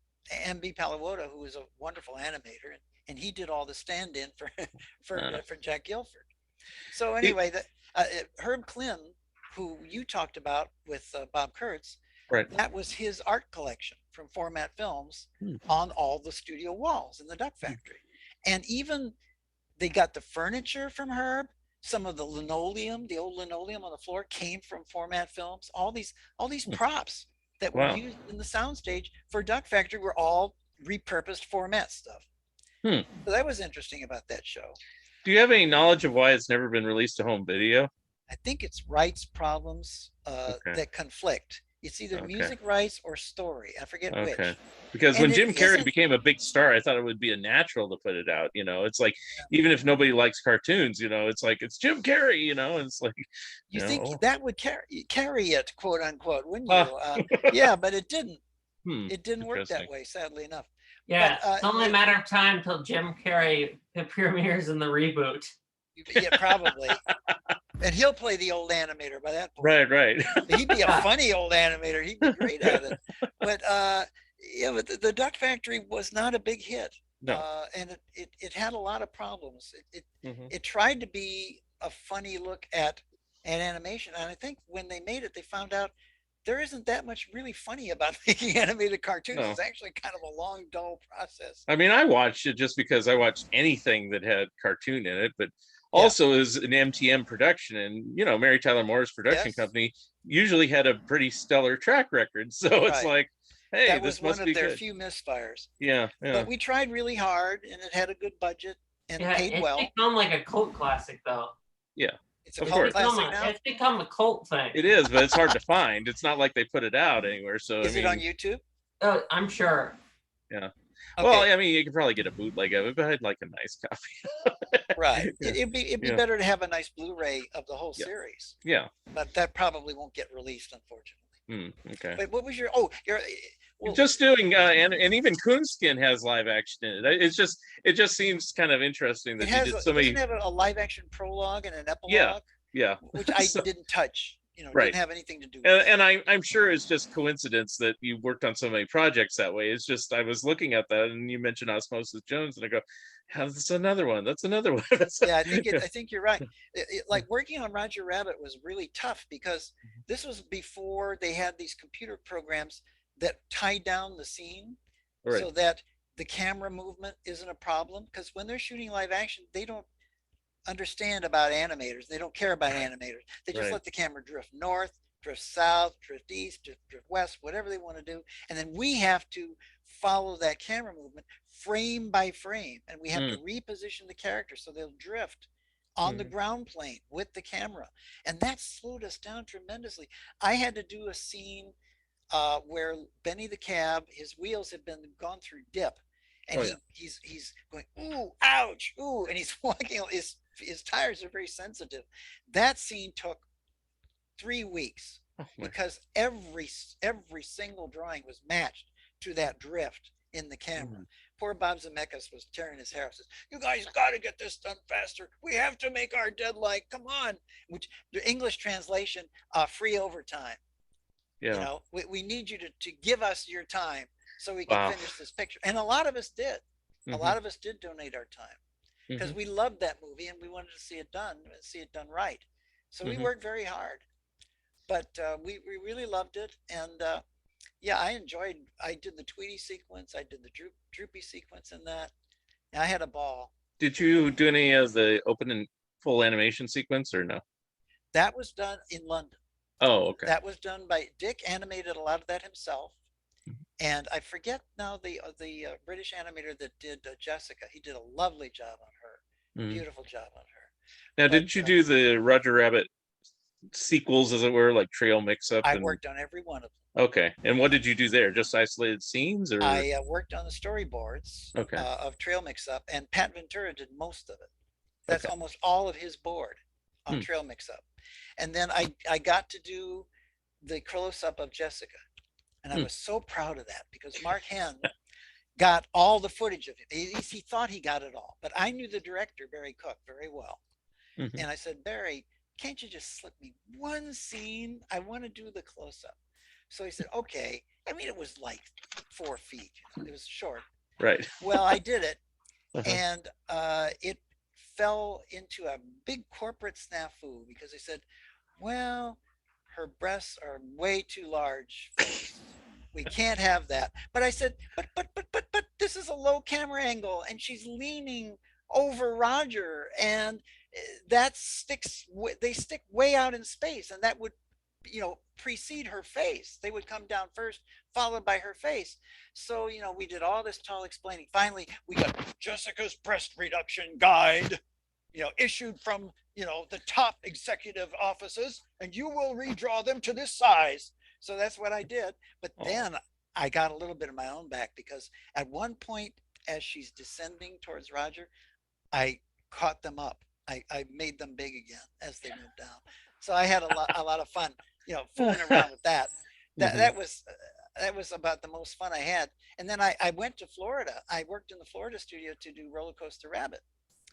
M.B. Pallawoda, who was a wonderful animator, and he did all the stand-in for Jack Guilford. So anyway, Herb Klin, who you talked about with Bob Kurtz, Right. that was his art collection from Format Films on all the studio walls in the Duck Factory. And even they got the furniture from Herb. Some of the linoleum, the old linoleum on the floor, came from Format Films. All these props that were used in the soundstage for Duck Factory were all repurposed Format stuff. So that was interesting about that show. Do you have any knowledge of why it's never been released to home video? I think it's rights problems that conflict. It's either music rights or story. I forget which. Because when Jim Carrey became a big star, I thought it would be a natural to put it out. You know, it's like, even if nobody likes cartoons, you know, it's like, it's Jim Carrey, you know, and it's like, you think that would carry it, quote unquote, wouldn't you? Yeah, but it didn't. It didn't work that way, sadly enough. Yeah, but, it's only a matter of time till Jim Carrey premieres in the reboot. Yeah, probably. And he'll play the old animator by that point. Right. He'd be a funny old animator. He'd be great at it. But but the Duck Factory was not a big hit. No. And it had a lot of problems. It tried to be a funny look at animation. And I think when they made it, they found out there isn't that much really funny about making animated cartoons. No. It's actually kind of a long, dull process. I mean, I watched it just because I watched anything that had cartoon in it, but also is an MTM production, and you know, Mary Tyler Moore's production company usually had a pretty stellar track record. So it's like, hey, that was this must one be of their good. few misfires. Yeah. But we tried really hard, and it had a good budget and it paid well. It's become like a cult classic, though. Yeah. It's a cult classic now. It's become a cult thing. It is, but it's hard to find. It's not like they put it out anywhere. So is it on YouTube? Oh, I'm sure. Yeah. Okay. Well, I mean, you could probably get a bootleg of it, but I'd like a nice copy. Right. It'd be better to have a nice Blu-ray of the whole series. Yeah. But that probably won't get released, unfortunately. Okay. Wait, what was your? Just doing and even Coonskin has live action in it. It just seems kind of interesting that he did so many. Doesn't it have a live action prologue and an epilogue? Yeah. Which I didn't touch. You know, didn't have anything to do with it. And I'm sure it's just coincidence that you worked on so many projects that way. It's just I was looking at that and you mentioned Osmosis Jones and I go, that's another one. That's another one. Yeah, I think you're right. Like working on Roger Rabbit was really tough because this was before they had these computer programs that tie down the scene so that the camera movement isn't a problem. Because when they're shooting live action, they don't understand about animators. They don't care about animators. They just let the camera drift north, drift south, drift east, drift west, whatever they want to do. And then we have to follow that camera movement frame by frame. And we have to reposition the character so they'll drift on the ground plane with the camera. And that slowed us down tremendously. I had to do a scene where Benny the Cab, his wheels had been gone through dip. And he's going, ooh, ouch, ooh. And he's walking, his tires are very sensitive. That scene took 3 weeks because every single drawing was matched to that drift in the camera. Poor Bob Zemeckis was tearing his hair. Says, "You guys got to get this done faster. We have to make our deadline. Come on!" Which the English translation, free overtime. Yeah. You know, we need you to give us your time so we can finish this picture. And a lot of us did. A lot of us did donate our time because we loved that movie and we wanted to see it done and see it done right. So we worked very hard, but we really loved it. And I did the Tweety sequence. I did the Droopy sequence in that. And I had a ball. Did you do any of the open and full animation sequence or no? That was done in London. Oh, okay. That was done by Dick, animated a lot of that himself. And I forget now the British animator that did Jessica. He did a lovely job on her. Beautiful job on her. Now, didn't you do the Roger Rabbit sequels, as it were, like Trail Mix-Up? I worked on every one of them. Okay. And what did you do there? Just isolated scenes, or? I worked on the storyboards Okay. of Trail Mix-Up, and Pat Ventura did most of it. That's Okay. almost all of his board on Trail Mix-Up. And then I got to do the close-up of Jessica. And I was so proud of that, because Mark Henn got all the footage of it. He thought he got it all. But I knew the director, Barry Cook, very well. Mhm. And I said, Barry, can't you just slip me one scene? I want to do the close-up. So he said, okay. I mean, it was like 4 feet. It was short. Right. Well, I did it. Uh-huh. And it fell into a big corporate snafu, because they said, well, her breasts are way too large. We can't have that. But I said, but this is a low camera angle, and she's leaning over Roger, and that they stick way out in space, and that would, precede her face. They would come down first, followed by her face. So, we did all this tall explaining. Finally, we got Jessica's breast reduction guide, issued from, the top executive offices, and you will redraw them to this size. So that's what I did. But then I got a little bit of my own back, because at one point, as she's descending towards Roger, I caught them up. I made them big again as they moved down. So I had a lot of fun, fooling around with that. That was about the most fun I had. And then I went to Florida. I worked in the Florida studio to do Roller Coaster Rabbit.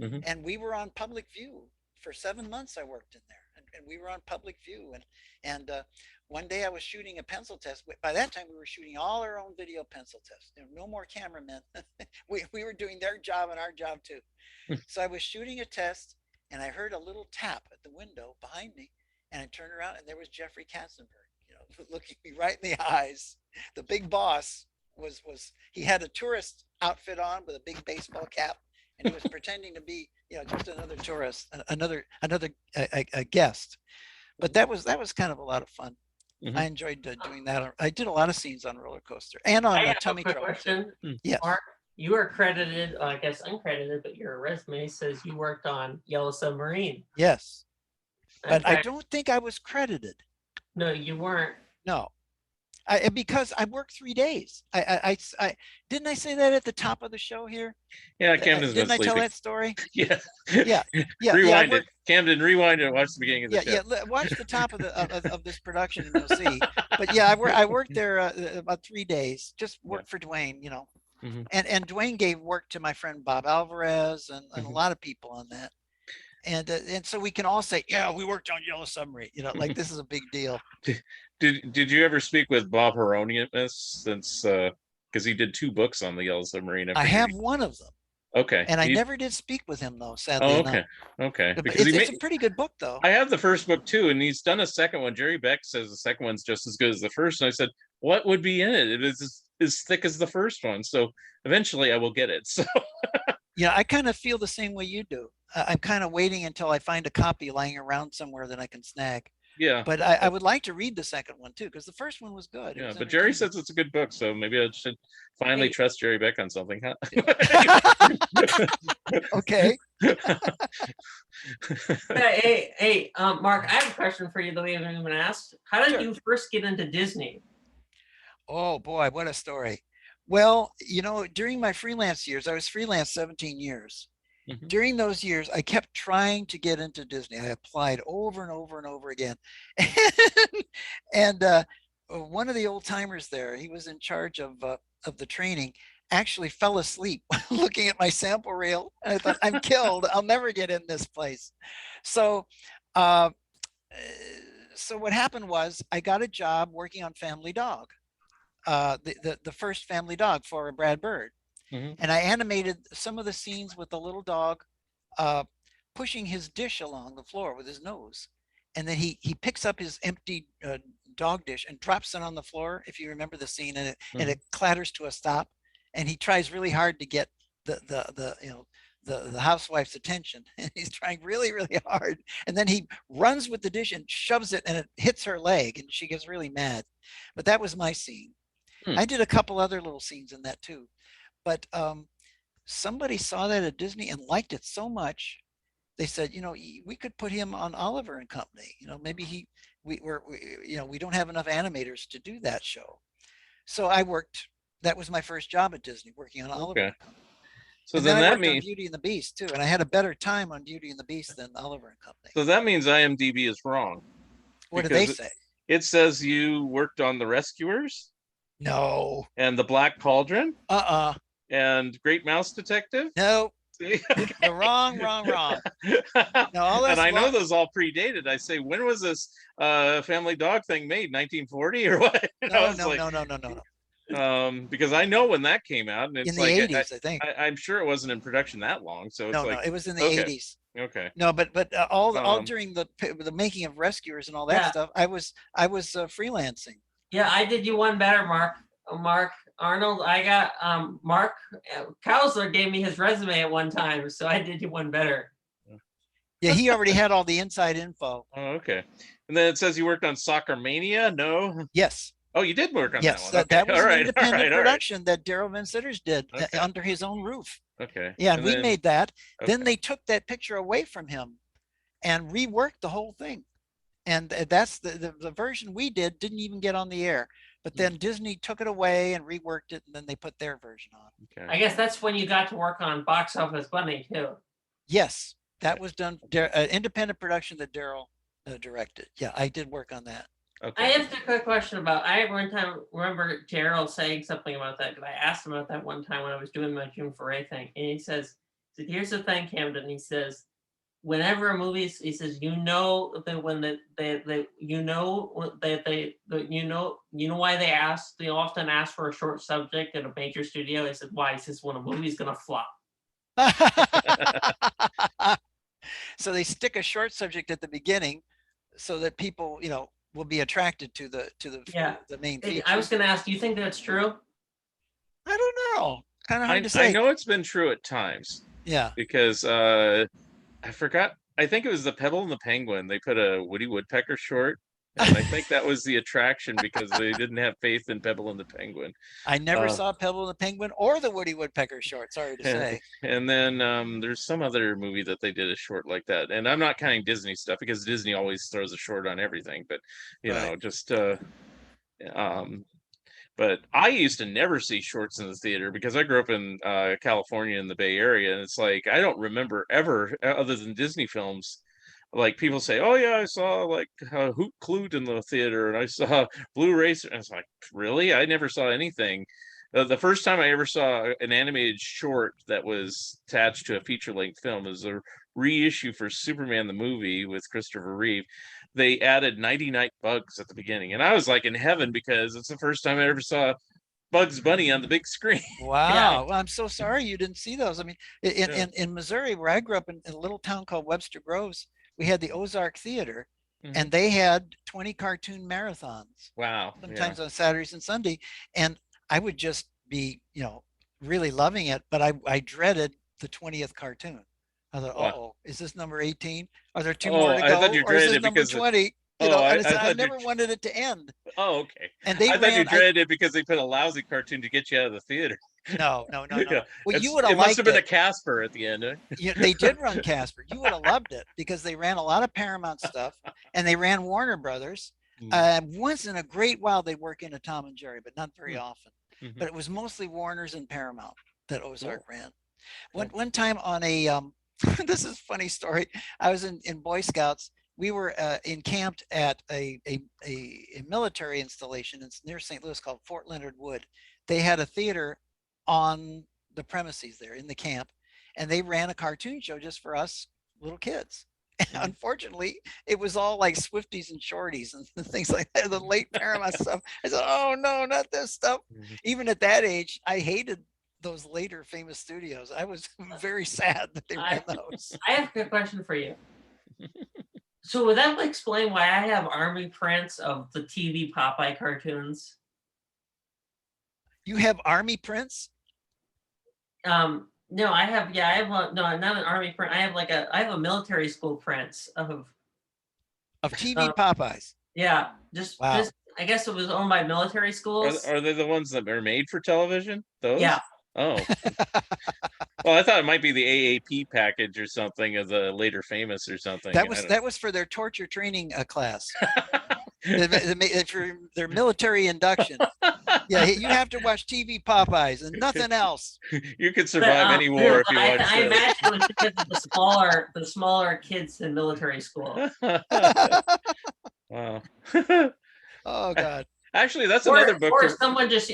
And we were on public view for 7 months. I worked in there, and we were on public view. And one day I was shooting a pencil test. By that time, we were shooting all our own video pencil tests. No more cameramen. we were doing their job and our job too. So I was shooting a test, and I heard a little tap at the window behind me, and I turned around, and there was Jeffrey Katzenberg, looking me right in the eyes. The big boss he had a tourist outfit on with a big baseball cap, and he was pretending to be, just another tourist, another guest. But that was kind of a lot of fun. I enjoyed doing that. I did a lot of scenes on Roller Coaster and on Tummy Trouble. Question. Yes. Mark, you are credited, I guess uncredited, but your resume says you worked on Yellow Submarine. Yes. But Okay. I don't think I was credited. No, you weren't. No. Because I worked 3 days. I didn't I say that at the top of the show here? Yeah, Camden's didn't been I tell sleeping. that story? Yeah. Yeah. Rewind it. Camden, rewind it. Watch the beginning of the show. Yeah. Watch the top of this production, and you'll see. But yeah, I worked there about 3 days. Just worked for Dwayne, and Dwayne gave work to my friend Bob Alvarez and a lot of people on that. And so we can all say, yeah, we worked on Yellow Submarine, like this is a big deal. Did you ever speak with Bob Hieronymus, since because he did 2 books on the Yellow Submarine? I have one of them. Okay. And I never did speak with him, though, sadly enough. Okay. Because it's a pretty good book, though. I have the first book too, and he's done a second one. Jerry Beck says the second one's just as good as the first. And I said, what would be in it? It is as thick as the first one. So eventually I will get it. So yeah, I kind of feel the same way you do. I'm kind of waiting until I find a copy lying around somewhere that I can snag. Yeah. But I would like to read the second one too, because the first one was good. Yeah, but Jerry says it's a good book, so maybe I should finally trust Jerry Beck on something, huh? Okay. Hey, Mark, I have a question for you that we haven't even asked. How did you first get into Disney? Oh boy, what a story. Well, during my freelance years, I was freelance 17 years. During those years, I kept trying to get into Disney. I applied over and over and over again. And one of the old timers there, he was in charge of the training, actually fell asleep looking at my sample reel. And I thought, I'm killed. I'll never get in this place. So what happened was I got a job working on Family Dog, the first Family Dog for Brad Bird. And I animated some of the scenes with the little dog pushing his dish along the floor with his nose. And then he picks up his empty dog dish and drops it on the floor, if you remember the scene, and it clatters to a stop. And he tries really hard to get the housewife's attention. And he's trying really, really hard. And then he runs with the dish and shoves it, and it hits her leg, and she gets really mad. But that was my scene. I did a couple other little scenes in that too. But somebody saw that at Disney and liked it so much they said, we could put him on Oliver and Company. Maybe we don't have enough animators to do that show. So I worked. That was my first job at Disney, working on Oliver Okay. and Company. So And then then I that worked on means Beauty and the Beast too, and I had a better time on Beauty and the Beast than Oliver and Company. so that means IMDb is wrong. What did they Because say? it says you worked on The Rescuers No. and The Black Cauldron and Great Mouse Detective. No. See? The wrong. No, all And that's I know long. those all predated. I say, when was this Family Dog thing made? 1940 or what? No. Because I know when that came out, and it's In the like 80s, I think. I'm sure it wasn't in production that long. So it's No, like, it was in the okay. 80s. Okay. No, but all during the making of Rescuers and all that stuff, I was freelancing. Yeah, I did you one better, Mark Arnold. I got Mark Kausler gave me his resume at one time, so I did you one better. Yeah, he already had all the inside info. Oh, okay. And then it says you worked on Soccer Mania. No. Yes. Oh, you did work on that one. Yes, that was an independent production that Daryl Van Sitters did under his own roof. Okay. Yeah, and we made that. Okay. Then they took that picture away from him and reworked the whole thing. And that's the version we didn't even get on the air. But then Disney took it away and reworked it, and then they put their version on. Okay. I guess that's when you got to work on Box Office Bunny too. Yes, that was done, independent production that Daryl directed. Yeah, I did work on that. Okay. I asked a quick question about, I one time remember Gerald saying something about that, because I asked him about that one time when I was doing my Jim Foray thing. And he says, here's the thing, Kamden. He says, whenever a movie, he says, you know why they often ask for a short subject at a major studio. He said, why? He says, when a movie's gonna flop. So they stick a short subject at the beginning so that people, will be attracted to the main feature. I was going to ask, do you think that's true? I don't know. Kind of hard to say. I know it's been true at times. Yeah. Because I forgot. I think it was the Pebble and the Penguin. They put a Woody Woodpecker short, and I think that was the attraction because they didn't have faith in Pebble and the Penguin. I never saw Pebble and the Penguin or the Woody Woodpecker short. Sorry to say. And then there's some other movie that they did a short like that, and I'm not counting Disney stuff because Disney always throws a short on everything. But you know, just but I used to never see shorts in the theater because I grew up in California in the Bay Area, and it's like I don't remember ever, other than Disney films, like people say, "Oh yeah, I saw like Hoot Clute in the theater, and I saw Blue Racer." And it's like, really? I never saw anything. The first time I ever saw an animated short that was attached to a feature-length film is a reissue for Superman the movie with Christopher Reeve. They added Nighty Night Bugs at the beginning, and I was like in heaven because it's the first time I ever saw Bugs Bunny on the big screen. Wow. Yeah. Well, I'm so sorry you didn't see those. I mean, in Missouri, where I grew up in a little town called Webster Groves, we had the Ozark Theater, and they had 20 cartoon marathons. Wow. Sometimes on Saturdays and Sunday. And I would just be, really loving it, but I dreaded the 20th cartoon. I thought, wow. Is this number 18? Are there two more to go? I thought you dreaded it because 20? I never wanted it to end. Oh, okay. And I thought you dreaded it because they put a lousy cartoon to get you out of the theater. No. Yeah. Well, you would have liked it. It must have been a Casper at the end. They did run Casper. You would have loved it because they ran a lot of Paramount stuff, and they ran Warner Brothers. Once in a great while, they work into Tom and Jerry, but not very often. But it was mostly Warner's and Paramount that Ozark ran. One time on a this is a funny story. I was in Boy Scouts. We were encamped at a military installation near St. Louis called Fort Leonard Wood. They had a theater on the premises there in the camp, and they ran a cartoon show just for us little kids. And unfortunately, it was all like Swifties and Shorties and things like that, the late Paramount stuff. I said, oh no, not this stuff. Even at that age, I hated those later famous studios. I was very sad that they ran those. I have a good question for you. So would that explain why I have army prints of the TV Popeye cartoons? You have army prints? No, I have no, not an army print. I have a military school prints of TV Popeyes. Yeah, just I guess it was owned by military schools. Are they the ones that are made for television? Those? Yeah. Oh, well, I thought it might be the AAP package or something of the Later Famous or something. That was for their torture training class. For their military induction. Yeah, you have to watch TV Popeyes and nothing else. You could survive any war if you watch I this. imagine it was because of the smaller kids in military school. Wow. Oh God. Actually, that's another book.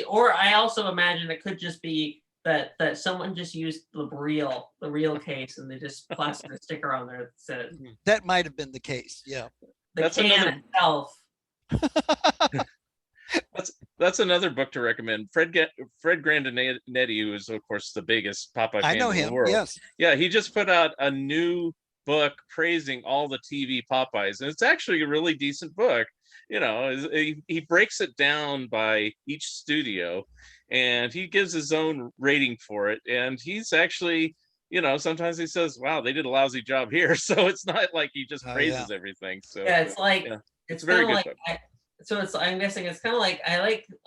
Or I also imagine it could just be that someone just used the real case and they just plastered a sticker on there that said that might have been the case. Yeah. The can itself. That's another book to recommend. Fred Grandinetti, who is of course the biggest Popeye fan in the world. Yes. Yeah, he just put out a new book praising all the TV Popeyes, and it's actually a really decent book. You know, he breaks it down by each studio, and he gives his own rating for it. And he's actually, you know, sometimes he says, "Wow, they did a lousy job here." So it's not like he just praises everything. So yeah, it's like it's a very good book. I'm guessing it's kind of like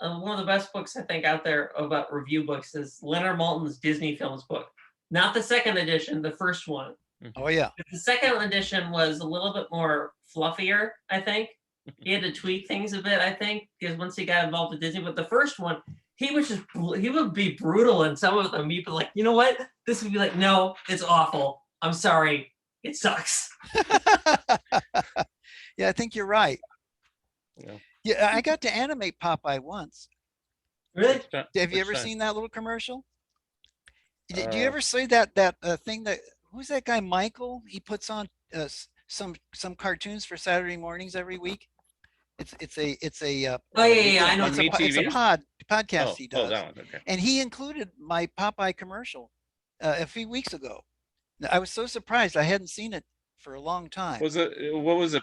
one of the best books I think out there about review books is Leonard Maltin's Disney Films book. Not the second edition, the first one. Oh yeah. The second edition was a little bit more fluffier, I think. He had to tweak things a bit, I think, because once he got involved with Disney. But the first one, he would be brutal in some of them. He'd be like, you know what? This would be like, no, it's awful. I'm sorry, it sucks. Yeah, I think you're right. Yeah. Yeah, I got to animate Popeye once. Really? Have you ever seen that little commercial? Do you ever see that thing that who's that guy Michael? He puts on some cartoons for Saturday mornings every week. It's a I know. It's a podcast he does. That one. Okay. And he included my Popeye commercial a few weeks ago. I was so surprised. I hadn't seen it for a long time. What was it?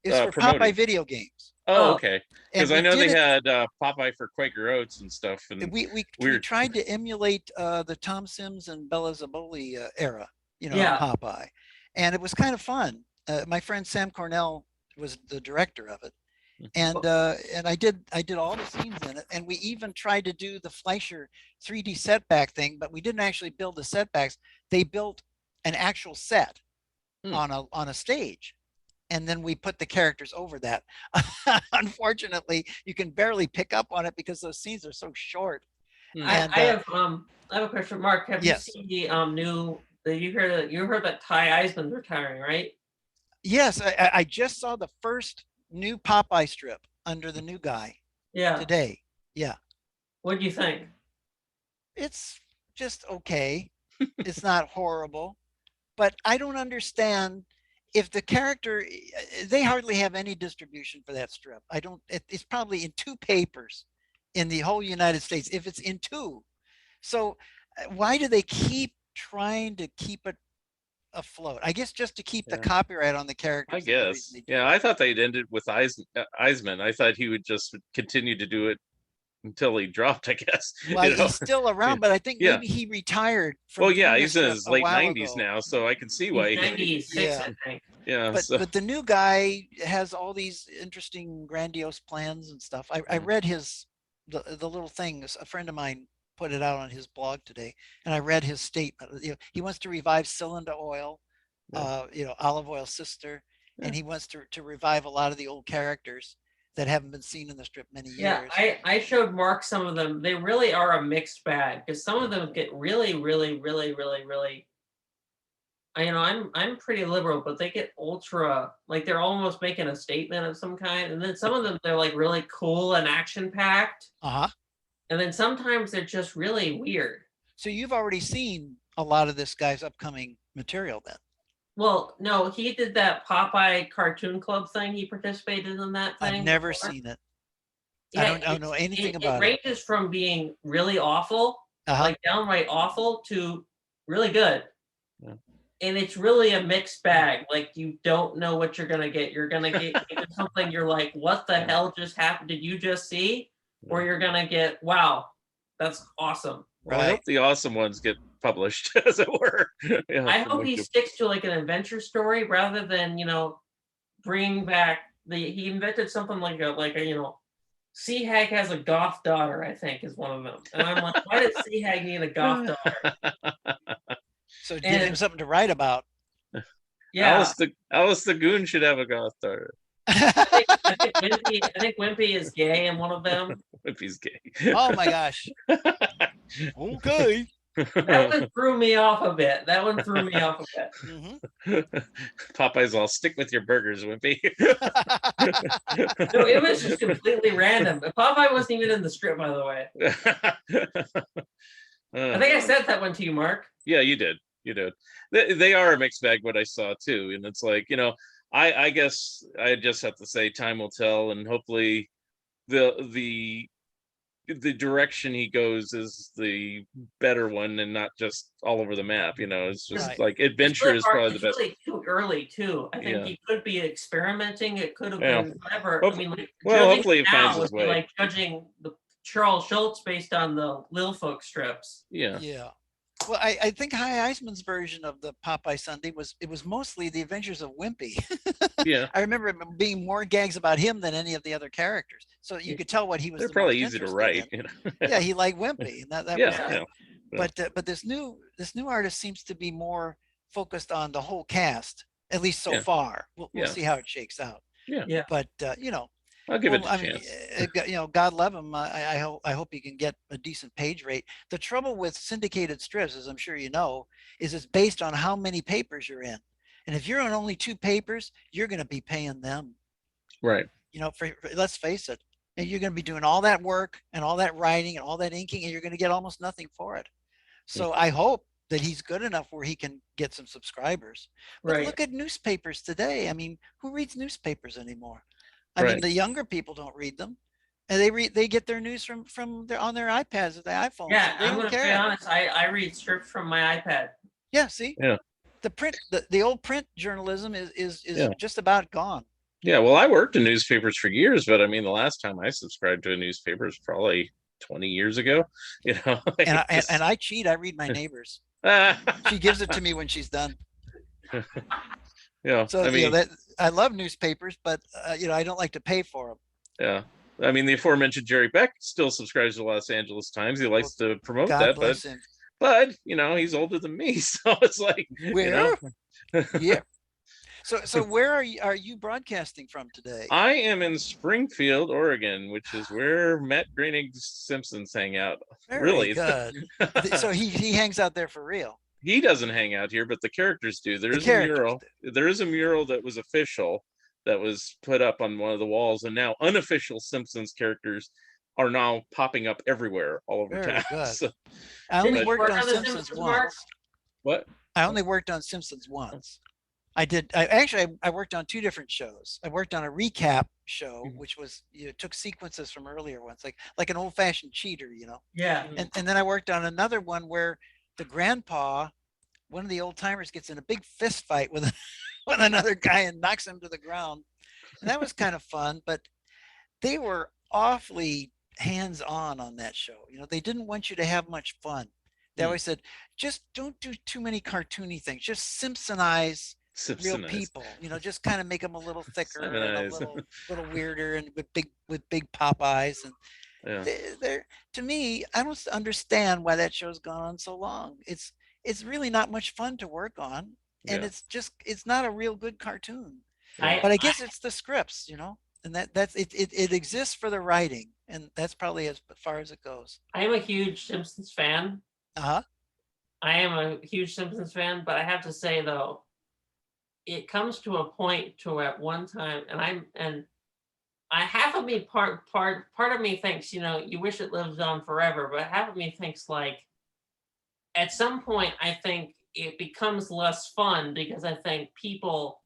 It's for promoting? Popeye video games. Oh, okay. Because I know they had Popeye for Quaker Oats and stuff. And we tried to emulate the Tom Sims and Bella Zaboli era, Popeye, and it was kind of fun. My friend Sam Cornell was the director of it, and I did all the scenes in it, and we even tried to do the Fleischer 3D setback thing, but we didn't actually build the setbacks. They built an actual set on a stage. And then we put the characters over that. Unfortunately, you can barely pick up on it because those scenes are so short. I have a question, Mark. Have you seen the new? You heard that Ty Eisman's retiring, right? Yes, I just saw the first new Popeye strip under the new guy. Yeah. Today. Yeah. What do you think? It's just okay. It's not horrible, but I don't understand. If the character, they hardly have any distribution for that strip. It's probably in 2 papers in the whole United States, if it's in 2. So why do they keep trying to keep it afloat? I guess just to keep the copyright on the characters. I guess. Yeah, I thought they'd ended with Eisman. I thought he would just continue to do it until he dropped, I guess. Well, he's still around, but I think maybe he retired from he's in his late 90s now, so I can see why. 96, I think. Yeah, but the new guy has all these interesting, grandiose plans and stuff. I read the little thing. A friend of mine put it out on his blog today, and I read his statement. He wants to revive Cylinder Oil, Olive Oil's sister, and he wants to revive a lot of the old characters that haven't been seen in the strip many years. Yeah, I showed Mark some of them. They really are a mixed bag because some of them get really, really, really, really, really. I'm pretty liberal, but they get ultra, like they're almost making a statement of some kind. And then some of them they're like really cool and action packed. And then sometimes they're just really weird. So you've already seen a lot of this guy's upcoming material then? Well, no, he did that Popeye Cartoon Club thing. He participated in that thing. I've never seen it. Yeah, I don't know anything about it. It ranges from being really awful, like downright awful, to really good. Yeah. And it's really a mixed bag. Like you don't know what you're gonna get. You're gonna get something you're like, what the hell just happened? Did you just see? Or you're gonna get, wow, that's awesome. Well, I hope the awesome ones get published, as it were. I hope he sticks to like an adventure story rather than bring back he invented something like a Sea Hag has a goth daughter, I think, is one of them. And I'm like, why does Sea Hag need a goth daughter? So give him And something to write about. yeah, Alice the Goon should have a goth daughter. I think Wimpy is gay in one of them. If he's gay. Oh my gosh. Okay. That one threw me off a bit. Popeye's all, stick with your burgers, Wimpy. No, it was just completely random. Popeye wasn't even in the script, by the way. I think I said that one to you, Mark. Yeah, you did. They are a mixed bag, what I saw too. And it's like, I guess I just have to say time will tell, and hopefully the direction he goes is the better one and not just all over the map. It's just Right. like adventure is probably the best. Really too early too. I think he could be experimenting. It could have Yeah. been whatever. Hope- I mean, like, well, judging hopefully it now finds his would be way. like judging the Charles Schultz based on the Lil Folk strips. Yeah. Well, I think High Iceman's version of the Popeye Sunday was mostly the Adventures of Wimpy. Yeah. I remember it being more gags about him than any of the other characters. So you could tell what he was. They're probably easy to write. Yeah, he liked Wimpy, and that was Yeah. But this new artist seems to be more focused on the whole cast, at least so far. We'll see how it shakes out. Yeah. But I'll give it a chance. God love him. I hope he can get a decent page rate. The trouble with syndicated strips, as I'm sure you know, is it's based on how many papers you're in. And if you're on only 2 papers, you're going to be paying them. Right. For let's face it, and you're going to be doing all that work and all that writing and all that inking, and you're going to get almost nothing for it. So I hope that he's good enough where he can get some subscribers. But look at newspapers today. I mean, who reads newspapers anymore? I mean, the younger people don't read them, and they get their news from on their iPads or their iPhones. Yeah, I'm going to be honest. I read strips from my iPad. Yeah, see. Yeah. The print, the old print journalism is just about gone. Yeah, well, I worked in newspapers for years, but I mean, the last time I subscribed to a newspaper is probably 20 years ago. And I cheat. I read my neighbor's. She gives it to me when she's done. Yeah. So I mean, I love newspapers, but I don't like to pay for them. Yeah. I mean, the aforementioned Jerry Beck still subscribes to the Los Angeles Times. He likes to promote that, but he's older than me, so it's like, where? Yeah. So where are you broadcasting from today? I am in Springfield, Oregon, which is where Matt Groening's Simpsons hang out. Very good. So he hangs out there for real. He doesn't hang out here, but the characters do. There is a mural. There is a mural that was official that was put up on one of the walls, and now unofficial Simpsons characters are now popping up everywhere all over town. So, I only worked on Simpsons once. What? I only worked on Simpsons once. I worked on 2 different shows. I worked on a recap show, which was took sequences from earlier ones, like an old-fashioned cheater, Yeah. And then I worked on another one where the grandpa, one of the old timers, gets in a big fist fight with another guy and knocks him to the ground. And that was kind of fun, but they were awfully hands-on that show. They didn't want you to have much fun. They always said, just don't do too many cartoony things. Just Simpsonize real people. Just kind of make them a little thicker and a little weirder, and with big pop eyes. And they're to me, I don't understand why that show's gone on so long. It's really not much fun to work on, and it's not a real good cartoon. But I guess it's the scripts, and that's it exists for the writing, and that's probably as far as it goes. I am a huge Simpsons fan. I am a huge Simpsons fan, but I have to say though, it comes to a point to at one time, and I half of me part of me thinks, you wish it lives on forever, but half of me thinks like at some point I think it becomes less fun because I think people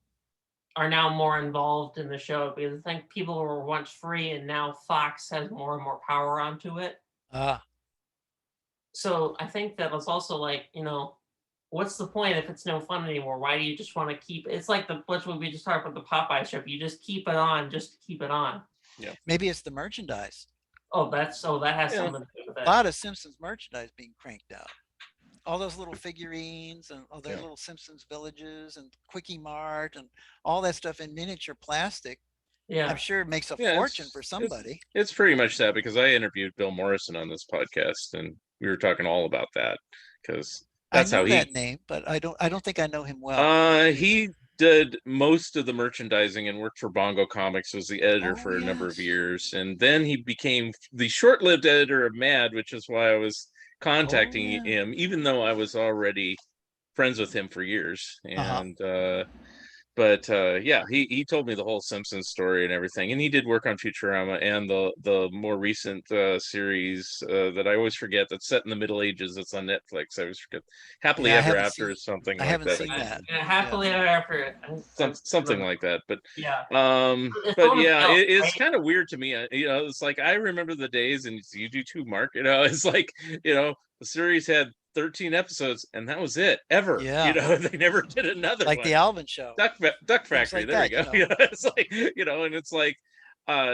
are now more involved in the show, because I think people were once free and now Fox has more and more power onto it. So I think that it's also like, what's the point if it's no fun anymore? Why do you just want to keep it's like what we just talked about, the Popeye strip. You just keep it on just to keep it on. Yeah. Maybe it's the merchandise. That has something to do with it. A lot of Simpsons merchandise being cranked out. All those little figurines and all their little Simpsons villages and Quickie Mart and all that stuff in miniature plastic. Yeah. I'm sure it makes a Yeah, fortune for somebody. It's pretty much that, because I interviewed Bill Morrison on this podcast, and we were talking all about that, because that's I know how that name, but I don't think I know him well. he did most of the merchandising and worked for Bongo Comics, was the editor Oh, for a number of yes. years, and then he became the short-lived editor of Mad, which is why I was contacting yeah. him, even though I was already friends with him for years. And but yeah, he told me the whole Simpsons story and everything, and he did work on Futurama and the more recent series that I always forget, that's set in the Middle Ages. It's on Netflix. I always forget, Happily Yeah, I Ever haven't After, seen- or something I like haven't that. seen that. Happily ever after. Something like that. But Yeah. but on yeah, Bell, it's right? kind of weird to me. You know, it's like I remember the days, and you do too, Mark. You know, it's like, you know, the series had 13 episodes, and that was it ever. Yeah. You know, they never did another Like one. the Alvin Show. Duck Factory. like There we that, go. you know. It's like, you know, and it's like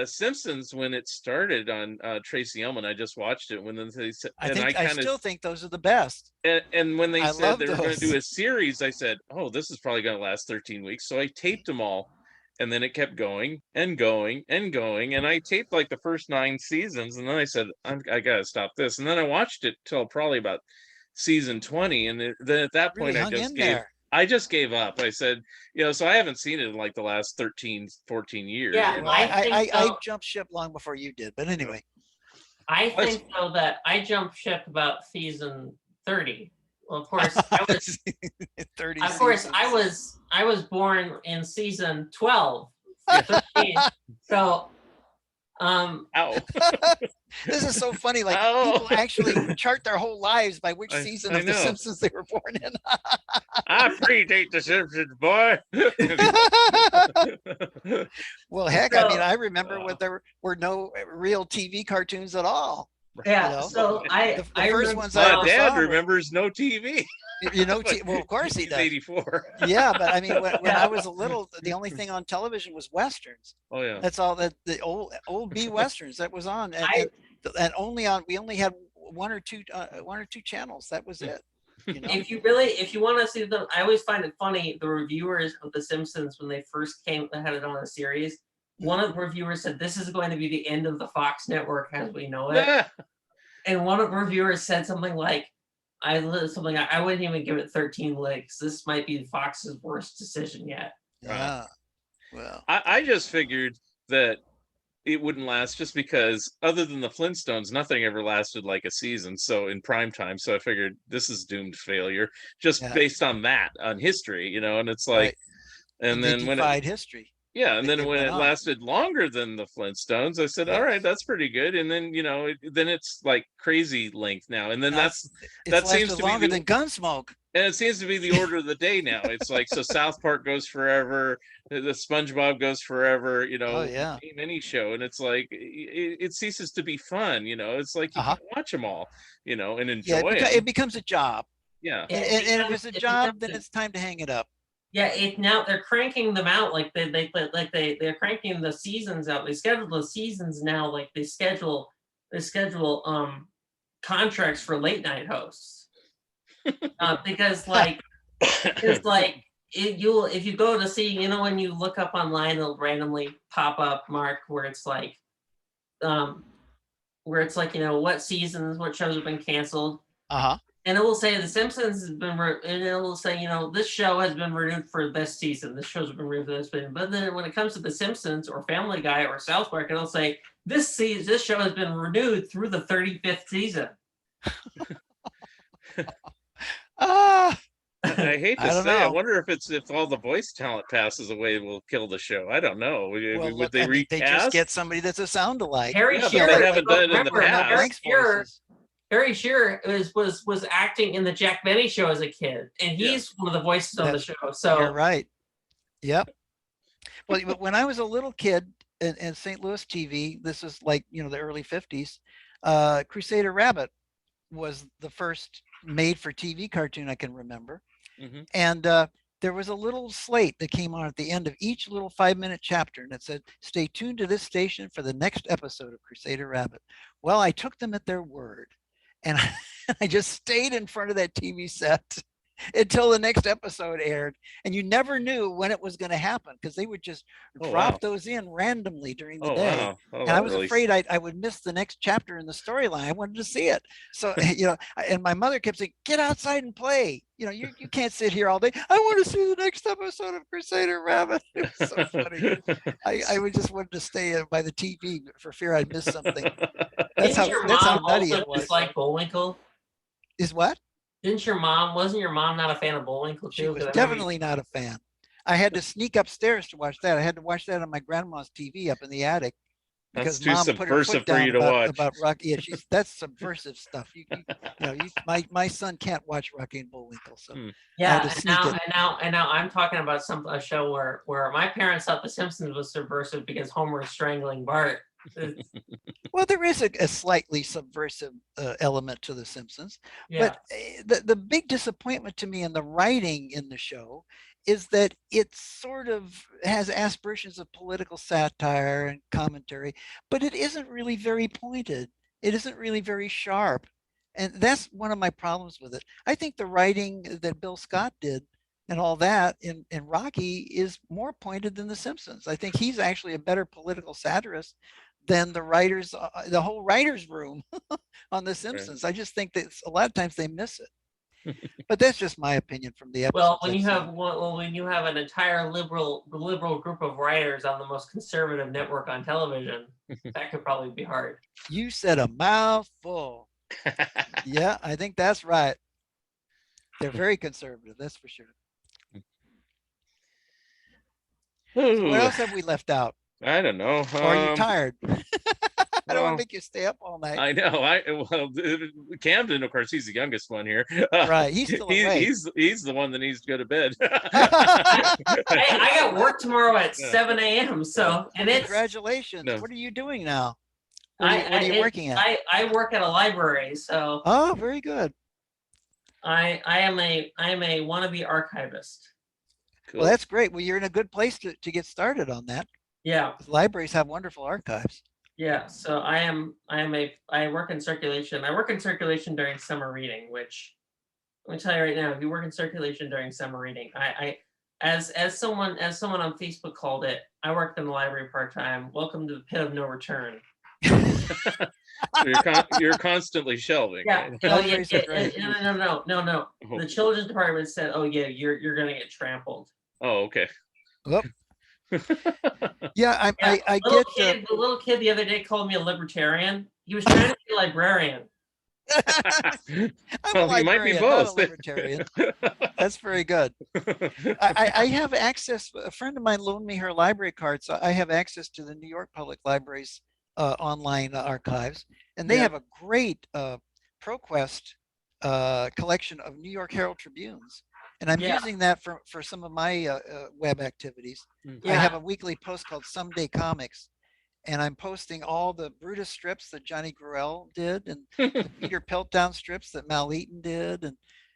Simpsons, when it started on Tracy Ullman. I just watched it when they said, I and think I I kind of, still think those are the best. and when they I said love they were going to do those. a series, I said, oh, this is probably going to last 13 weeks. So I taped them all, and then it kept going and going and going, and I taped like the first 9 seasons, and then I said, I gotta stop this, and then I watched it till probably about season 20, and then at that Really point hung in there. I just gave up. I said, you know, so I haven't seen it in like the last 13, 14 years. Yeah, You know? Well, I so. jumped ship long before you did, but anyway. I think though that I jumped ship about season 30. Well, of course, I was 30 of course seasons. I was born in season 12. 13. So Ow. This is so funny. Like Ow. people actually chart their whole lives by which season I of The know. Simpsons they were born in. I predate the Simpsons, boy. Well, heck, I mean, So- I remember when there were no real TV cartoons at all. yeah, You know? so The I first remember, ones I My ever dad saw were, remembers no TV. you know, well, of course he He's does. 84. Yeah, but I mean, when Yeah. I was a little, the only thing on television was westerns. Oh yeah. That's all that the old B westerns that was on, and only on. We only had one or two channels. That was it. You know? if you want to see them, I always find it funny, the reviewers of The Simpsons, when they first had it on a series, one of the reviewers said, this is going to be the end of the Fox network as we know it. And one of the reviewers said something like, I wouldn't even give it 13 licks. This might be Fox's worst decision yet. Yeah. Well, I just figured that it wouldn't last, just because other than the Flintstones, nothing ever lasted like a season. So in prime time, so I figured this is doomed failure, just based on that, on history, you know. And it's like, right. and then they when defied history. and then when went it on. lasted longer than the Flintstones, I said, all right, that's pretty good. And then, you know, then it's like crazy length now. And then that seems to be longer than Gunsmoke. And it seems to be the order of the day now. It's like, so South Park goes forever, the SpongeBob goes forever, you know, name any show. And it's like, it ceases to be fun, you know. It's like you can't watch them all, you know, and enjoy it. It becomes a job. Yeah. And if it's a job, then it's time to hang it up. Yeah, now they're cranking them out like they're cranking the seasons out. They schedule the seasons now like they schedule contracts for late night hosts. Because like it's like if you go to see, you know, when you look up online, it'll randomly pop up, Mark, where it's like you know, what seasons, what shows have been canceled. And it will say The Simpsons has been, and it will say, you know, this show has been renewed for this season. This show's been renewed for this season. But then when it comes to The Simpsons or Family Guy or South Park, it'll say this show has been renewed through the 35th season. I hate to say, I wonder if all the voice talent passes away, will kill the show. I don't know. Would they recast? They just get somebody that's a sound-alike. Harry Shearer, they haven't done it in the past. Harry Shearer was acting in the Jack Benny show as a kid, and he's one of the voices on the show. So you're right. Yep. Well, when I was a little kid in St. Louis TV, this is like, you know, the early 50s, Crusader Rabbit was the first made-for-TV cartoon I can remember. And there was a little slate that came on at the end of each little 5-minute chapter, and it said, stay tuned to this station for the next episode of Crusader Rabbit. Well, I took them at their word, and I just stayed in front of that TV set until the next episode aired, and you never knew when it was going to happen because they would just drop those in randomly during the day. Wow. Oh, and I was afraid I would miss the next chapter in the storyline. I wanted to see it. So, and my mother kept saying, get outside and play. You can't sit here all day. I want to see the next episode of Crusader Rabbit. It was so funny. I would just wanted to stay by the TV for fear I'd miss something. That's how nutty it was. Like Bullwinkle? Is what? Wasn't your mom not a fan of Bullwinkle too? She was definitely not a fan. I had to sneak upstairs to watch that. I had to watch that on my grandma's TV up in the attic. Because Mom put her foot down for you to watch. About Rocky. Yeah, that's subversive stuff. My son can't watch Rocky and Bullwinkle. So yeah, and now I'm talking about a show where my parents thought The Simpsons was subversive because Homer is strangling Bart. Well, there is a slightly subversive element to The Simpsons, but the big disappointment to me in the writing in the show is that it sort of has aspirations of political satire and commentary, but it isn't really very pointed. It isn't really very sharp. And that's one of my problems with it. I think the writing that Bill Scott did and all that in Rocky is more pointed than The Simpsons. I think he's actually a better political satirist than the writers, the whole writers' room on The Simpsons. Right. I just think that a lot of times they miss it. But that's just my opinion from the episode. Well, when you have an entire liberal group of writers on the most conservative network on television, that could probably be hard. You said a mouthful. Yeah, I think that's right. They're very conservative, that's for sure. So what else have we left out? I don't know. Or are you tired? I don't want to make you stay up all night. I know. Kamden, of course, he's the youngest one here. Right, he's still awake. He's the one that needs to go to bed. I got work tomorrow at 7 a.m. So, congratulations. No. What are you doing now? What are you working at? I work at a library. So. Oh, very good. I am a wannabe archivist. Cool. Well, that's great. Well, you're in a good place to get started on that. Yeah. Libraries have wonderful archives. Yeah, so I work in circulation. I work in circulation during summer reading, which let me tell you right now, if you work in circulation during summer reading, I as someone on Facebook called it, I worked in the library part-time. Welcome to the pit of no return. So you're constantly shelving. Yeah. Right? No. The children's department said, "Oh yeah, you're gonna get trampled." Oh, okay. Well, yeah, I get the little kid the other day called me a libertarian. He was trying to be a librarian. Well, he might be both. Not a libertarian. That's very good. I have access. A friend of mine loaned me her library card, so I have access to the New York Public Library's online archives, and they have a great ProQuest collection of New York Herald Tribunes. And I'm using that for some of my web activities. I have a weekly post called Someday Comics, and I'm posting all the Brutus strips that Johnny Gruelle did, and the Peter Piltdown strips that Mal Eaton did,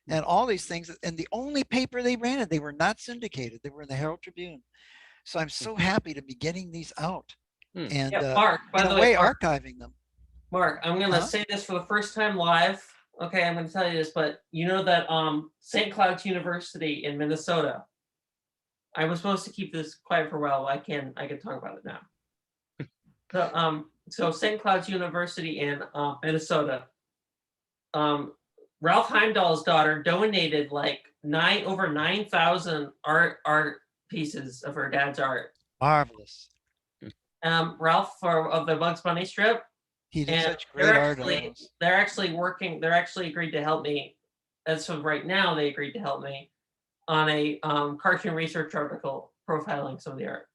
and all these things. And the only paper they ran it, they were not syndicated. They were in the Herald Tribune. So I'm so happy to be getting these out and Mark, by the way, archiving them. Mark, I'm going to say this for the first time live. Okay, I'm going to tell you this, but you know that St. Cloud's University in Minnesota, I was supposed to keep this quiet for a while. I can talk about it now. So St. Cloud's University in Minnesota, Ralph Heimdall's daughter donated like over 9,000 art pieces of her dad's art. Marvelous. Ralph of the Bugs Bunny strip. He did such great art. They're actually agreed to help me. As of right now, they agreed to help me on a cartoon research article profiling some of the art.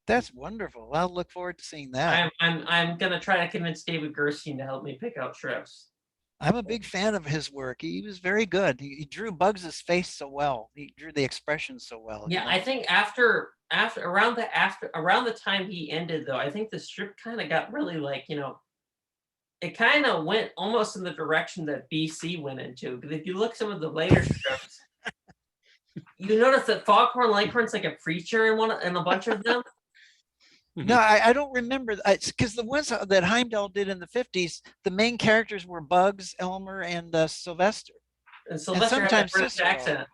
That's wonderful. I'll look forward to seeing that. I'm gonna try to convince David Gerstein to help me pick out strips. I'm a big fan of his work. He was very good. He drew Bugs's face so well. He drew the expression so well. Yeah, I think around the time he ended, though, I think the strip kind of got really like, it kind of went almost in the direction that BC went into. Because if you look some of the later strips, you notice that Foghorn Leghorn's like a preacher in a bunch of them. No, I don't remember. Because the ones that Heimdall did in the 50s, the main characters were Bugs, Elmer, and Sylvester. And Sylvester had a British accent.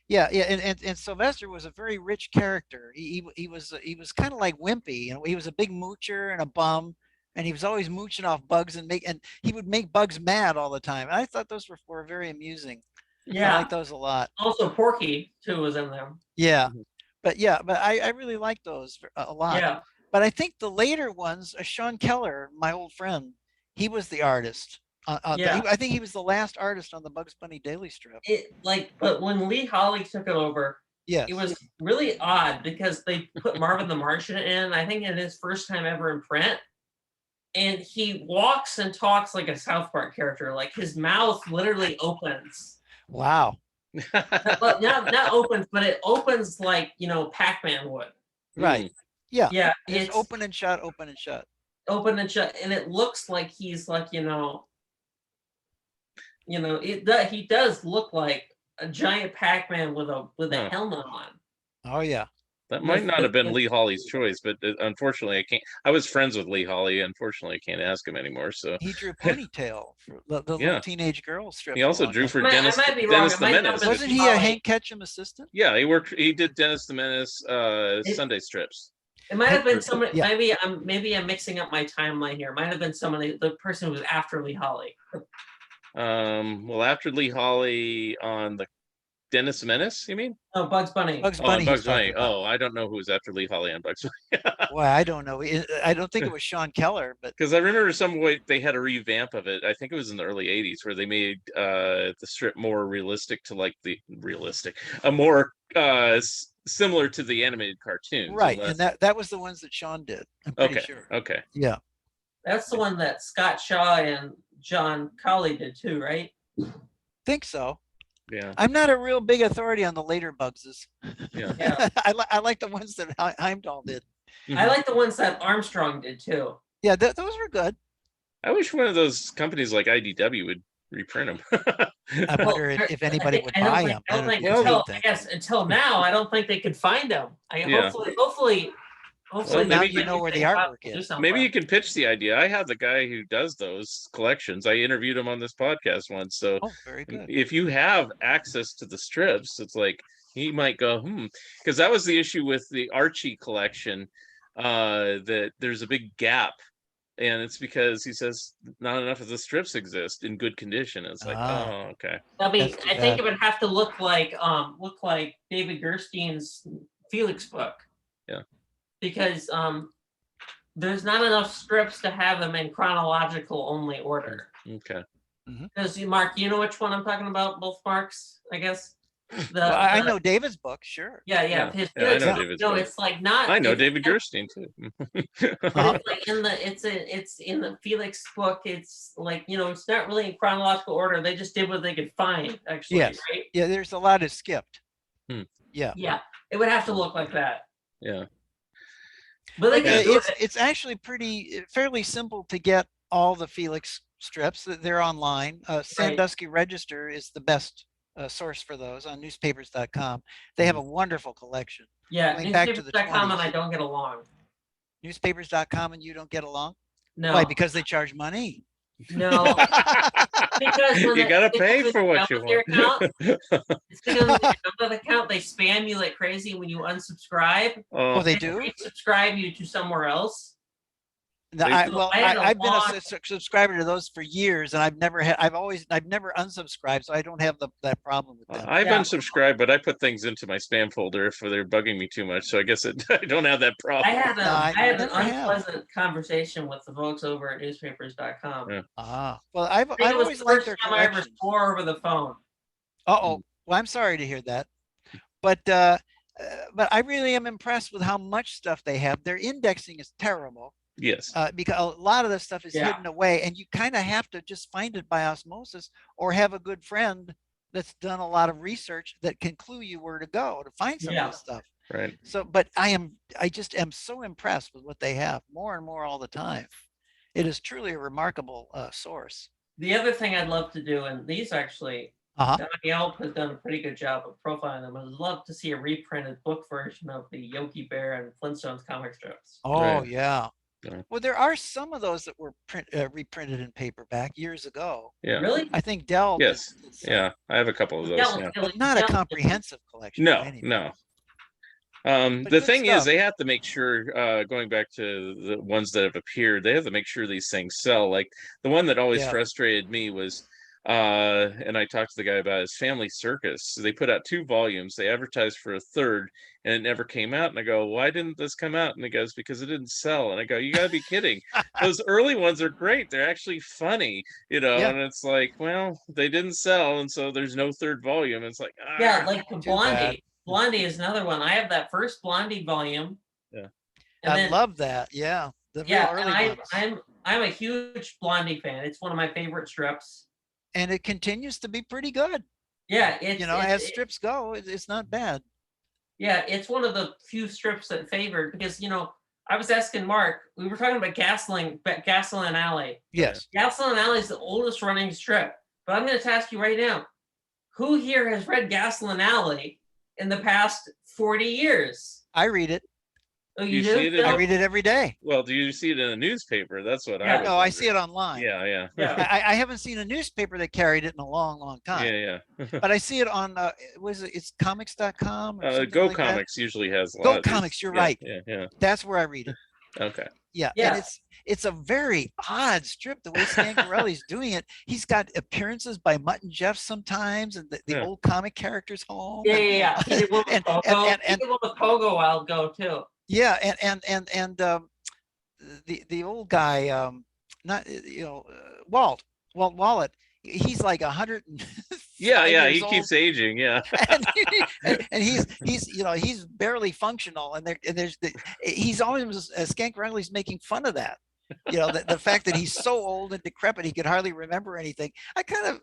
Yeah, yeah, and Sylvester was a very rich character. He was kind of like wimpy. You know, he was a big moocher and a bum, and he was always mooching off bugs and he would make bugs mad all the time. And I thought those were very amusing. I Yeah. like those a lot. Also, Porky too was in them. Yeah, Mhm. but I really like those a lot. Yeah. But I think the later ones, Sean Keller, my old friend, he was the artist. Yeah. I think he was the last artist on the Bugs Bunny Daily Strip. But when Lee Holly took it over, Yes. it was really odd because they put Marvin the Martian in, I think in his first time ever in print. And he walks and talks like a South Park character. Like his mouth literally opens. Wow. Not opens, but it opens like, Pac-Man would. Right. Yeah. Yeah. It's open and shut, open and shut. Open and shut. And it looks like he's like, he does look like a giant Pac-Man with a helmet on. Oh yeah. That might not have been Lee Holly's choice, but unfortunately, I can't. I was friends with Lee Holly. Unfortunately, I can't ask him anymore. So he drew Ponytail for the little teenage girl strip. He also drew for Dennis, I might be Dennis wrong. the Menace. Wasn't he a Hank Ketchum assistant? Yeah, he did Dennis the Menace Sunday strips. It might have been somebody. Yeah. Maybe I'm mixing up my timeline here. It might have been somebody, the person who was after Lee Holly. Well, after Lee Holly on the Dennis the Menace, you mean? Oh, Bugs Bunny. Bugs Bunny. Bugs Bunny. Oh, I don't know who was after Lee Holly on Bugs Bunny. Well, I don't know. I don't think it was Sean Keller, but because I remember some way they had a revamp of it. I think it was in the early '80s where they made the strip more realistic to more similar to the animated cartoons. Right, and that was the ones that Sean did. I'm pretty sure. Okay. Yeah. That's the one that Scott Shaw and John Colley did too, right? Think so. Yeah. I'm not a real big authority on the later Bugses. Yeah. I like the ones that Heimdall did. I like the ones that Armstrong did too. Yeah, those were good. I wish one of those companies like IDW would reprint them. I wonder if anybody would buy them. I guess until now, I don't think they could find them. Hopefully, now you know where the artwork is. Maybe you can pitch the idea. I have the guy who does those collections. I interviewed him on this podcast once. So very good. If you have access to the strips, it's like he might go, because that was the issue with the Archie collection, that there's a big gap. And it's because he says not enough of the strips exist in good condition. It's like, oh, okay. I mean, I think it would have to look like David Gerstein's Felix book. Yeah. Because there's not enough strips to have them in chronological only order. Okay. Because Mark, you know which one I'm talking about? Both Marks, I guess. I know David's book, sure. Yeah. I know David's book. It's like not. I know David Gerstein too. It's in the Felix book. It's like, it's not really in chronological order. They just did what they could find. Actually, yes. Right? Yeah, there's a lot of skipped. Yeah. Yeah, it would have to look like that. Yeah. But it's actually fairly simple to get all the Felix strips. They're online. Sandusky Register is the best source for those on newspapers.com. They have a wonderful collection. Yeah, newspapers.com and I don't get along. Newspapers.com and you don't get along? No. Why? Because they charge money? No. Because you gotta pay for what you want. It's because of the account, they spam you like crazy when you unsubscribe. Oh, they do? They subscribe you to somewhere else. I've been a subscriber to those for years, and I've never unsubscribed, so I don't have that problem with them. I've unsubscribed, but I put things into my spam folder if they're bugging me too much. So I guess I don't have that problem. I had an unpleasant conversation with the folks over at newspapers.com. Yeah. Well, I've always liked their collection. I ever swore over the phone. Well, I'm sorry to hear that, but I really am impressed with how much stuff they have. Their indexing is terrible. Yes. Because a lot of the stuff is hidden away, and you kind of have to just find it by osmosis, or have a good friend that's done a lot of research that can clue you where to go to find some of this stuff. Right. So, but I just am so impressed with what they have more and more all the time. It is truly a remarkable source. The other thing I'd love to do, and these actually, Yelp has done a pretty good job of profiling them. I'd love to see a reprinted book version of the Yogi Bear and Flintstones comic strips. Oh, yeah. Well, there are some of those that were reprinted in paperback years ago. Yeah. Really? I think Dell. Yes. Did some, Yeah. I have a couple of those. Dell- Yeah. but not a Dell- comprehensive collection. No. by any means. No. But The good thing stuff. is, they have to make sure, going back to the ones that have appeared, they have to make sure these things sell. Like the one that always Yeah. frustrated me was, and I talked to the guy about his Family Circus. They put out 2 volumes. They advertised for a third, and it never came out. And I go, why didn't this come out? And he goes, because it didn't sell. And I go, you got to be kidding. Those early ones are great. They're actually funny, you know. Yeah. And it's like, well, they didn't sell, and so there's no third volume. It's like, Yeah, like bad. Blondie. Blondie is another one. I have that first Blondie volume. Yeah. And I then, love that. Yeah. The real yeah, early and ones. I'm a huge Blondie fan. It's one of my favorite strips. And it continues to be pretty good. Yeah, it's As strips go, it's not bad. yeah, it's one of the few strips that favored because I was asking Mark. We were talking about Gasoline Alley. Yes. Gasoline Alley is the oldest running strip. But I'm going to ask you right now, who here has read Gasoline Alley in the past 40 years? I read it. Oh, You you see it do? in- I read it every day. Well, do you see it in a newspaper? That's what Yeah. I was No, I see wondering. it online. Yeah. Yeah. I haven't seen a newspaper that carried it in a long, long time. Yeah. But I see it on it's comics.com or something Go like that. Comics usually has a Go lot of these. Comics, you're Yeah, right. Yeah. That's where I read it. Okay. Yeah. Yeah. And it's a very odd strip the way Scancarelli's doing it. He's got appearances by Mutt and Jeff sometimes, and the Yeah. old comic characters home. Yeah. He did one with And- Pogo. and- He did one with Pogo a while ago too. Yeah, and the old guy, not Walt Wallet. He's like 100. Yeah. He keeps aging. Yeah. and he's barely functional, and he's always Scancarelli's making fun of that. The fact that he's so old and decrepit he could hardly remember anything. I kind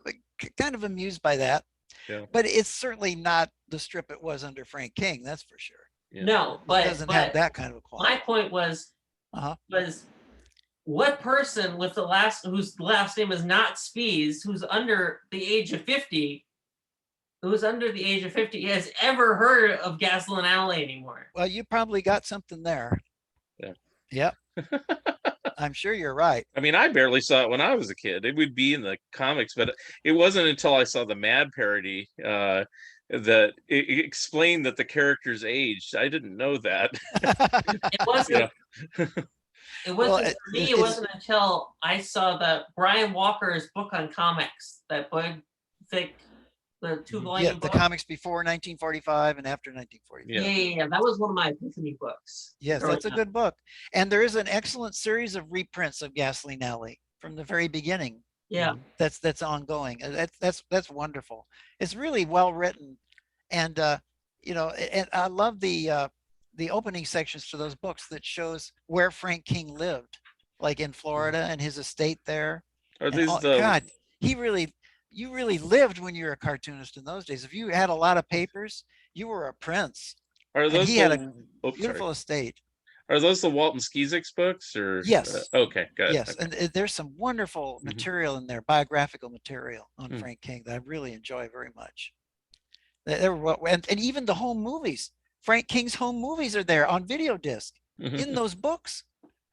of amused by that. Yeah. But it's certainly not the strip it was under Frank King, that's for sure. Yeah. No, It but doesn't have that kind of a quality. my point was Uh-huh. what person with whose last name is not Spies, who's under the age of 50, has ever heard of Gasoline Alley anymore? Well, you probably got something there. Yeah. Yep. I'm sure you're right. I mean, I barely saw it when I was a kid. It would be in the comics, but it wasn't until I saw the Mad parody that it explained that the characters aged. I didn't know that. It wasn't. Yeah. It wasn't Well, for me. It wasn't until I saw that Brian Walker's book on comics, that big, thick, the 2-volume Yeah, the book. comics before 1945 and after 1945. Yeah, that was one of my epiphany books. Yes, growing that's a up. good book. And there is an excellent series of reprints of Gasoline Alley from the very beginning. Yeah, That's ongoing. That's wonderful. It's really well written, and and I love the opening sections to those books that shows where Frank King lived, like in Florida and his estate there. Are And, these oh, the God, you really lived when you were a cartoonist in those days. If you had a lot of papers, you were a prince. Are those he had the, Beautiful estate. Are those the Walt and Skeezix books or? Yes. Okay, good. Yes, Okay. and there's some wonderful Mhm. material in there, biographical material on Hmm. Frank King that I really enjoy very much. And even the home movies, Frank King's home movies are there on video disc in those books,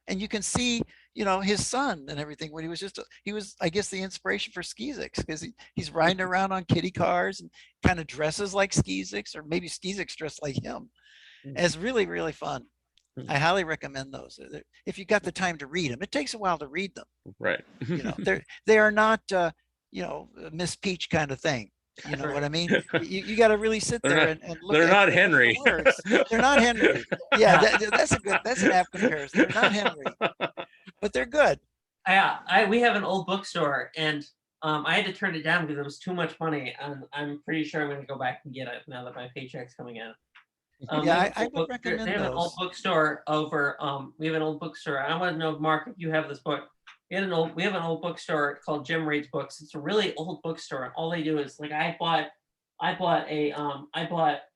and you can see his son and everything when he was I guess the inspiration for Skeezix, because he's riding around on kiddie cars and kind of dresses like Skeezix, or maybe Skeezix dressed like him. Hmm. It's really, really fun. Hmm. I highly recommend those if you got the time to read them. It takes a while to read them. Right. They are not Miss Peach kind of thing. You know what I mean? You got to really sit They're there not- and look. They're at not the Henry. words. They're not Henry. Yeah, that's an apt comparison. They're not Henry, but they're good. Yeah. We have an old bookstore, and I had to turn it down because it was too much money, and I'm pretty sure I'm going to go back and get it now that my paycheck's coming in. Yeah, We have I an old would recommend They have an old those. bookstore over. We have an old bookstore. I want to know, Mark, if you have this book. We have an old bookstore called Jim Reed's Books. It's a really old bookstore, and all they do is I bought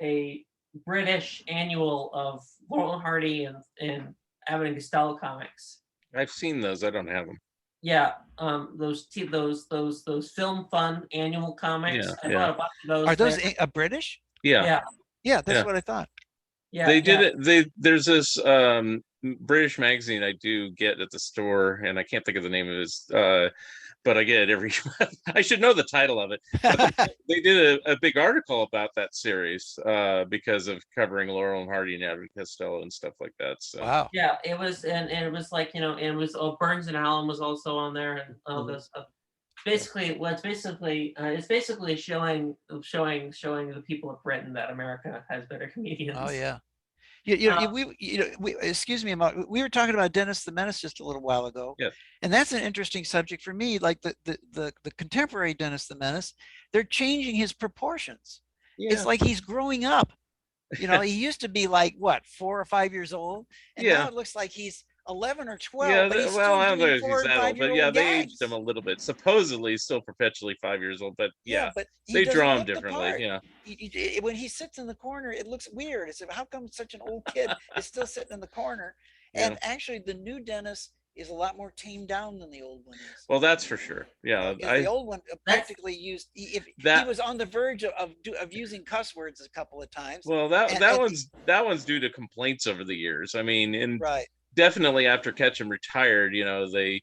a British annual of Laurel and Hardy and Abbott and Costello comics. I've seen those. I don't have them. Yeah, those Film Fun annual comics. Yeah, I yeah. bought a bunch of those. Are those there. British? Yeah. Yeah, Yeah, that's Yeah. what I thought. yeah. They did yeah. it. There's this British magazine I do get at the store, and I can't think of the name of his, but I get it every I should know the title of it. But they did a big article about that series because of covering Laurel and Hardy and Abbott and Costello and stuff like that. So Wow. Yeah, it was, and it was like, and it was, Burns and Allen was also on there, and all this stuff. Basically, it's basically showing the people of Britain that America has better comedians. Oh yeah. Excuse me, we were talking about Dennis the Menace just a little while ago. Yes. And that's an interesting subject for me. Like the contemporary Dennis the Menace, they're changing his proportions. yeah. It's like he's growing up. He used to be like what, 4 or 5 years old, and now it looks like he's 11 or 12. Yeah, but he's well, I don't know doing if 4 he's and that old, but 5-year-old yeah, they gags. aged him a little bit. Supposedly, he's still perpetually 5 years old, but yeah, but he they doesn't draw him look the differently. part. Yeah, When he sits in the corner, it looks weird. It's how come such an old kid is still sitting in the corner? Yeah. And actually, the new Dennis is a lot more tamed down than the old one is. well, that's for sure. Yeah, Because the old one practically used. He was on the verge of using cuss words a couple of times. Well, that one's due to complaints over the years. I mean, and right. definitely after Ketchum retired, they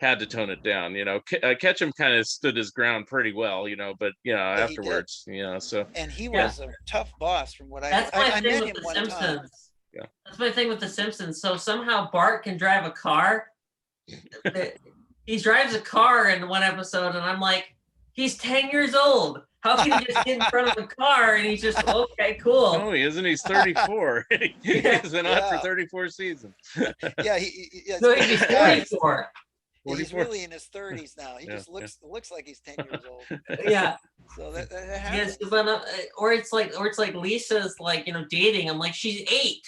had to tone it down. Ketchum kind of stood his ground pretty well, but afterwards, so. And he was a tough boss, from what That's I thing met with him the one Simpsons. time. Yeah. That's my thing with the Simpsons. So somehow Bart can drive a car. He drives a car in one episode, and I'm like, he's 10 years old. How can he just get in front of the car and he's just okay, cool? No, he isn't. He's 34. He's been on for 34 seasons. Yeah, So he's 44. He's really in his 30s now. He just looks like he's 10 years old. Yeah. So that Yes, happens. but or it's like Lisa's like dating. I'm like, she's 8.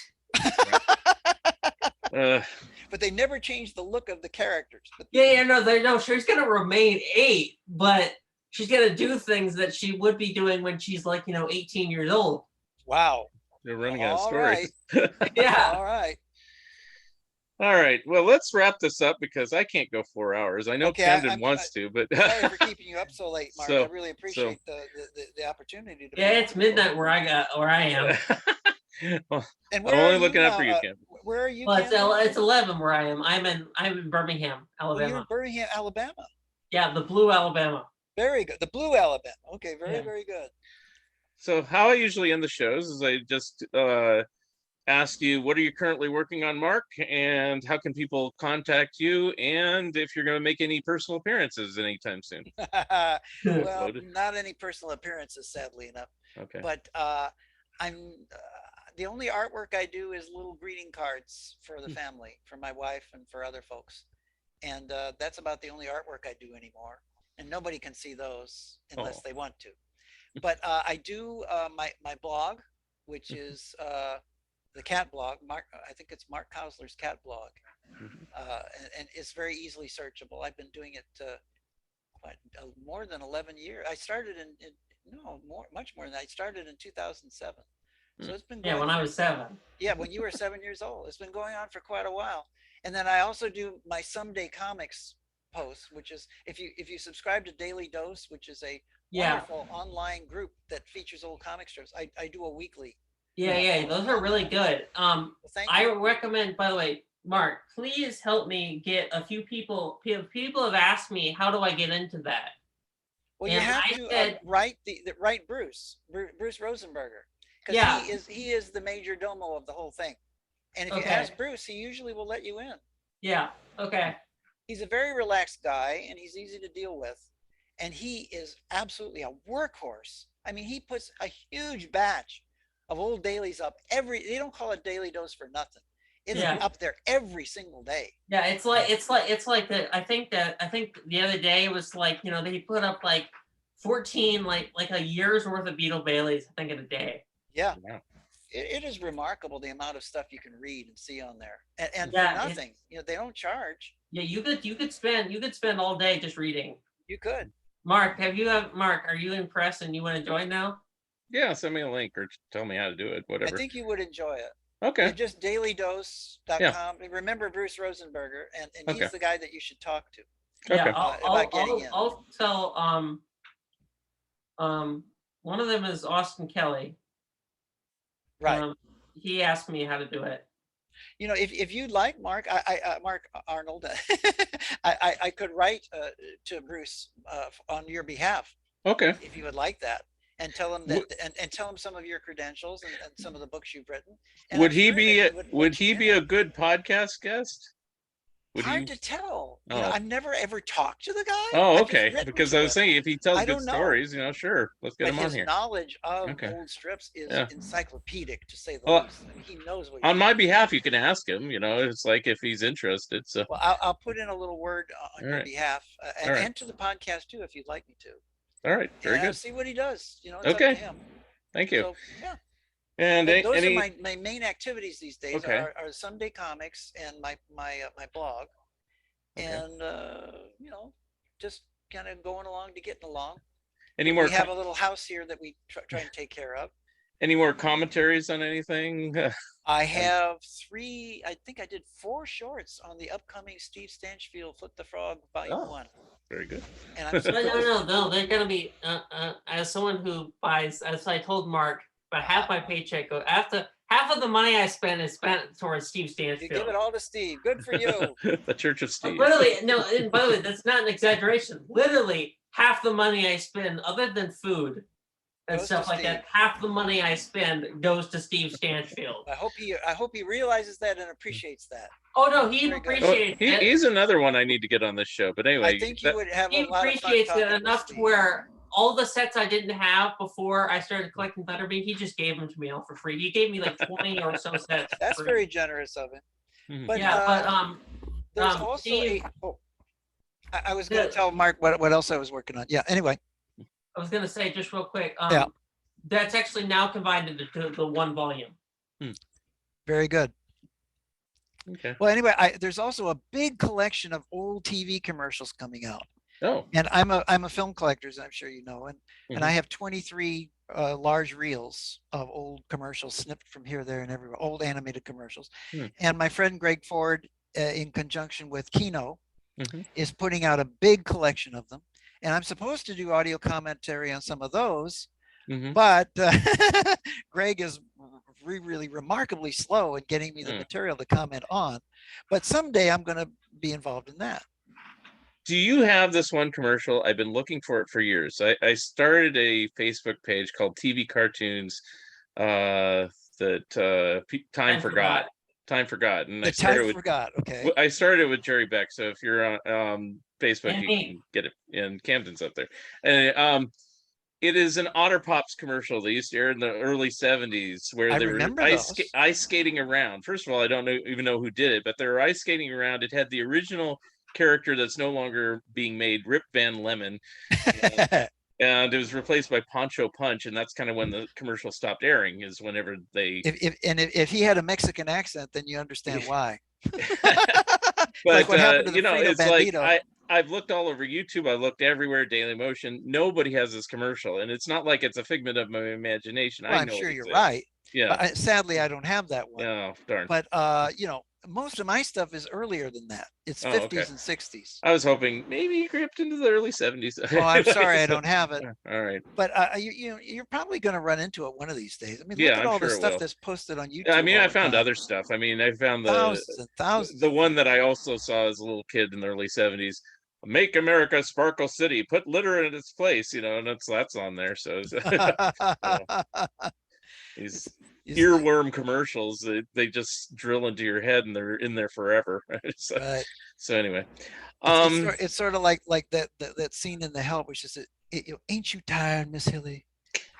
But they never changed the look of the characters. No, she's gonna remain 8, but she's gonna do things that she would be doing when she's like 18 years old. Wow. They're running out of All stories. right. Yeah. All right. All right. Well, let's wrap this up because I can't go 4 hours. I know Kamden wants to, but sorry for keeping you up so late, Mark. I really appreciate the opportunity to. Yeah, it's midnight where I am. Well, and I'm only looking out for you, Kamden. Where are you? Well, it's 11 where I am. I'm in Birmingham, Alabama. You're in Birmingham, Alabama. Yeah, the blue Alabama. Very good. The blue Alabama. Okay, very good. So how I usually end the shows is I just ask you, what are you currently working on, Mark? And how can people contact you? And if you're going to make any personal appearances anytime soon. Well, not any personal appearances, sadly enough. Okay. But I'm the only artwork I do is little greeting cards for the family, for my wife and for other folks. And that's about the only artwork I do anymore. And nobody can see those unless they want to. But I do my blog, which is the cat blog. I think it's Mark Kausler's cat blog. And it's very easily searchable. I've been doing it more than 11 years. I started much more than that. I started in 2007. So it's been going when I was 7. Yeah, when you were 7 years old. It's been going on for quite a while. And then I also do my Someday Comics posts, which is if you subscribe to Daily Dose, which is a wonderful online group that features old comic strips. I do a weekly. Yeah, those are really good. I recommend, by the way, Mark, please help me get a few people. People have asked me, how do I get into that? Well, you have to write Bruce Rosenberger, because he is the major domo of the whole thing. And if you ask Bruce, he usually will let you in. Yeah. Okay. He's a very relaxed guy, and he's easy to deal with. And he is absolutely a workhorse. I mean, he puts a huge batch of old dailies up they don't call it Daily Dose for nothing. It's up there every single day. Yeah, it's like that. I think the other day it was like, they put up like 14 like a year's worth of Beetle Baileys, I think, in a day. Yeah. It is remarkable the amount of stuff you can read and see on there, and for nothing. They don't charge. Yeah, you could spend all day just reading. You could. Mark, are you impressed and you want to join now? Yeah, send me a link or tell me how to do it, whatever. I think you would enjoy it. Okay. Just dailydose.com. Yeah. Remember Bruce Rosenberger, and he's the guy that you should talk to. Yeah, I'll tell one of them is Austin Kelly. Right. He asked me how to do it. You know, if you'd like, Mark, Mark Arnold, I could write to Bruce on your behalf Okay. if you would like that, and tell him that, and tell him some of your credentials and some of the books you've written. And Would I'm he sure be that he would let you he be in. a good podcast guest? Would Hard he? to tell. You Oh. know, I've never ever talked to the guy. Oh, I've just okay. written Because to I was him. saying if he tells I good don't know. stories, you know, sure, let's get But him on his here. knowledge of Okay. old strips is Yeah. encyclopedic, to say the Well, least. I mean, he knows what. On my behalf, you can ask him. You know, it's like if he's interested. So. Well, I'll put in a little word on All your right. behalf, All right. and to the podcast too, if you'd like me to. All right. Very And good. see what he does. You know, it's Okay. up to him. Thank you. So, yeah. And But those any are my main activities these days. Okay. Are Sunday comics and my blog, Okay. and you know, just kind of going along to getting along. any more We have a little house here that we try and take care of. any more commentaries on anything? I have three. I think I did 4 shorts on the upcoming Steve Stanchfield Flip the Frog Volume Oh. 1. Very good. And I'm No, they're gonna be as someone who buys, as I told Mark, about half my paycheck go after half of the money I spend is spent towards Steve you give Stanchfield. it all to Steve. Good for you. The Church of Steve. Literally, no, and by the way, that's not an exaggeration. Literally, half the money I spend, other than food and Goes stuff to like that, half the money I spend goes to Steve Stanchfield. I hope he realizes that and appreciates that. Oh no, he Very good. Oh, appreciates it. he's another one I need to get on this show. But anyway, I think you would have He a lot of fun appreciates talking it with enough to Steve. where all the sets I didn't have before I started collecting Butterbean, he just gave them to me all for free. He gave me like 20 or so sets. That's for very generous of him. Mhm. But yeah, there's but also Steve, I was going to tell Mark what else I was working on. Yeah. Anyway. I was gonna say just real quick. Yeah. That's actually now combined into the one volume. Very good. Okay. Well, anyway, there's also a big collection of old TV commercials coming out, Oh. and I'm a film collector, as I'm sure you know, and I Mhm. have 23 large reels of old commercials snipped from here, there, and everywhere, old animated commercials. Hmm. And my friend Greg Ford, in conjunction with Kino, Mhm. is putting out a big collection of them, and I'm supposed to do audio commentary on some of those. Mhm. But Greg is really remarkably slow in getting me the material to comment on. But someday I'm going to be involved in that. Do you have this one commercial? I've been looking for it for years. I started a Facebook page called TV Cartoons that Time Forgot. Time Forgot. And The time forgot. Okay. I started with Jerry Beck. So if you're on Facebook, And you me. can get it. And Camden's up there. And it is an Otter Pops commercial they used to air in the early 70s where I they were remember ice skating around. First of all, I don't even know who did it, but they were ice skating around. It had the original character that's no longer being made, Rip Van Lemon. And it was replaced by Poncho Punch, and that's kind of when the commercial stopped airing, is whenever they if he had a Mexican accent, then you understand why. But like what happened to the you know, Frito it's Bandito. like I've looked all over YouTube. I looked everywhere. Daily Motion. Nobody has this commercial, and it's not like it's a figment of my imagination. Well, I I'm know sure it you're exists. right. Yeah. But sadly, I don't have that one. Oh darn. But you know, most of my stuff is earlier than that. It's Oh, 50s okay. and 60s. I was hoping maybe you crept into the early 70s. Oh, I'm sorry, I don't have it. All right. But you're probably going to run into it one of these days. I mean, Yeah, look at I'm all the sure it stuff will. that's posted on YouTube. I mean, all I the found time. other stuff. I mean, I found Thousands and thousands. the one that I also saw as a little kid in the early 70s. Make America Sparkle City. Put litter in its place. You know, and that's on there. So these earworm commercials, they just drill into your head and they're in there forever. So, Right. so anyway, It's sort of like that scene in The Help, which is ain't you tired, Miss Hilly?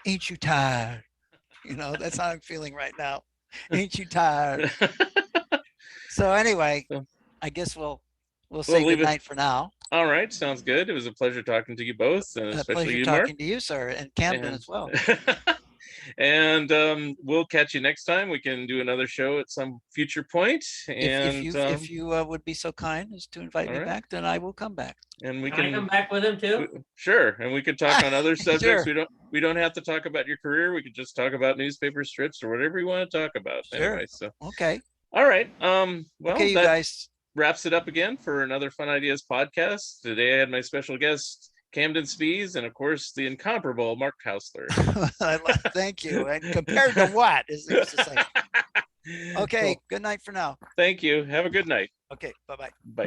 Ain't you tired? You know, that's how I'm feeling right now. Ain't you tired? So anyway, I guess we'll say leave good night for now. All right, sounds good. It was a pleasure talking to you both, and A especially pleasure you, talking Mark. to you, sir, and Kamden as well. And we'll catch you next time. We can do another show at some future point. And if you would be so kind as to invite me back, then I will come back. And we Can I come back with him too? Sure, and we could talk on other subjects. Sure. We don't have to talk about your career. We could just talk about newspaper strips or whatever you want to talk about. Sure. Anyway, so Okay. all right. Well, Okay, you that guys. wraps it up again for another Fun Ideas podcast. Today I had my special guest Kamden Spies, and of course the incomparable Mark Kausler. Thank you. And compared to what, as they used to say. Okay, Well, good night for now. thank you. Have a good night. Okay, bye-bye. Bye.